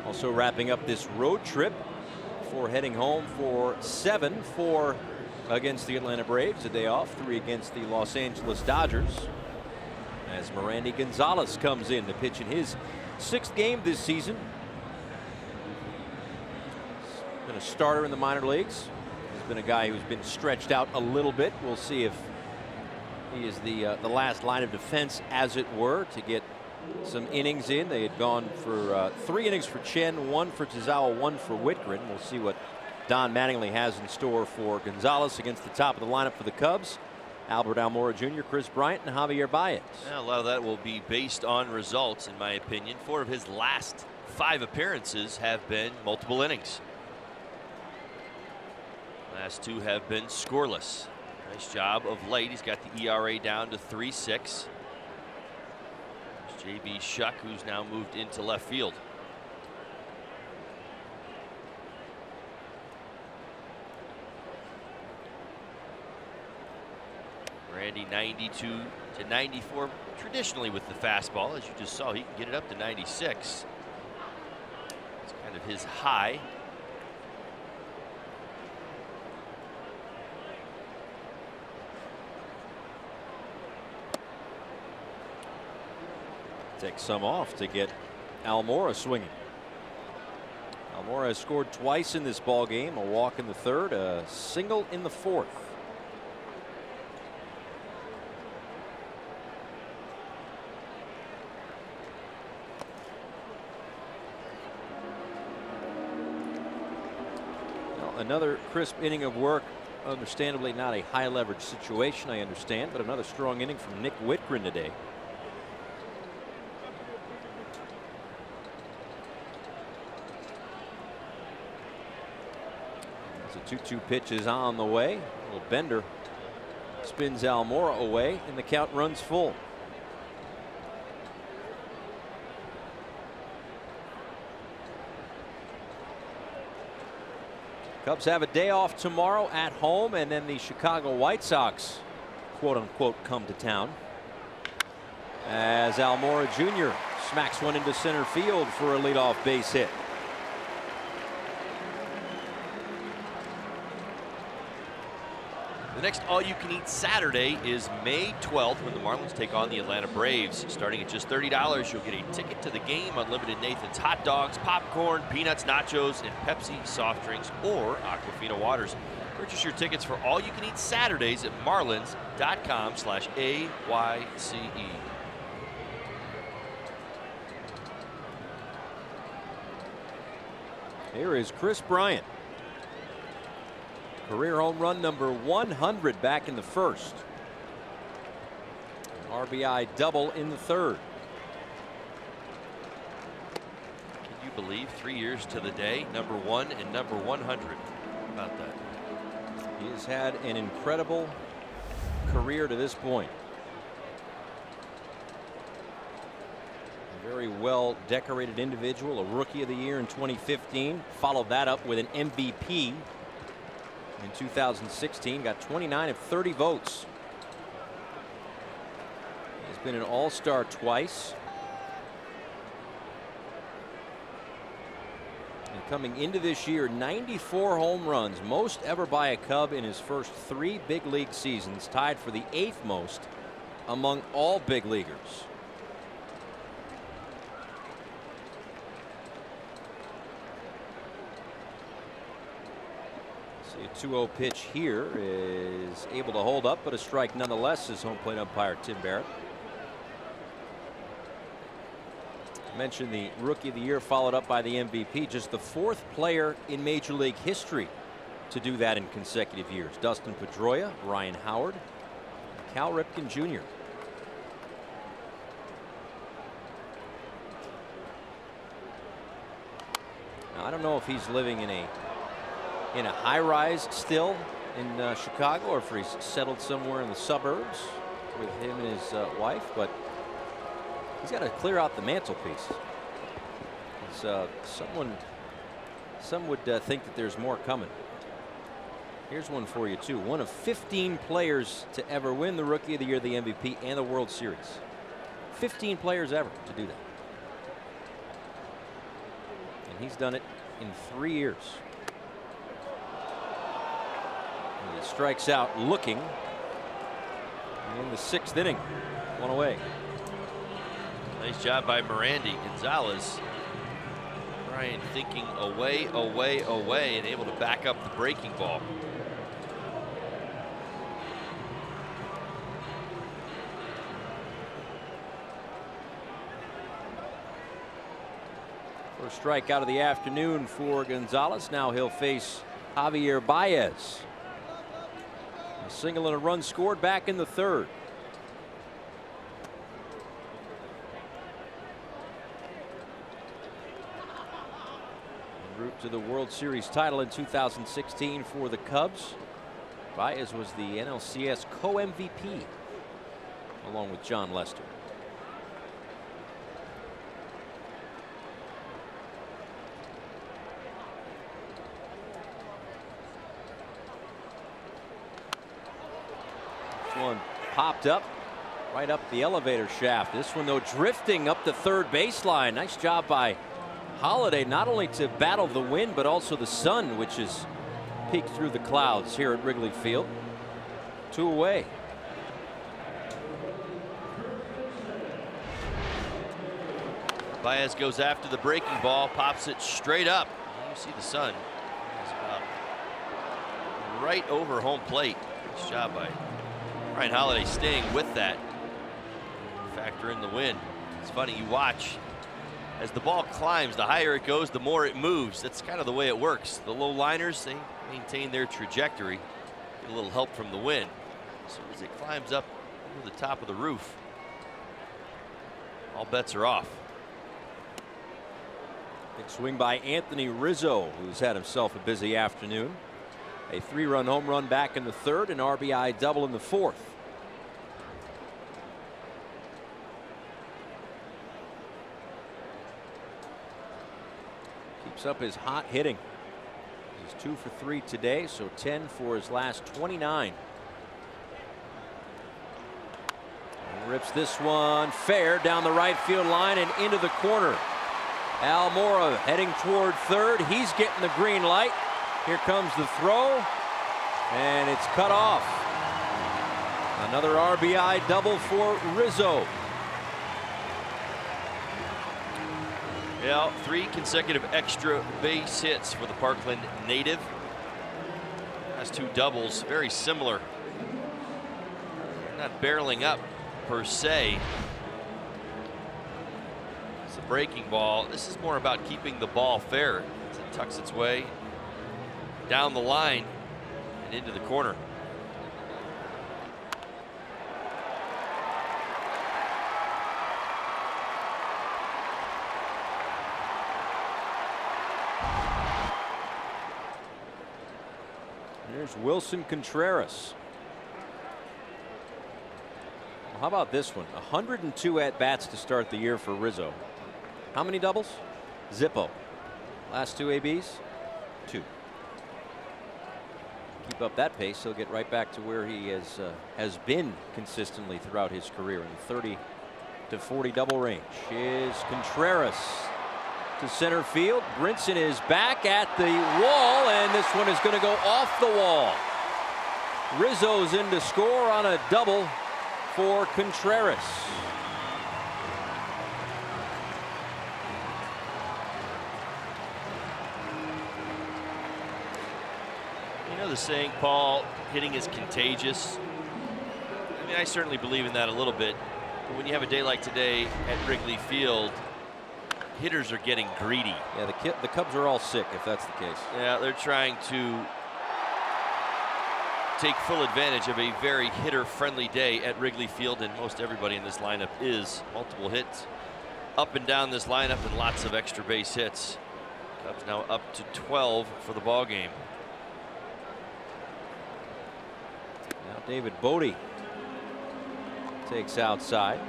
S7: Also wrapping up this road trip before heading home for 7, 4 against the Atlanta Braves, a day off, 3 against the Los Angeles Dodgers. As Merandy Gonzalez comes in to pitch in his 6th game this season. He's been a starter in the minor leagues. He's been a guy who's been stretched out a little bit. We'll see if he is the last line of defense, as it were, to get some innings in. They had gone for 3 innings for Chen, 1 for Tazawa, 1 for Whitgren. We'll see what Don Mattingly has in store for Gonzalez against the top of the lineup for the Cubs. Albert Almora Jr., Chris Bryant, and Javier Baez.
S2: Yeah, a lot of that will be based on results, in my opinion. 4 of his last 5 appearances have been multiple innings. Last 2 have been scoreless. Nice job of late. He's got the ERA down to 3.6. J.B. Shuck, who's now moved into left field. Randy 92 to 94. Traditionally with the fastball, as you just saw, he can get it up to 96. It's kind of his high.
S7: Take some off to get Almora swinging. Almora has scored twice in this ball game, a walk in the 3rd, a single in the 4th. Another crisp inning of work understandably not a high leverage situation, I understand, but another strong inning from Nick Whitgren today. The 2-2 pitch is on the way. A little bender spins Almora away, and the count runs full. Cubs have a day off tomorrow at home, and then the Chicago White Sox, quote unquote, come to town. As Almora Jr. smacks one into center field for a leadoff base hit.
S2: The next all-you-can-eat Saturday is May 12th when the Marlins take on the Atlanta Braves. Starting at just $30, you'll get a ticket to the game, unlimited Nathan's hot dogs, popcorn, peanuts, nachos, and Pepsi soft drinks or Aquafina waters. Purchase your tickets for all-you-can-eat Saturdays at marlins.com/AYCE.
S7: Here is Chris Bryant. Career home run number 100 back in the first. RBI double in the third.
S2: Can you believe 3 years to the day, number 1 and number 100? How about that?
S7: He has had an incredible career to this point. A very well decorated individual, a Rookie of the Year in 2015. Followed that up with an MVP in 2016, got 29 of 30 votes. He's been an all-star twice. And coming into this year, 94 home runs, most ever by a Cub in his first 3 big league seasons, tied for the 8th most among all big leaguers. A 2-0 pitch here is able to hold up, but a strike nonetheless, as home plate umpire Tim Barrett. Mentioned the Rookie of the Year followed up by the MVP, just the 4th player in Major League history to do that in consecutive years. Dustin Pedroia, Ryan Howard, and Cal Ripken Jr. Now, I don't know if he's living in a high-rise still in Chicago, or if he's settled somewhere in the suburbs with him and his wife, but he's got to clear out the mantelpiece. Some would think that there's more coming. Here's one for you too. One of 15 players to ever win the Rookie of the Year, the MVP, and the World Series. 15 players ever to do that, and he's done it in 3 years. He strikes out looking in the 6th inning. One away.
S2: Nice job by Mirandy. Gonzalez. Brian thinking away, and able to back up the breaking ball.
S7: First strikeout of the afternoon for Gonzalez. Now he'll face Javier Baez. A single and a run scored back in the third. En route to the World Series title in 2016 for the Cubs. Baez was the NLCS co-MVP along with John Lester. One popped up right up the elevator shaft. This one, though, drifting up the third baseline. Nice job by Holiday, not only to battle the wind, but also the sun, which has peeked through the clouds here at Wrigley Field. 2 away.
S2: Baez goes after the breaking ball, pops it straight up. You see the sun. It's about right over home plate. Nice job by Ryan Holiday staying with that. Factor in the wind. It's funny, you watch as the ball climbs, the higher it goes, the more it moves. That's kind of the way it works. The low liners, they maintain their trajectory. A little help from the wind. As soon as it climbs up to the top of the roof, all bets are off.
S7: Big swing by Anthony Rizzo, who's had himself a busy afternoon. A 3-run home run back in the third, an RBI double in the fourth. Keeps up his hot hitting. He's 2 for 3 today, so 10 for his last 29. And rips this one fair down the right field line and into the corner. Almora heading toward third. He's getting the green light. Here comes the throw, and it's cut off. Another RBI double for Rizzo.
S2: Yeah, 3 consecutive extra base hits for the Parkland native. Has 2 doubles, very similar. Not barreling up per se. It's a breaking ball. This is more about keeping the ball fair as it tucks its way down the line and into the corner.
S7: Here's Wilson Contreras. Well, how about this one? 102 at-bats to start the year for Rizzo. How many doubles? Zippo. Last 2 ABs? 2. Keep up that pace, he'll get right back to where he has been consistently throughout his career, in the 30 to 40 double range. Is Contreras to center field. Brinson is back at the wall, and this one is going to go off the wall. Rizzo's in to score on a double for Contreras.
S2: You know the saying, Paul, hitting is contagious. I mean, I certainly believe in that a little bit. But when you have a day like today at Wrigley Field, hitters are getting greedy.
S7: Yeah, the Cubs are all sick, if that's the case.
S2: Yeah, they're trying to take full advantage of a very hitter-friendly day at Wrigley Field, and most everybody in this lineup is. Multiple hits up and down this lineup and lots of extra base hits. Cubs now up to 12 for the ball game.
S7: Now David Bodie takes outside.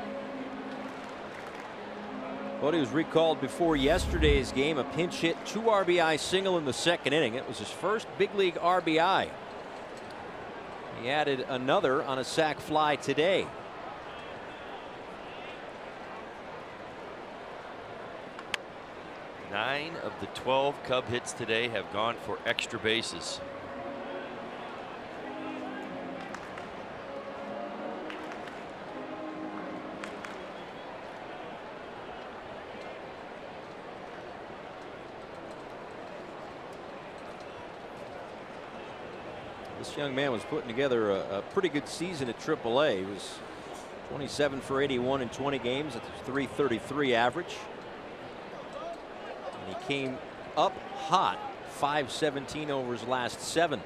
S7: Bodie was recalled before yesterday's game, a pinch hit, 2 RBI single in the second inning. It was his first big league RBI. He added another on a sac fly today.
S2: Nine of the 12 Cub hits today have gone for extra bases.
S7: This young man was putting together a pretty good season at AAA. He was 27 for 81 in 20 games at the .333 average. And he came up hot, .517 over his last 7.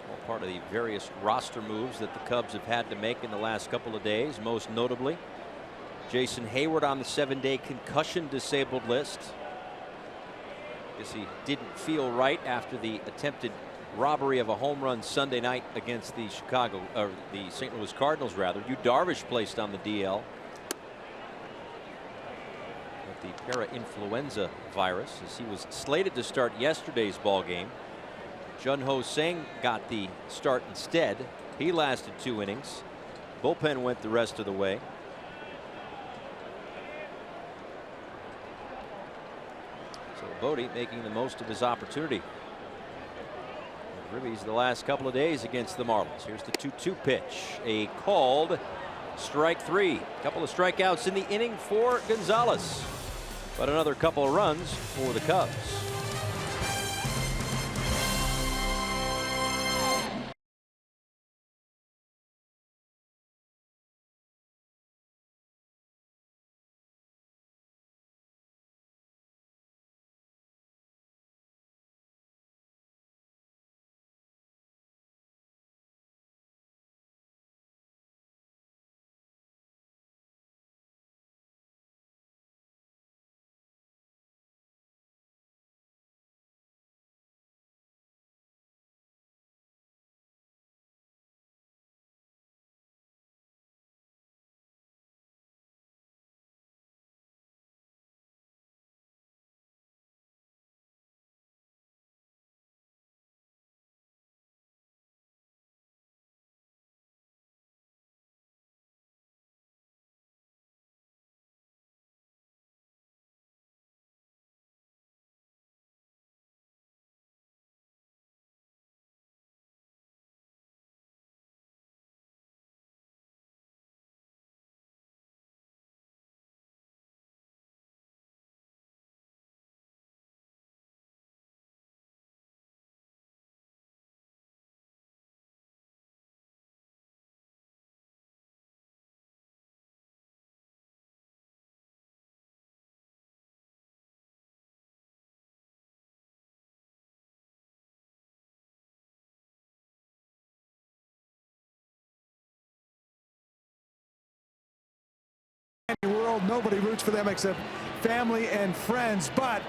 S7: All part of the various roster moves that the Cubs have had to make in the last couple of days, most notably Jason Hayward on the 7-day concussion disabled list. Guess he didn't feel right after the attempted robbery of a home run Sunday night against the the St. Louis Cardinals, rather. Yu Darvish placed on the DL with the para-influenza virus, as he was slated to start yesterday's ball game. Jun Ho Sang got the start instead. He lasted 2 innings. Bullpen went the rest of the way. Bodie making the most of his opportunity. Ribbies the last couple of days against the Marlins. Here's the 2-2 pitch. A called strike 3. A couple of strikeouts in the inning for Gonzalez, but another couple of runs for the Cubs.
S3: world, nobody roots for them except family and friends. But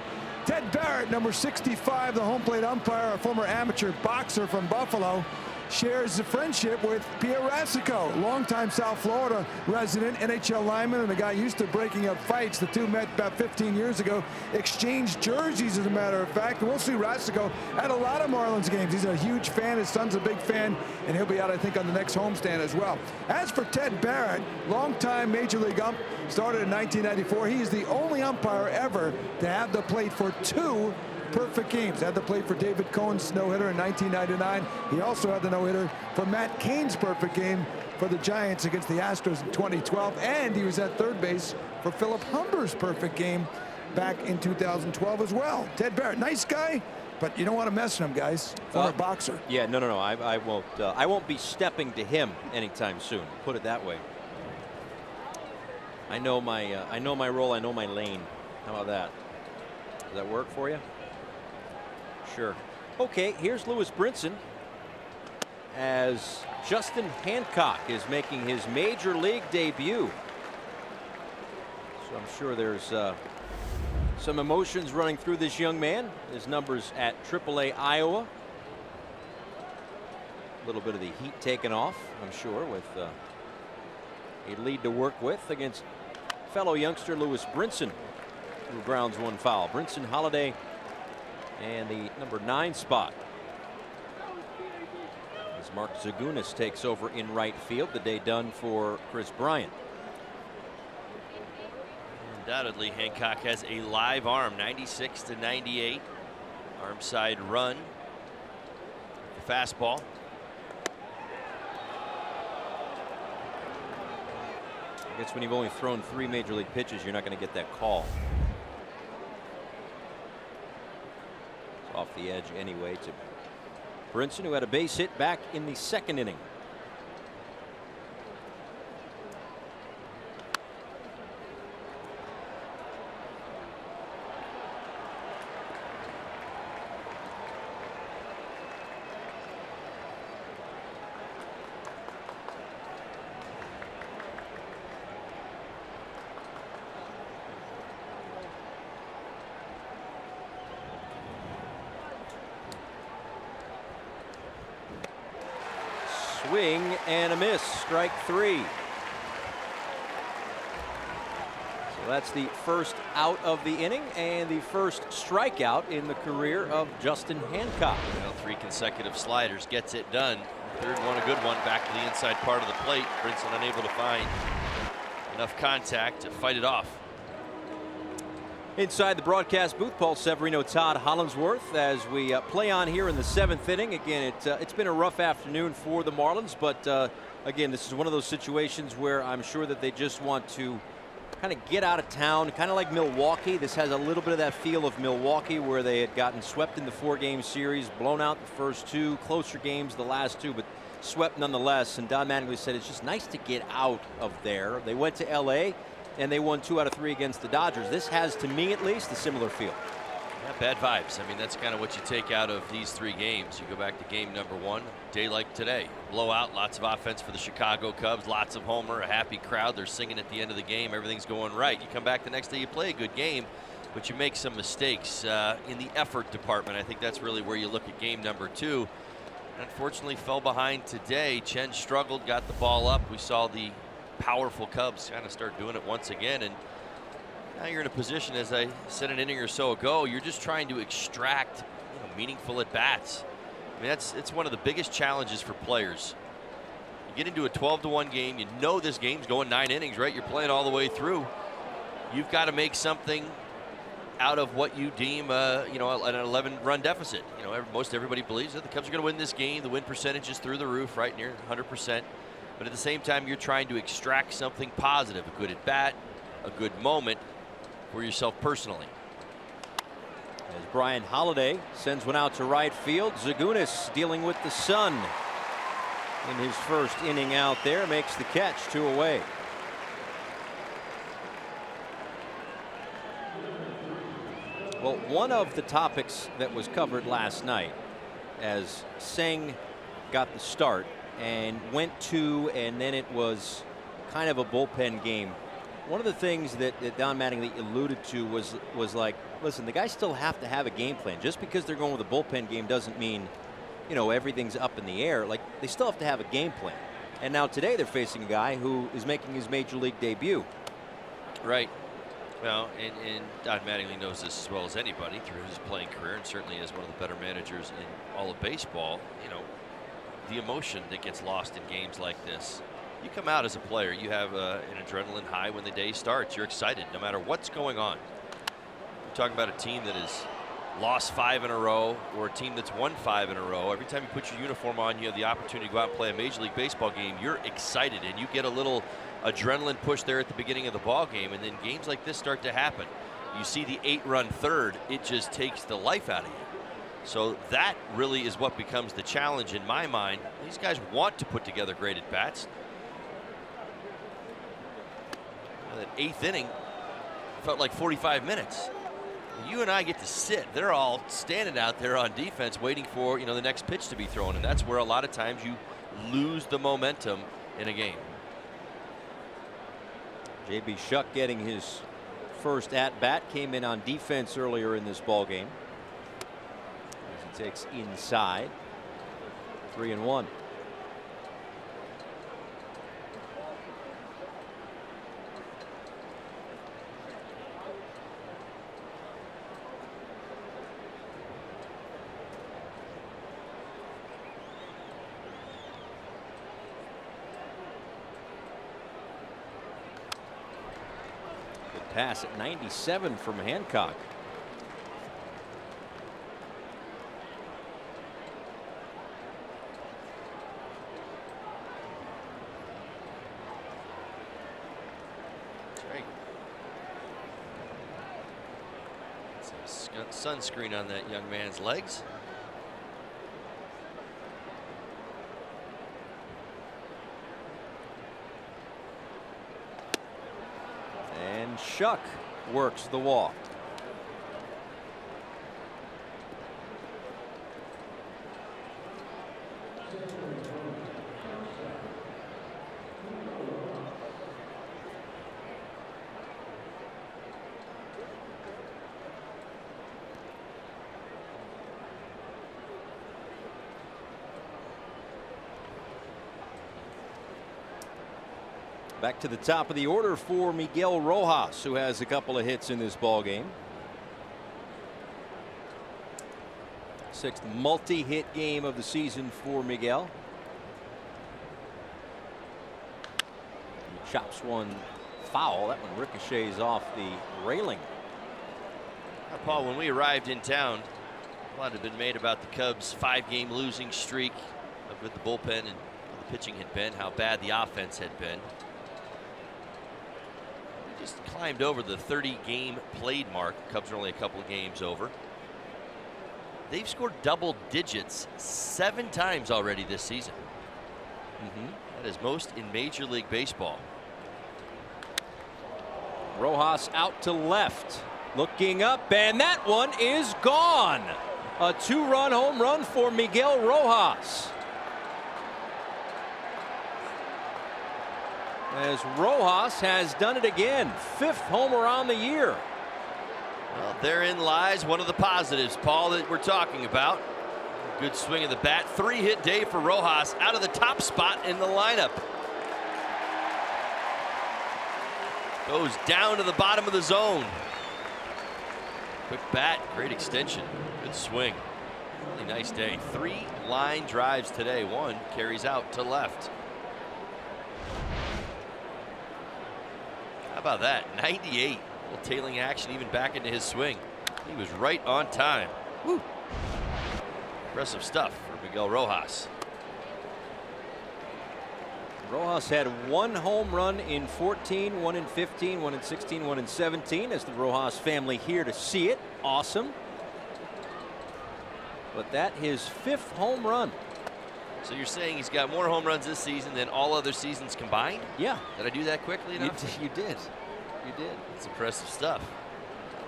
S3: Ted Barrett, number 65, the home plate umpire, a former amateur boxer from Buffalo, shares a friendship with Pierre Rasico, longtime South Florida resident, NHL lineman, and a guy used to breaking up fights. The two met about 15 years ago, exchanged jerseys, as a matter of fact. And we'll see Rasico at a lot of Marlins games. He's a huge fan. His son's a big fan, and he'll be out, I think, on the next homestand as well. As for Ted Barrett, longtime Major League ump, started in 1994. He is the only umpire ever to have the plate for 2 perfect games. Had the plate for David Cohen's no-hitter in 1999. He also had the no-hitter for Matt Cain's perfect game for the Giants against the Astros in 2012. And he was at third base for Philip Humber's perfect game back in 2012 as well. Ted Barrett, nice guy, but you don't want to mess with him, guys. Former boxer.
S7: Yeah, no. I won't. I won't be stepping to him anytime soon. Put it that way. I know my role. I know my lane. How about that? Does that work for you? Sure. Okay, here's Lewis Brinson as Justin Hancock is making his major league debut. So I'm sure there's some emotions running through this young man. His numbers at AAA Iowa. A little bit of the heat taken off, I'm sure, with a lead to work with against fellow youngster Lewis Brinson, who grounds 1 foul. Brinson, Holiday, and the number 9 spot as Mark Zagunis takes over in right field. The day done for Chris Bryant.
S2: Undoubtedly, Hancock has a live arm, 96 to 98. Arm side run. The fastball.
S7: I guess when you've only thrown 3 major league pitches, you're not going to get that call. Off the edge anyway to Brinson, who had a base hit back in the 2nd inning. Swing and a miss, strike 3. So that's the first out of the inning and the first strikeout in the career of Justin Hancock.
S2: Well, 3 consecutive sliders gets it done. Third one, a good one, back to the inside part of the plate. Brinson unable to find enough contact to fight it off.
S7: Inside the broadcast booth, Paul Severino, Todd Hollinsworth, as we play on here in the 7th inning. Again, it's been a rough afternoon for the Marlins, but again, this is one of those situations where I'm sure that they just want to kind of get out of town, kind of like Milwaukee. This has a little bit of that feel of Milwaukee, where they had gotten swept in the 4-game series, blown out the first 2, closer games the last 2, but swept nonetheless. And Don Mattingly said it's just nice to get out of there. They went to L.A., and they won 2 out of 3 against the Dodgers. This has, to me at least, a similar feel.
S2: Yeah, bad vibes. I mean, that's kind of what you take out of these 3 games. You go back to game number 1, day like today. Blowout, lots of offense for the Chicago Cubs, lots of homer, a happy crowd. They're singing at the end of the game. Everything's going right. You come back the next day, you play a good game, but you make some mistakes in the effort department. I think that's really where you look at game number 2. Unfortunately, fell behind today. Chen struggled, got the ball up. We saw the powerful Cubs kind of start doing it once again, and now you're in a position, as I said an inning or so ago, you're just trying to extract meaningful at bats. I mean, it's one of the biggest challenges for players. You get into a 12-1 game, you know this game's going 9 innings, right? You're playing all the way through. You've got to make something out of what you deem an 11-run deficit. Most everybody believes that the Cubs are going to win this game. The win percentage is through the roof, right near 100%. But at the same time, you're trying to extract something positive, a good at-bat, a good moment for yourself personally.
S7: As Brian Holiday sends one out to right field, Zagunis dealing with the sun in his first inning out there, makes the catch, 2 away. Well, one of the topics that was covered last night, as Seng got the start and went to, and then it was kind of a bullpen game One of the things that Don Mattingly alluded to was like, listen, the guys still have to have a game plan. Just because they're going with a bullpen game doesn't mean, you know, everything's up in the air. Like, they still have to have a game plan. And now today they're facing a guy who is making his major league debut.
S2: Right. Well, and Don Mattingly knows this as well as anybody through his playing career, and certainly as one of the better managers in all of baseball. You know, the emotion that gets lost in games like this. You come out as a player, you have an adrenaline high when the day starts. You're excited no matter what's going on. We're talking about a team that has lost 5 in a row, or a team that's won 5 in a row. Every time you put your uniform on, you have the opportunity to go out and play a Major League Baseball game. You're excited, and you get a little adrenaline push there at the beginning of the ball game, and then games like this start to happen. You see the 8-run third, it just takes the life out of you. So that really is what becomes the challenge in my mind. These guys want to put together great at-bats. That 8th inning felt like 45 minutes. You and I get to sit. They're all standing out there on defense waiting for, you know, the next pitch to be thrown, and that's where a lot of times you lose the momentum in a game.
S7: J.B. Shuck getting his first at-bat, came in on defense earlier in this ball game. As he takes inside. 3-1. Pass at 97 from Hancock.
S2: That's right. Some sunscreen on that young man's legs.
S7: Shuck works the walk. Back to the top of the order for Miguel Rojas, who has a couple of hits in this ball game. 6th multi-hit game of the season for Miguel. He chops one foul. That one ricochets off the railing.
S2: Paul, when we arrived in town, a lot had been made about the Cubs' 5-game losing streak with the bullpen and how the pitching had been, how bad the offense had been. Just climbed over the 30-game played mark. Cubs are only a couple of games over. They've scored double digits 7 times already this season. That is most in Major League Baseball.
S7: Rojas out to left, looking up, and that one is gone. A 2-run home run for Miguel Rojas. As Rojas has done it again, 5th homer on the year.
S2: Well, therein lies one of the positives, Paul, that we're talking about. Good swing of the bat. 3-hit day for Rojas, out of the top spot in the lineup. Goes down to the bottom of the zone. Quick bat, great extension, good swing. Really nice day. 3 line drives today. 1 carries out to left. How about that? 98. A little tailing action even back into his swing. He was right on time. Woo. Impressive stuff for Miguel Rojas.
S7: Rojas had 1 home run in 14, 1 in 15, 1 in 16, 1 in 17. As the Rojas family here to see it. Awesome. But that his 5th home run.
S2: So you're saying he's got more home runs this season than all other seasons combined?
S7: Yeah.
S2: Did I do that quickly enough?
S7: You did. You did.
S2: It's impressive stuff.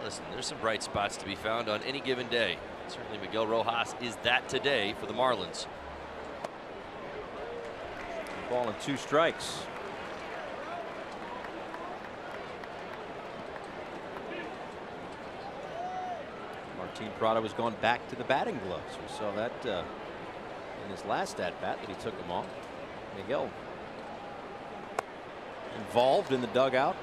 S2: Listen, there's some bright spots to be found on any given day. Certainly Miguel Rojas is that today for the Marlins.
S7: Ball and 2 strikes. Martin Prado has gone back to the batting gloves. We saw that in his last at-bat that he took him off. Miguel involved in the dugout.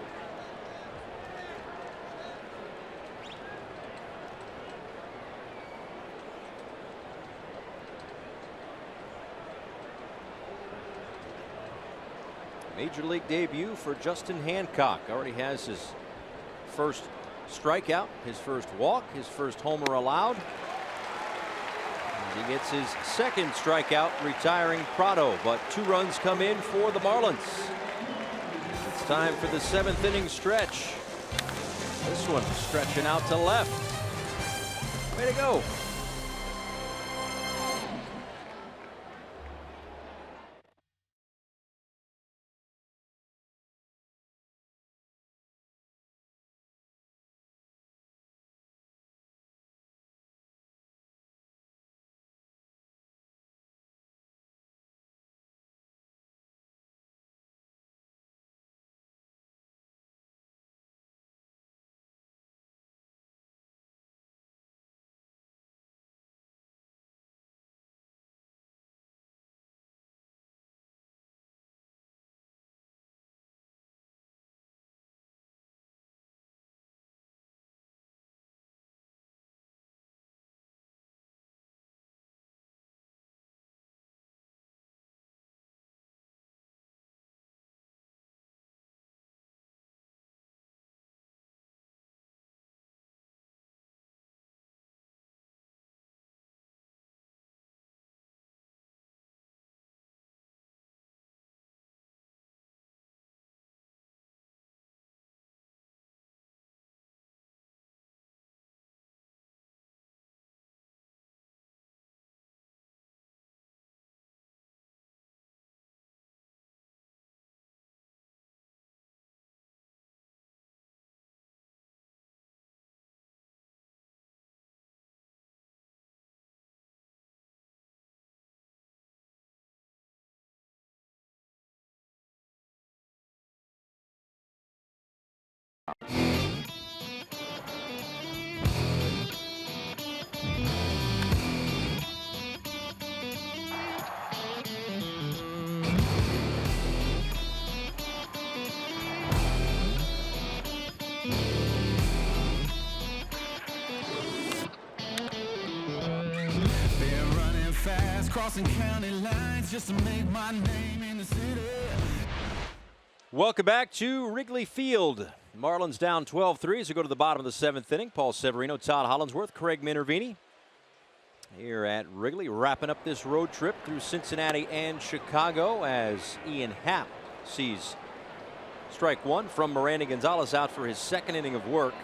S7: Major league debut for Justin Hancock. Already has his first strikeout, his first walk, his first homer allowed. And he gets his second strikeout, retiring Prado, but 2 runs come in for the Marlins. It's time for the 7th inning stretch. This one stretching out to left. Way to go.
S11: Crossing county lines just to make my name in the city.
S7: Welcome back to Wrigley Field. Marlins down 12-3 as we go to the bottom of the 7th inning. Paul Severino, Todd Hollandsworth, Craig Minervini here at Wrigley, wrapping up this road trip through Cincinnati and Chicago as Ian Happ sees strike 1 from Miranda Gonzalez out for his 2nd inning of work.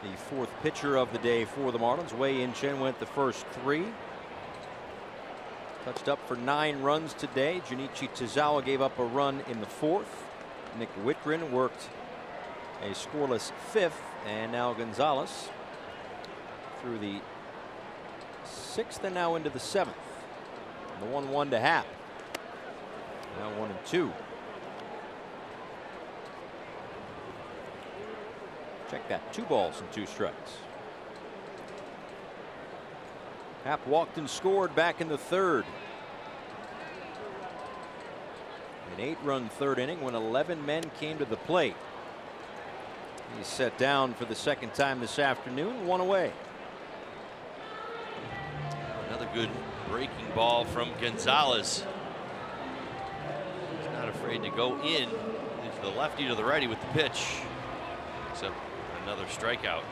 S7: The 4th pitcher of the day for the Marlins. Wei-Yin Chen went the first 3. Touched up for 9 runs today. Junichi Tozawa gave up a run in the 4th. Nick Whitgren worked a scoreless 5th. And now Gonzalez through the 6th and now into the 7th. The 1-1 to Happ. Now 1-2. Check that. 2 balls and 2 strikes. Happ walked and scored back in the 3rd. An 8-run 3rd inning when 11 men came to the plate. He's set down for the 2nd time this afternoon, 1 away.
S2: Another good breaking ball from Gonzalez. He's not afraid to go in to the lefty to the righty with the pitch. Except another strikeout.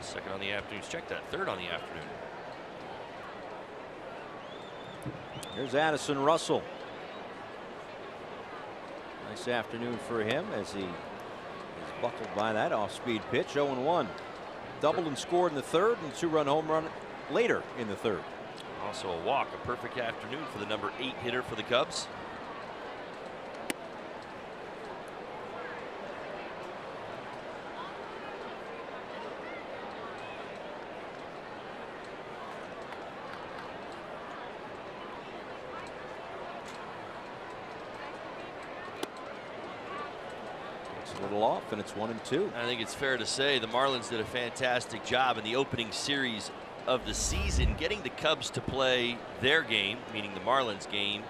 S2: 2nd on the afternoon. Check that. 3rd on the afternoon.
S7: Here's Addison Russell. Nice afternoon for him as he is buckled by that off-speed pitch. 0-1. Doubled and scored in the 3rd and 2-run home run later in the 3rd.
S2: Also a walk. A perfect afternoon for the number 8 hitter for the Cubs.
S7: a little off, and it's 1-2.
S2: I think it's fair to say the Marlins did a fantastic job in the opening series of the season, getting the Cubs to play their game, meaning the Marlins game,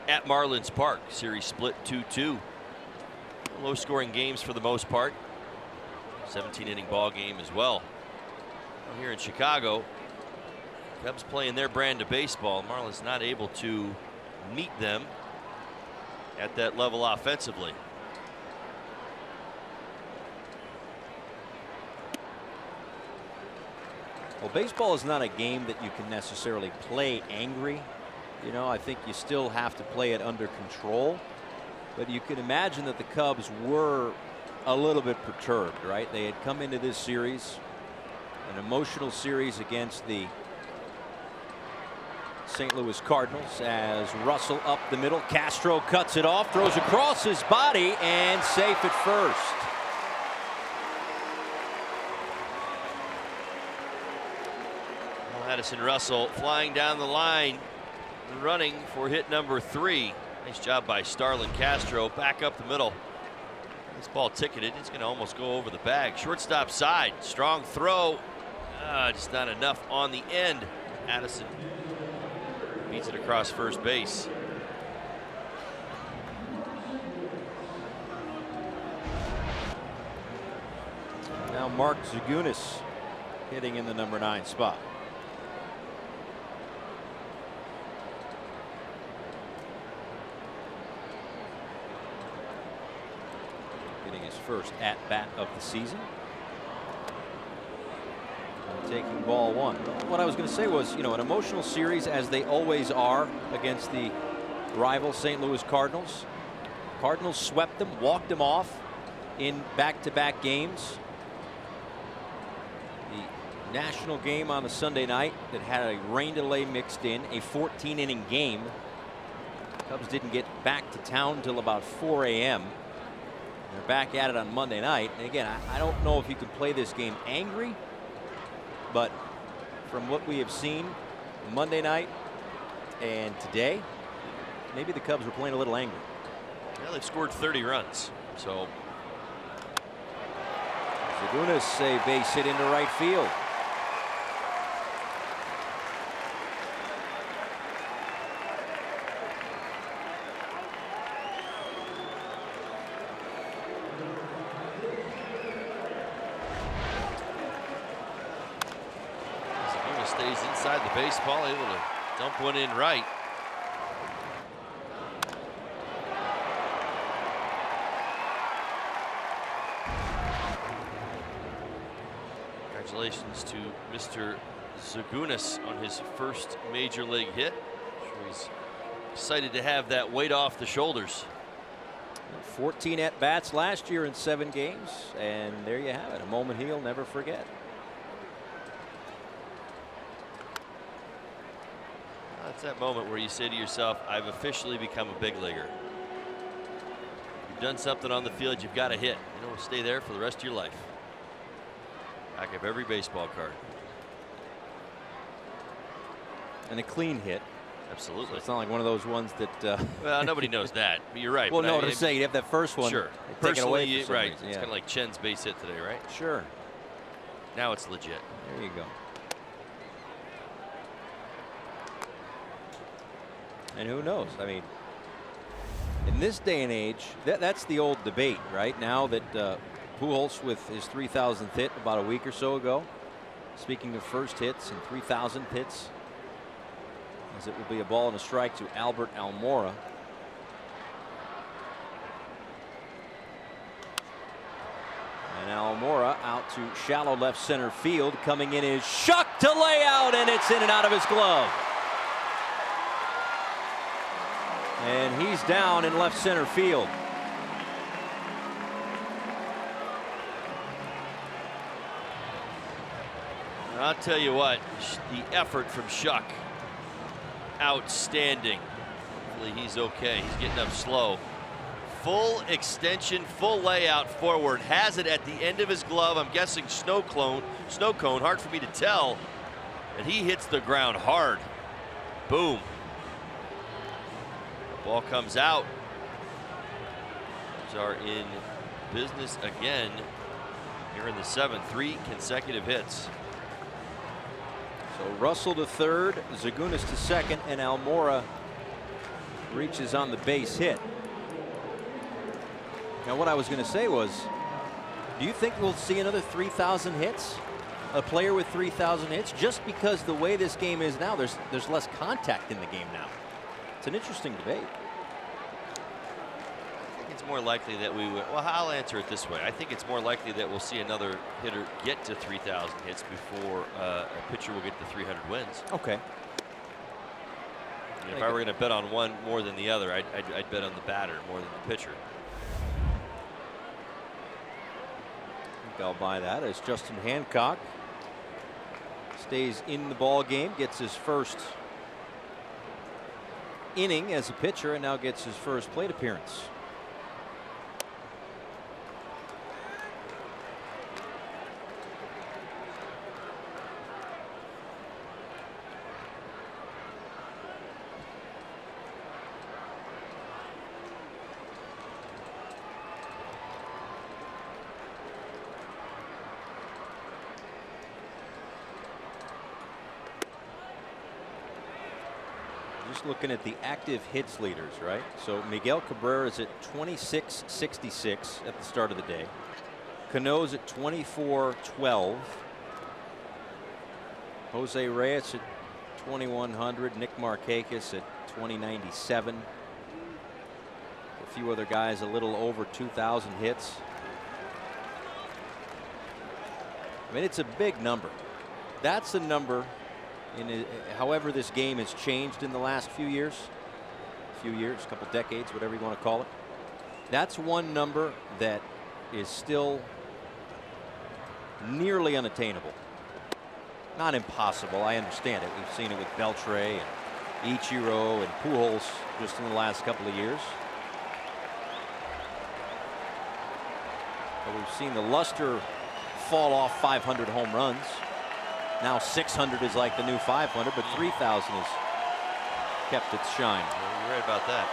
S2: at Marlins Park. Series split 2-2. Low-scoring games for the most part. 17-inning ball game as well. Here in Chicago, Cubs playing their brand of baseball. Marlins not able to meet them at that level offensively.
S7: Well, baseball is not a game that you can necessarily play angry. You know, I think you still have to play it under control. But you can imagine that the Cubs were a little bit perturbed, right? They had come into this series, an emotional series against the St. Louis Cardinals, as Russell up the middle. Castro cuts it off, throws across his body, and safe at first.
S2: Addison Russell flying down the line, running for hit number 3. Nice job by Starlin Castro. Back up the middle. This ball ticketed. It's going to almost go over the bag. Shortstop side. Strong throw. Just not enough on the end. Addison beats it across first base.
S7: Now Mark Zagunis hitting in the number 9 spot. First at bat of the season. And taking ball 1. What I was going to say was, you know, an emotional series, as they always are against the rival St. Louis Cardinals. Cardinals swept them, walked them off in back-to-back games. The national game on a Sunday night that had a rain delay mixed in, a 14-inning game. Cubs didn't get back to town until about 4 a.m. They're back at it on Monday night. And again, I don't know if you can play this game angry, but from what we have seen Monday night and today, maybe the Cubs were playing a little angry.
S2: Well, they've scored 30 runs. So
S7: Zagunis, a base hit into right field.
S2: Stays inside the baseball, able to dump one in right. Congratulations to Mr. Zagunis on his first major league hit. I'm sure he's excited to have that weight off the shoulders.
S7: 14 at bats last year in 7 games, and there you have it, a moment he'll never forget.
S2: That's that moment where you say to yourself, I've officially become a big leaguer. You've done something on the field, you've got to hit. You know, stay there for the rest of your life. Back of every baseball card.
S7: And a clean hit.
S2: Absolutely.
S7: So it's not like one of those ones that.
S2: Well, nobody knows that. But you're right.
S7: Well, no, to say you have that first one.
S2: Sure.
S7: Taken away
S2: Personally,
S7: for some
S2: right.
S7: reason.
S2: It's
S7: Yeah.
S2: kind of like Chen's base hit today, right?
S7: Sure.
S2: Now it's legit.
S7: There you go. And who knows? I mean, in this day and age, that's the old debate, right? Now that Pujols with his 3,000th hit about a week or so ago. Speaking of first hits and 3,000 hits, as it will be a ball and a strike to Albert Almora. And Almora out to shallow left center field. Coming in is Shuck to lay out, and it's in and out of his glove. And he's down in left center field.
S2: I'll tell you what, the effort from Shuck, outstanding. Hopefully he's okay. He's getting up slow. Full extension, full layout forward. Has it at the end of his glove. I'm guessing snow cone. Hard for me to tell. And he hits the ground hard. Boom. Ball comes out. Cubs are in business again here in the 7th. 3 consecutive hits.
S7: So Russell to third, Zagunis to second, and Almora reaches on the base hit. Now, what I was going to say was, do you think we'll see another 3,000 hits? A player with 3,000 hits? Just because the way this game is now, there's less contact in the game now. It's an interesting debate.
S2: I think it's more likely that we will. Well, I'll answer it this way. I think it's more likely that we'll see another hitter get to 3,000 hits before a pitcher will get to 300 wins.
S7: Okay.
S2: If I were going to bet on one more than the other, I'd bet on the batter more than the pitcher.
S7: I think I'll buy that as Justin Hancock stays in the ball game, gets his first inning as a pitcher, and now gets his first plate appearance. Just looking at the active hits leaders, right? So Miguel Cabrera is at 26.66 at the start of the day. Cano's at 24.12. Jose Reyes at 2,100. Nick Markakis at 20.97. A few other guys a little over 2,000 hits. I mean, it's a big number. That's a number. However this game has changed in the last few years, couple decades, whatever you want to call it. That's one number that is still nearly unattainable. Not impossible, I understand it. We've seen it with Beltre and Ichiro and Pujols just in the last couple of years. But we've seen the luster fall off 500 home runs. Now 600 is like the new 500, but 3,000 has kept its shine.
S2: Yeah, you're right about that.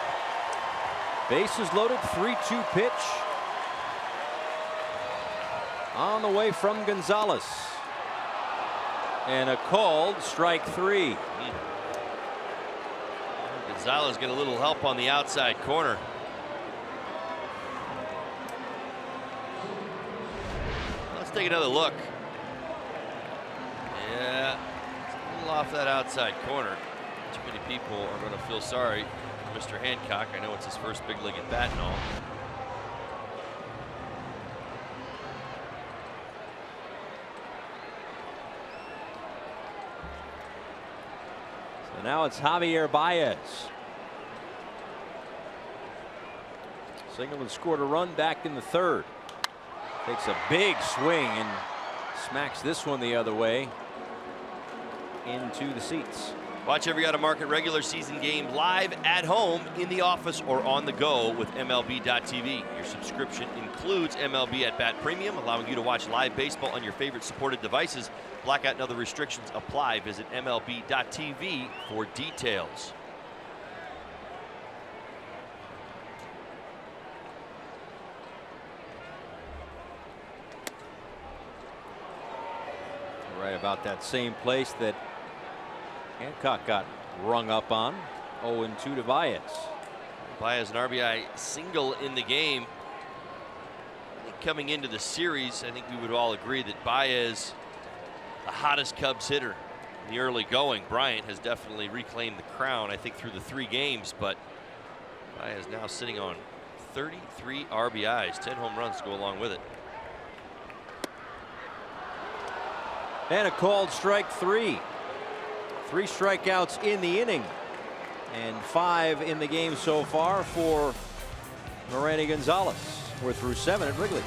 S7: Bases loaded, 3-2 pitch. On the way from Gonzalez. And a called strike 3.
S2: Gonzalez get a little help on the outside corner. Let's take another look. Yeah, it's a little off that outside corner. Too many people are going to feel sorry for Mr. Hancock. I know it's his first big league at bat and all.
S7: So now it's Javier Baez. Singleton scored a run back in the third. Takes a big swing and smacks this one the other way into the seats.
S2: Watch every Out of Market regular season game live at home, in the office, or on the go with MLB.tv. Your subscription includes MLB at Bat Premium, allowing you to watch live baseball on your favorite supported devices. Blackout and other restrictions apply. Visit MLB.tv for details.
S7: Right about that same place that Hancock got rung up on. 0-2 to Baez.
S2: Baez an RBI single in the game. I think coming into the series, I think we would all agree that Baez, the hottest Cubs hitter in the early going. Bryant has definitely reclaimed the crown, I think, through the 3 games, but Baez now sitting on 33 RBIs, 10 home runs to go along with it.
S7: And a called strike 3. 3 strikeouts in the inning. And 5 in the game so far for Miranda Gonzalez. We're through 7 at Wrigley.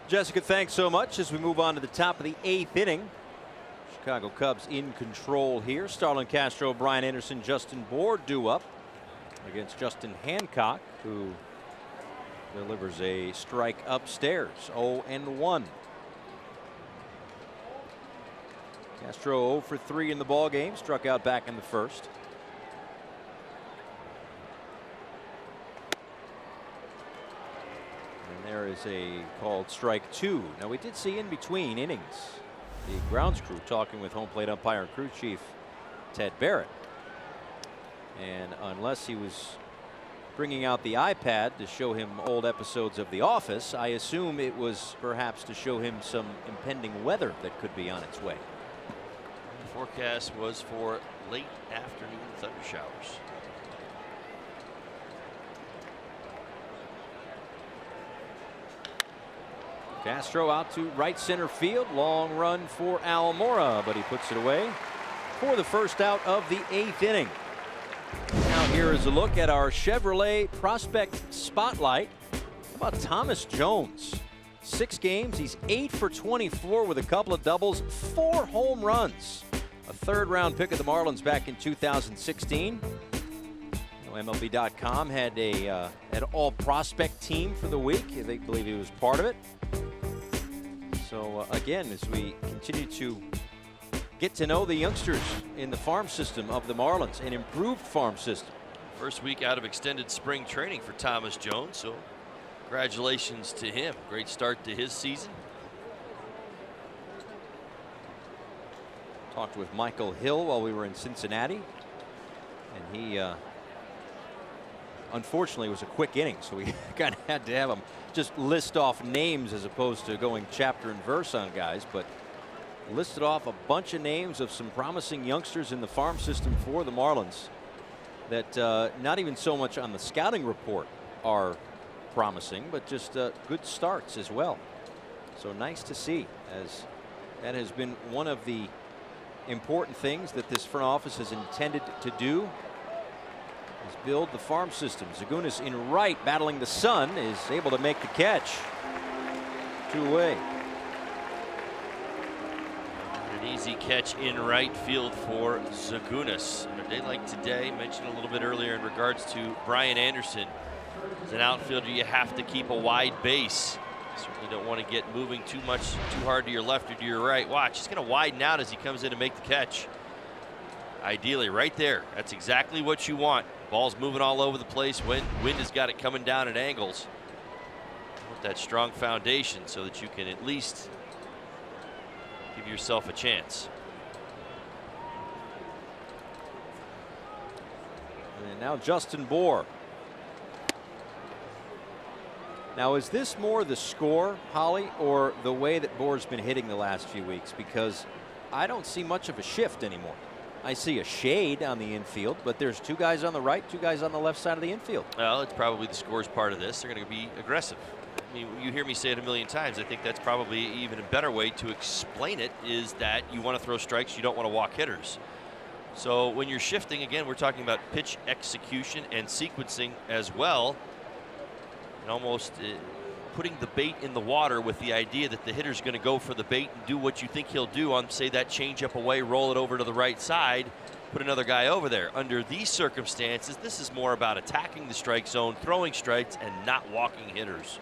S7: Jessica, thanks so much. As we move on to the top of the 8th inning, Chicago Cubs in control here. Starlin Castro, Brian Anderson, Justin Bour due up against Justin Hancock, who delivers a strike upstairs. 0-1. Castro 0 for 3 in the ball game, struck out back in the first. And there is a called strike 2. Now, we did see in between innings the grounds crew talking with home plate umpire and crew chief Ted Barrett. And unless he was bringing out the iPad to show him old episodes of The Office, I assume it was perhaps to show him some impending weather that could be on its way.
S2: The forecast was for late afternoon thunder showers.
S7: Castro out to right center field. Long run for Almora, but he puts it away for the first out of the 8th inning. Now here is a look at our Chevrolet prospect spotlight. How about Thomas Jones? 6 games, he's 8 for 24 with a couple of doubles, 4 home runs. A 3rd-round pick of the Marlins back in 2016. MLB.com had an all-prospect team for the week. They believe he was part of it. So again, as we continue to get to know the youngsters in the farm system of the Marlins, an improved farm system.
S2: First week out of extended spring training for Thomas Jones, so congratulations to him. Great start to his season.
S7: Talked with Michael Hill while we were in Cincinnati, and he unfortunately it was a quick inning, so we kind of had to have him just list off names as opposed to going chapter and verse on guys, but listed off a bunch of names of some promising youngsters in the farm system for the Marlins that not even so much on the scouting report are promising, but just good starts as well. So nice to see, as that has been one of the important things that this front office has intended to do, is build the farm system. Zagunis in right, battling the sun, is able to make the catch. 2 away.
S2: An easy catch in right field for Zagunis. On a day like today, mentioned a little bit earlier in regards to Brian Anderson. As an outfielder, you have to keep a wide base. Certainly don't want to get moving too hard to your left or to your right. Watch, he's going to widen out as he comes in to make the catch. Ideally, right there. That's exactly what you want. Ball's moving all over the place. Wind has got it coming down at angles. You want that strong foundation so that you can at least give yourself a chance.
S7: And now Justin Bour. Now, is this more the score, Holly, or the way that Bour's been hitting the last few weeks? Because I don't see much of a shift anymore. I see a shade on the infield, but there's 2 guys on the right, 2 guys on the left side of the infield.
S2: Well, it's probably the scores part of this. They're going to be aggressive. I mean, you hear me say it a million times. I think that's probably even a better way to explain it, is that you want to throw strikes, you don't want to walk hitters. So when you're shifting, again, we're talking about pitch execution and sequencing as well. And almost putting the bait in the water with the idea that the hitter's going to go for the bait and do what you think he'll do on, say, that changeup away, roll it over to the right side, put another guy over there. Under these circumstances, this is more about attacking the strike zone, throwing strikes, and not walking hitters.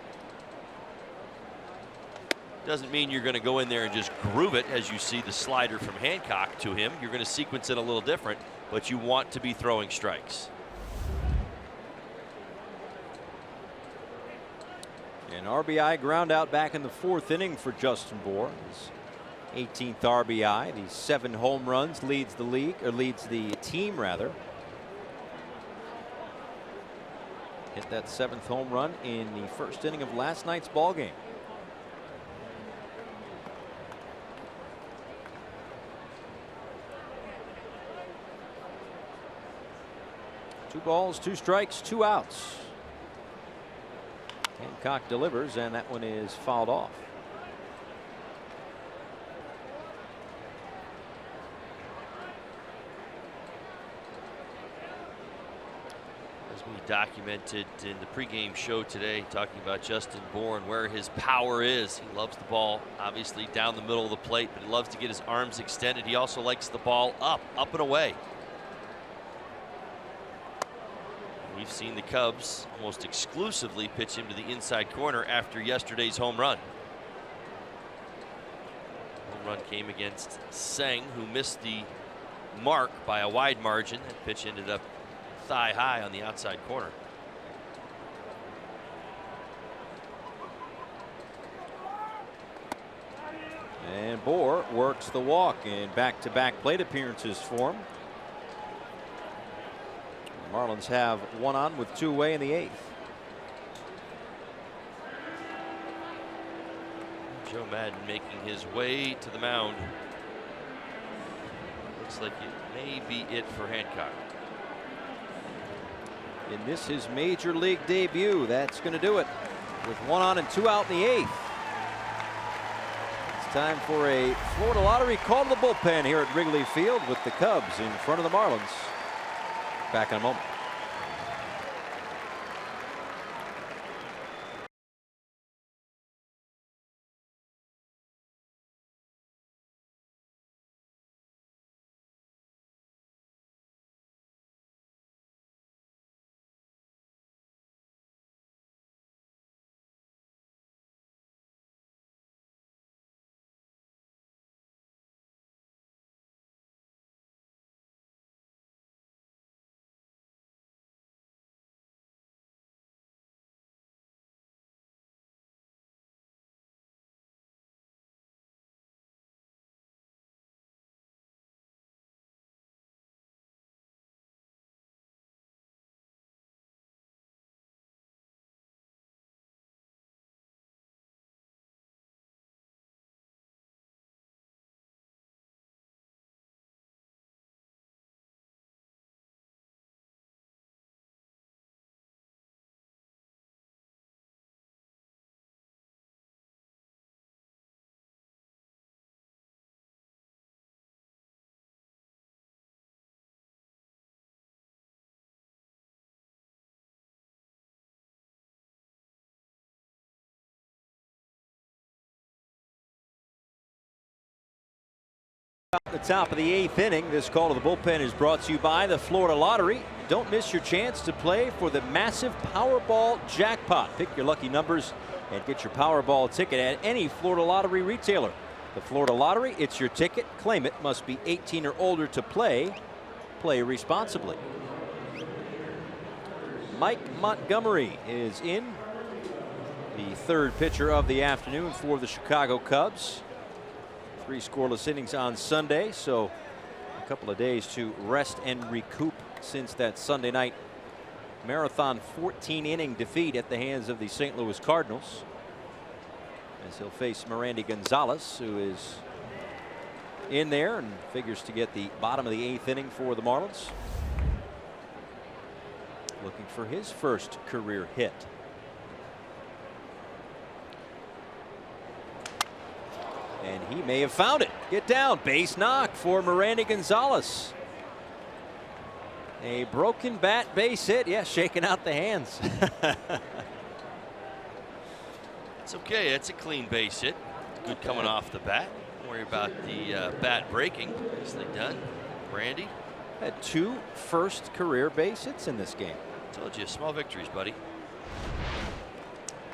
S2: Doesn't mean you're going to go in there and just groove it, as you see the slider from Hancock to him. You're going to sequence it a little different, but you want to be throwing strikes.
S7: An RBI ground out back in the 4th inning for Justin Bour. His 18th RBI. These 7 home runs, leads the league, or leads the team rather. Hit that 7th home run in the 1st inning of last night's ball game. Two balls, 2 strikes, 2 outs. Hancock delivers, and that one is fouled off. As
S2: We documented in the pregame show today, talking about Justin Bourne, where his power is. He loves the ball, obviously, down the middle of the plate, but he loves to get his arms extended. He also likes the ball up and away. We've seen the Cubs almost exclusively pitch him to the inside corner after yesterday's home run. Home run came against Seng, who missed the mark by a wide margin. That pitch ended up thigh high on the outside corner.
S7: And Bohr works the walk in back-to-back plate appearances for him. The Marlins have one on with 2 away in the 8th.
S2: Joe Madden making his way to the mound. Looks like it may be it for Hancock.
S7: In this his major league debut, that's going to do it. With 1 on and 2 out in the 8th. It's time for a Florida Lottery call to the bullpen here at Wrigley Field with the Cubs in front of the Marlins. Back in a moment. At the top of the 8th inning, this call to the bullpen is brought to you by the Florida Lottery. Don't miss your chance to play for the massive Powerball jackpot. Pick your lucky numbers and get your Powerball ticket at any Florida Lottery retailer. The Florida Lottery, it's your ticket. Claim it. Must be 18 or older to play. Play responsibly. Mike Montgomery is in, the 3rd pitcher of the afternoon for the Chicago Cubs. 3 scoreless innings on Sunday, so a couple of days to rest and recoup since that Sunday night marathon 14-inning defeat at the hands of the St. Louis Cardinals. As he'll face Mirandy Gonzalez, who is in there and figures to get the bottom of the 8th inning for the Marlins. Looking for his first career hit. And he may have found it. Get down. Base knock for Mirandy Gonzalez. A broken bat base hit. Yeah, shaking out the hands.
S2: It's okay. It's a clean base hit. Good coming off the bat. Don't worry about the bat breaking. Nicely done. Brandy
S7: had 2 first career base hits in this game.
S2: Told you, small victories, buddy.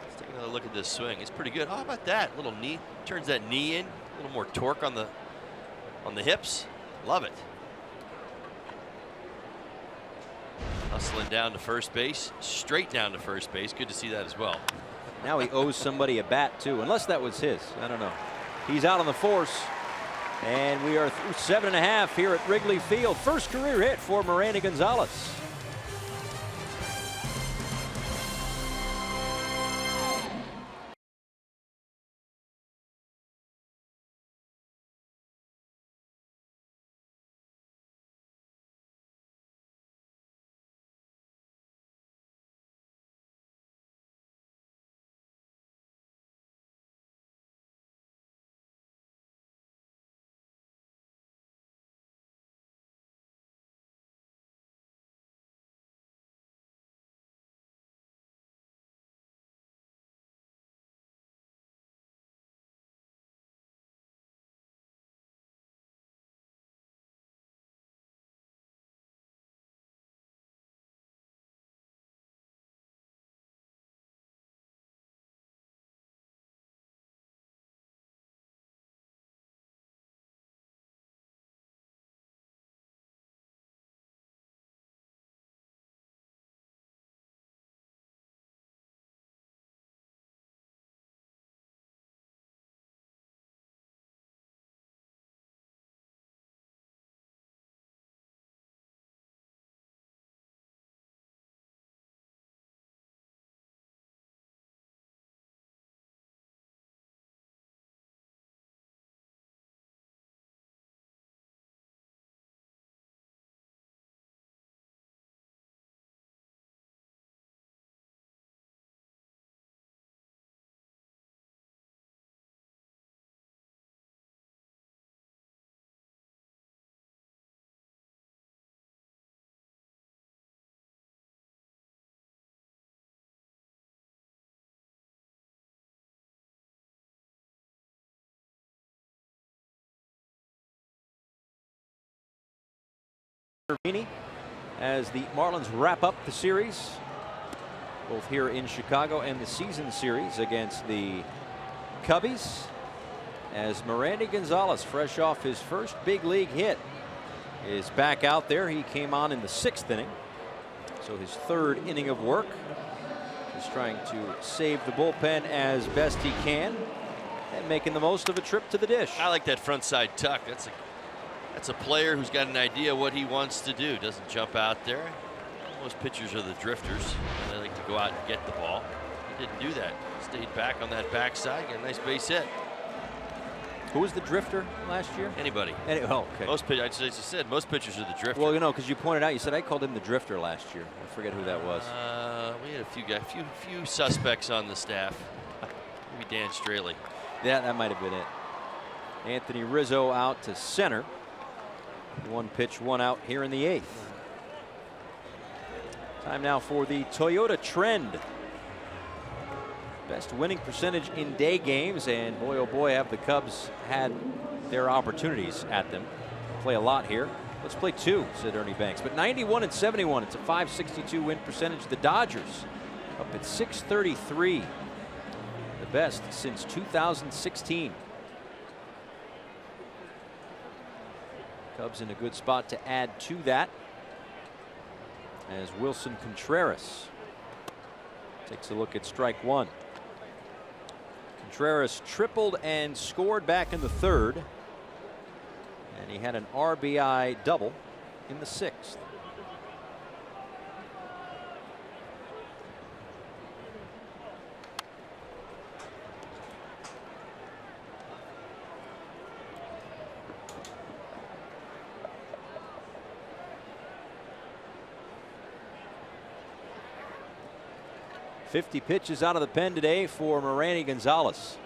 S2: Let's take another look at this swing. It's pretty good. How about that? Little knee. Turns that knee in. A little more torque on the hips. Love it. Hustling down to first base. Straight down to first base. Good to see that as well.
S7: Now he owes somebody a bat, too. Unless that was his. I don't know. He's out on the force. And we are through 7.5 here at Wrigley Field. First career hit for Mirandy Gonzalez. as the Marlins wrap up the series, both here in Chicago and the season series against the Cubbies, as Miranda Gonzalez, fresh off his first big league hit, is back out there. He came on in the 6th inning, so his 3rd inning of work. He's trying to save the bullpen as best he can and making the most of a trip to the dish.
S2: I like that front side tuck. That's a player who's got an idea what he wants to do. Doesn't jump out there. Most pitchers are the drifters. They like to go out and get the ball. He didn't do that. Stayed back on that backside. Got a nice base hit.
S7: Who was the drifter last year?
S2: Anybody.
S7: Oh, okay.
S2: Most pitchers, I just said, most pitchers are the drifter.
S7: Well, you know, because you pointed out, you said I called him the drifter last year. I forget who that was.
S2: We had a few guys, few suspects on the staff. Maybe Dan Straley.
S7: Yeah, that might have been it. Anthony Rizzo out to center. 1 pitch, 1 out here in the 8th. Time now for the Toyota Trend. Best winning percentage in day games, and boy oh boy have the Cubs had their opportunities at them. Play a lot here. Let's play 2, said Ernie Banks. But 91 and 71, it's a .562 win percentage. The Dodgers up at .633, the best since 2016. Cubs in a good spot to add to that, as Wilson Contreras takes a look at strike 1. Contreras tripled and scored back in the 3rd, and he had an RBI double in the 6th. .50 pitches out of the pen today for Miranda Gonzalez.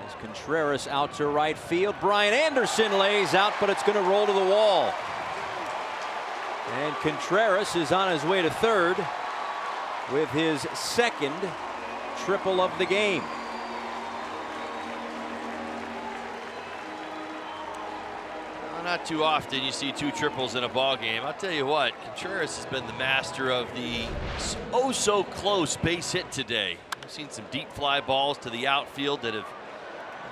S7: As Contreras out to right field, Brian Anderson lays out, but it's going to roll to the wall. And Contreras is on his way to 3rd with his 2nd triple of the game.
S2: Not too often you see 2 triples in a ball game. I'll tell you what, Contreras has been the master of the oh-so-close base hit today. We've seen some deep fly balls to the outfield that have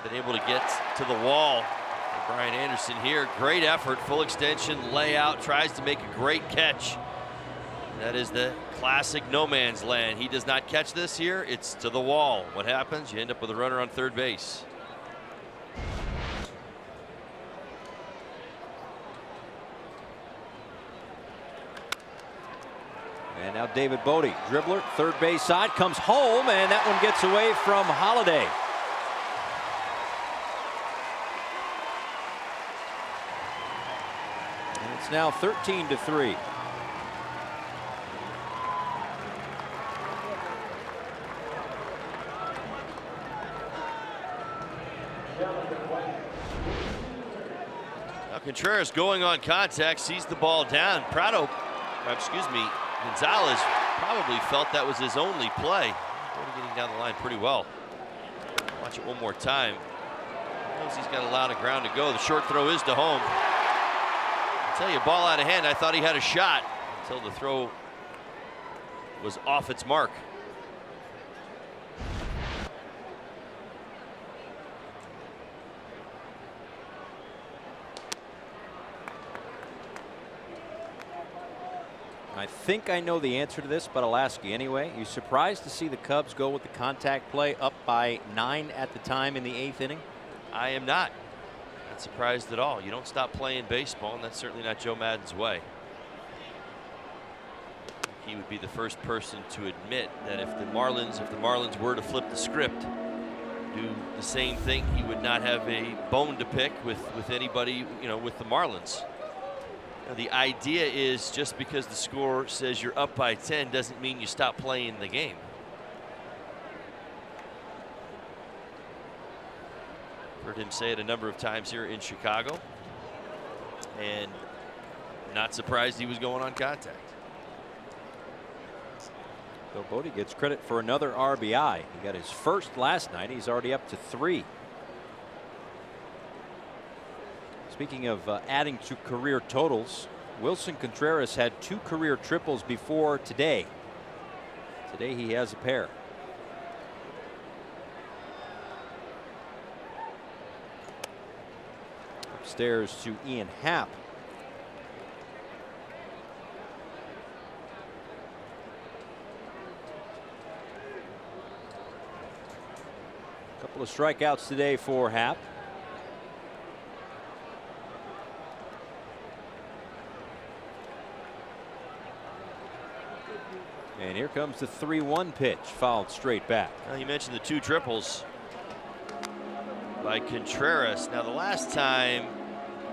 S2: been able to get to the wall. And Brian Anderson here, great effort, full extension, layout, tries to make a great catch. That is the classic no man's land. He does not catch this here, it's to the wall. What happens? You end up with a runner on 3rd base.
S7: And now David Bodie, dribbler, 3rd base side, comes home, and that one gets away from Holiday. And it's now 13-3.
S2: Now Contreras going on contact, sees the ball down. Gonzalez probably felt that was his only play. Getting down the line pretty well. Watch it one more time. He knows he's got a lot of ground to go. The short throw is to home. I'll tell you, ball out of hand, I thought he had a shot until the throw was off its mark.
S7: I think I know the answer to this, but I'll ask you anyway. You surprised to see the Cubs go with the contact play up by 9 at the time in the 8th inning?
S2: I am not surprised at all. You don't stop playing baseball, and that's certainly not Joe Maddon's way. He would be the first person to admit that if the Marlins were to flip the script, do the same thing, he would not have a bone to pick with anybody, with the Marlins. The idea is just because the score says you're up by 10 doesn't mean you stop playing the game. Heard him say it a number of times here in Chicago, and not surprised he was going on contact.
S7: Bill Bodie gets credit for another RBI. He got his first last night. He's already up to 3. He's Speaking of adding to career totals, Wilson Contreras had 2 career triples before today. Today he has a pair. Upstairs to Ian Happ. Couple of strikeouts today for Happ. And here comes the 3-1 pitch, fouled straight back.
S2: Well, you mentioned the 2 triples by Contreras. Now, the last time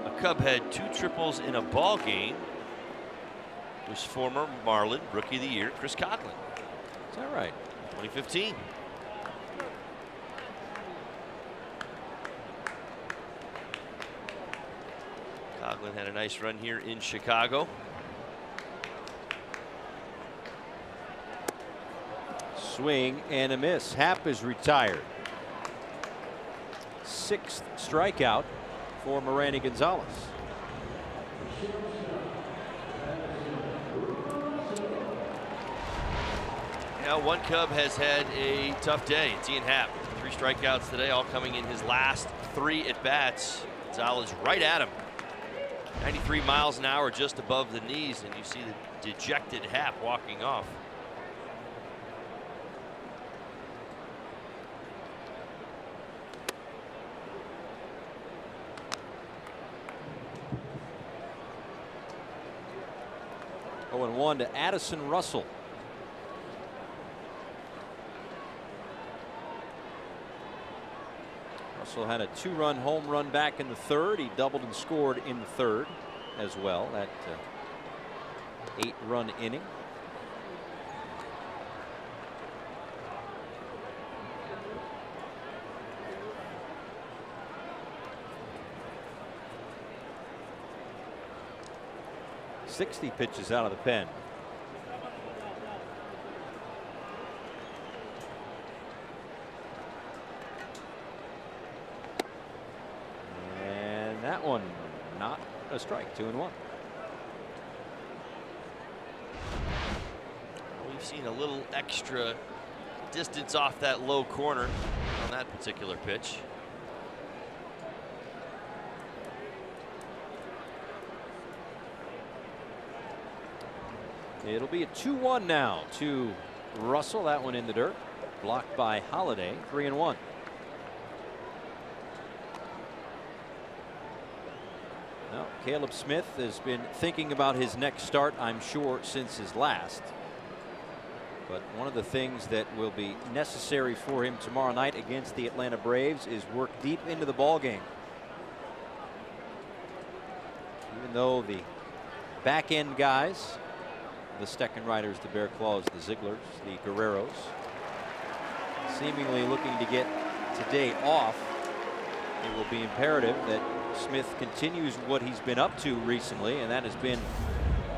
S2: a Cub had 2 triples in a ball game was former Marlin Rookie of the Year, Chris Coghlan.
S7: Is that right?
S2: 2015. Coghlan had a nice run here in Chicago.
S7: Swing and a miss. Happ is retired. 6th strikeout for Miranda Gonzalez.
S2: Now, one Cub has had a tough day. It's Ian Happ. 3 strikeouts today, all coming in his last 3 at-bats. Gonzalez right at him. 93 miles an hour just above the knees, and you see the dejected Happ walking off.
S7: Oh, 0-1 to Addison Russell. Russell had a 2-run home run back in the 3rd. He doubled and scored in the 3rd as well. That 8-run inning. .60 pitches out of the pen. And that one not a strike. 2-1.
S2: We've seen a little extra distance off that low corner on that particular pitch.
S7: It'll be a 2-1 now to Russell. That one in the dirt. Blocked by Holiday. 3-1. Now, Caleb Smith has been thinking about his next start, I'm sure, since his last. But one of the things that will be necessary for him tomorrow night against the Atlanta Braves is work deep into the ball game. Even though the back end guys, the Steckenriders, the Bear Claws, the Zieglers, the Guerreros, seemingly looking to get today off, it will be imperative that Smith continues what he's been up to recently, and that has been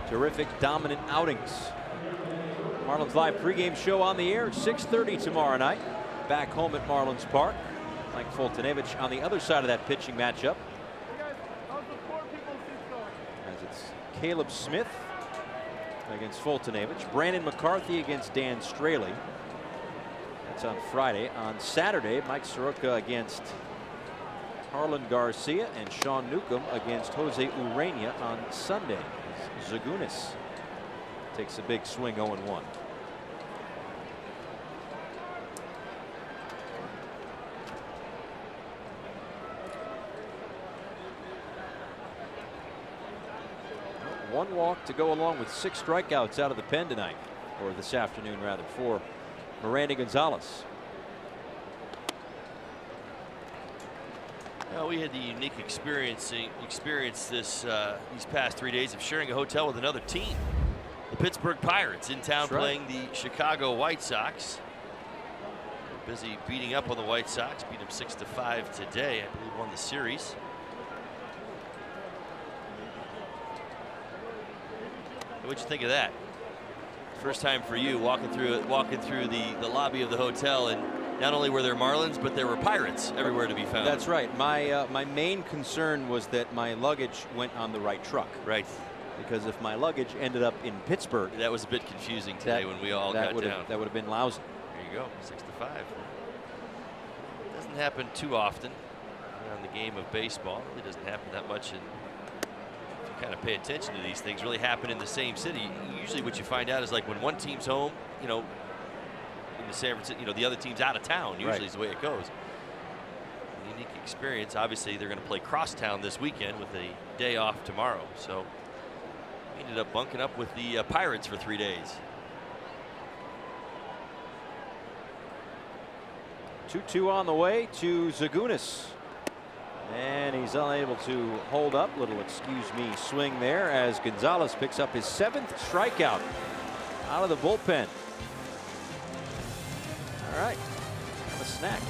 S7: terrific, dominant outings. Marlins Live pregame show on the air at 6:30 tomorrow night. Back home at Marlins Park. Mike Foltynewicz on the other side of that pitching matchup. As it's Caleb Smith against Foltynewicz. Brandon McCarthy against Dan Straley. That's on Friday. On Saturday, Mike Soroka against Harlan Garcia, and Sean Newcomb against Jose Urena on Sunday. Zagunis takes a big swing. 0-1. One walk to go along with 6 strikeouts out of the pen tonight, or this afternoon rather, for Miranda Gonzalez.
S2: Well, we had the unique experience this these past 3 days of sharing a hotel with another team, the Pittsburgh Pirates, in town playing the Chicago White Sox. They're busy beating up on the White Sox, beat them 6-5 today. I believe won the series. What'd you think of that? First time for you walking through the lobby of the hotel and not only were there Marlins, but there were Pirates everywhere to be found.
S7: That's right. My main concern was that my luggage went on the right truck.
S2: Right.
S7: Because if my luggage ended up in Pittsburgh,
S2: that was a bit confusing today when we all got down.
S7: That would have been lousy.
S2: There you go, 6-5. Doesn't happen too often on the game of baseball. It really doesn't happen that much. And if you kind of pay attention to these things, really happen in the same city. Usually, what you find out is like when one team's home, you know, in the San Francisco, the other team's out of town. Usually, is the way it goes. A unique experience. Obviously, they're going to play crosstown this weekend with a day off tomorrow. So. Ended up bunking up with the Pirates for 3 days.
S7: 2-2 on the way to Zagunis. And he's unable to hold up. Little excuse me swing there as Gonzalez picks up his 7th strikeout out of the bullpen. All right, have a snack.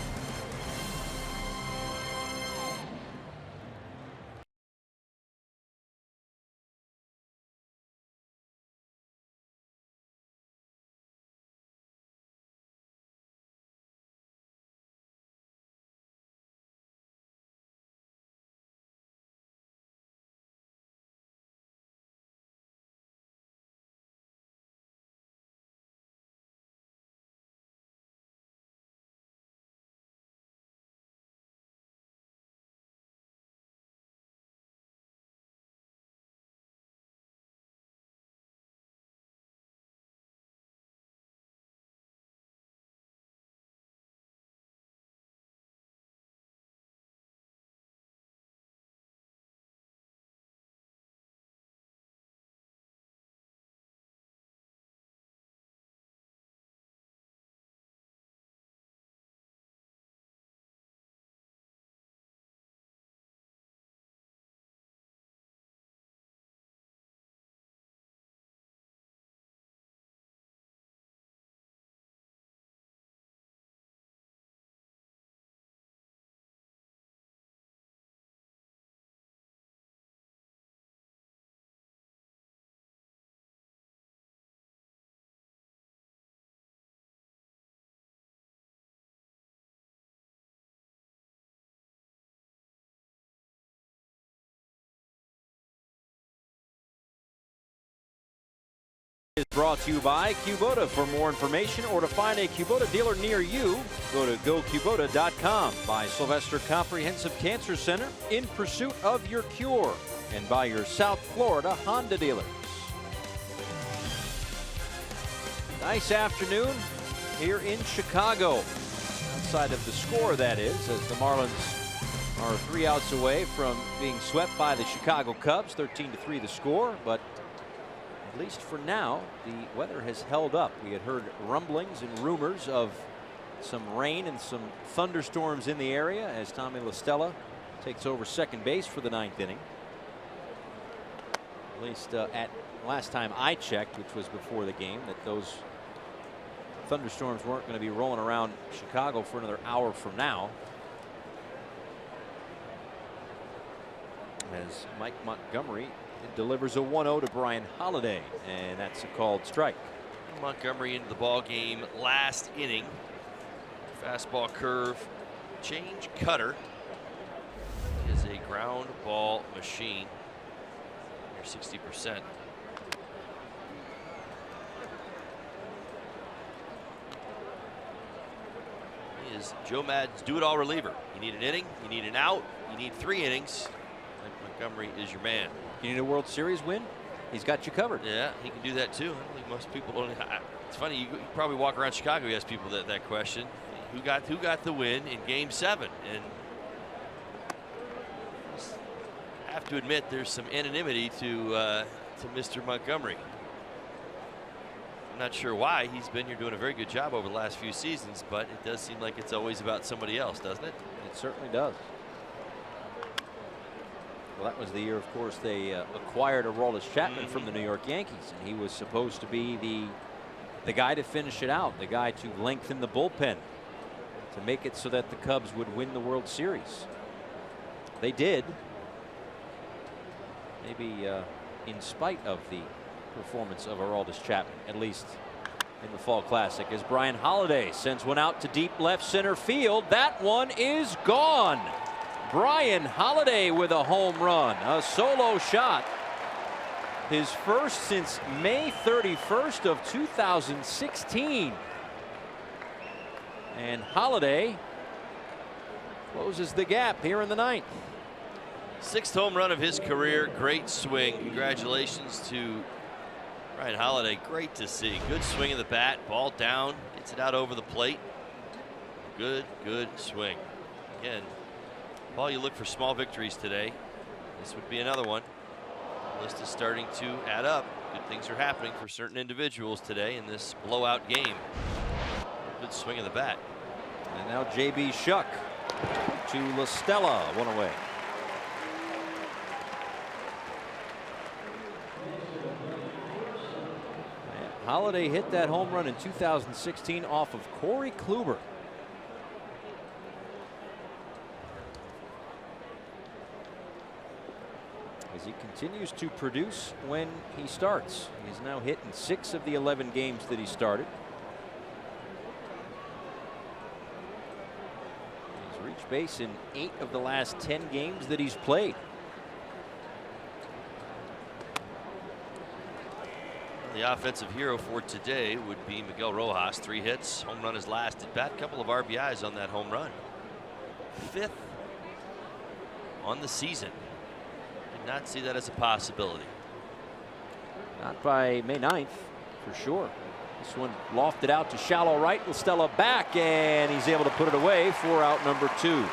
S7: Is brought to you by Kubota. For more information or to find a Kubota dealer near you, go to gokubota.com. By Sylvester Comprehensive Cancer Center, in pursuit of your cure. And by your South Florida Honda dealers. Nice afternoon here in Chicago. Outside of the score, that is, as the Marlins are 3 outs away from being swept by the Chicago Cubs. 13-3 the score, but at least for now, the weather has held up. We had heard rumblings and rumors of some rain and some thunderstorms in the area as Tommy La Stella takes over second base for the 9th inning. At least at last time I checked, which was before the game, that those thunderstorms weren't going to be rolling around Chicago for another hour from now. As Mike Montgomery delivers a 1-0 to Brian Holiday, and that's a called strike.
S2: Montgomery into the ball game last inning. Fastball curve, change cutter. He is a ground ball machine. Near 60%. He is Joe Maddon's do-it-all reliever. You need an inning, you need an out, you need 3 innings. Montgomery is your man.
S7: You need a World Series win? He's got you covered.
S2: Yeah, he can do that too. I don't think most people don't. It's funny, you probably walk around Chicago, you ask people that question. Who got the win in Game 7? And I have to admit there's some anonymity to Mr. Montgomery. I'm not sure why. He's been here doing a very good job over the last few seasons, but it does seem like it's always about somebody else, doesn't it?
S7: It certainly does. Well, that was the year, of course, they acquired Aroldis Chapman from the New York Yankees, and he was supposed to be the guy to finish it out, the guy to lengthen the bullpen, to make it so that the Cubs would win the World Series. They did. Maybe in spite of the performance of Aroldis Chapman, at least in the Fall Classic as Brian Holiday sends one out to deep left center field. That one is gone. Brian Holiday with a home run, a solo shot. His first since May 31st of 2016. And Holiday closes the gap here in the ninth.
S2: 6th home run of his career. Great swing. Congratulations to Brian Holiday. Great to see. Good swing of the bat. Ball down. Gets it out over the plate. Good swing. Again, Paul, you look for small victories today. This would be another one. The list is starting to add up. Good things are happening for certain individuals today in this blowout game. Good swing of the bat.
S7: And now J.B. Shuck to La Stella, one away. And Holiday hit that home run in 2016 off of Corey Kluber. As he continues to produce when he starts. He's now hit in 6 of the 11 games that he started. He's reached base in 8 of the last 10 games that he's played.
S2: The offensive hero for today would be Miguel Rojas. 3 hits, home run his last at bat. Couple of RBIs on that home run. 5th on the season. Did not see that as a possibility.
S7: Not by May 9th, for sure. This one lofted out to shallow right. La Stella back, and he's able to put it away for out number 2.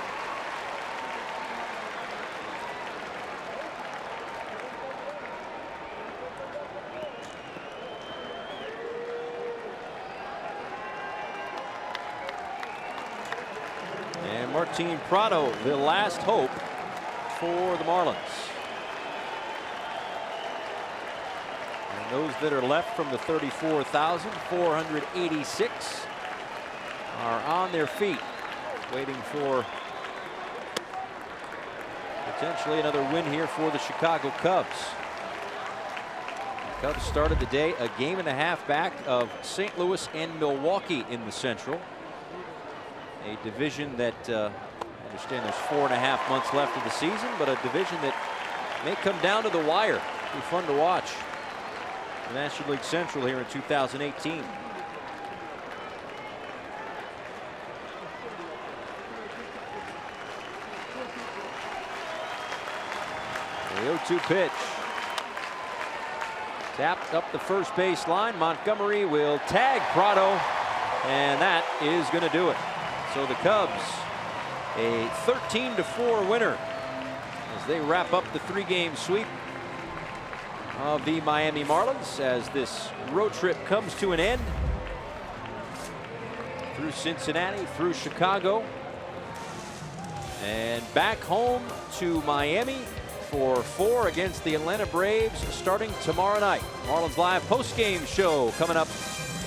S7: And Martin Prado, the last hope for the Marlins. And those that are left from the 34,486 are on their feet, waiting for potentially another win here for the Chicago Cubs. The Cubs started the day a game and a half back of St. Louis and Milwaukee in the Central. A division that I understand there's 4.5 months left of the season, but a division that may come down to the wire. Be fun to watch. The National League Central here in 2018. The 0-2 pitch. Tapped up the first base line. Montgomery will tag Prado, and that is going to do it. So the Cubs, a 13-4 winner as they wrap up the 3-game sweep of the Miami Marlins as this road trip comes to an end. Through Cincinnati, through Chicago, and back home to Miami for 4 against the Atlanta Braves starting tomorrow night. Marlins Live post-game show coming up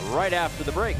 S7: right after the break.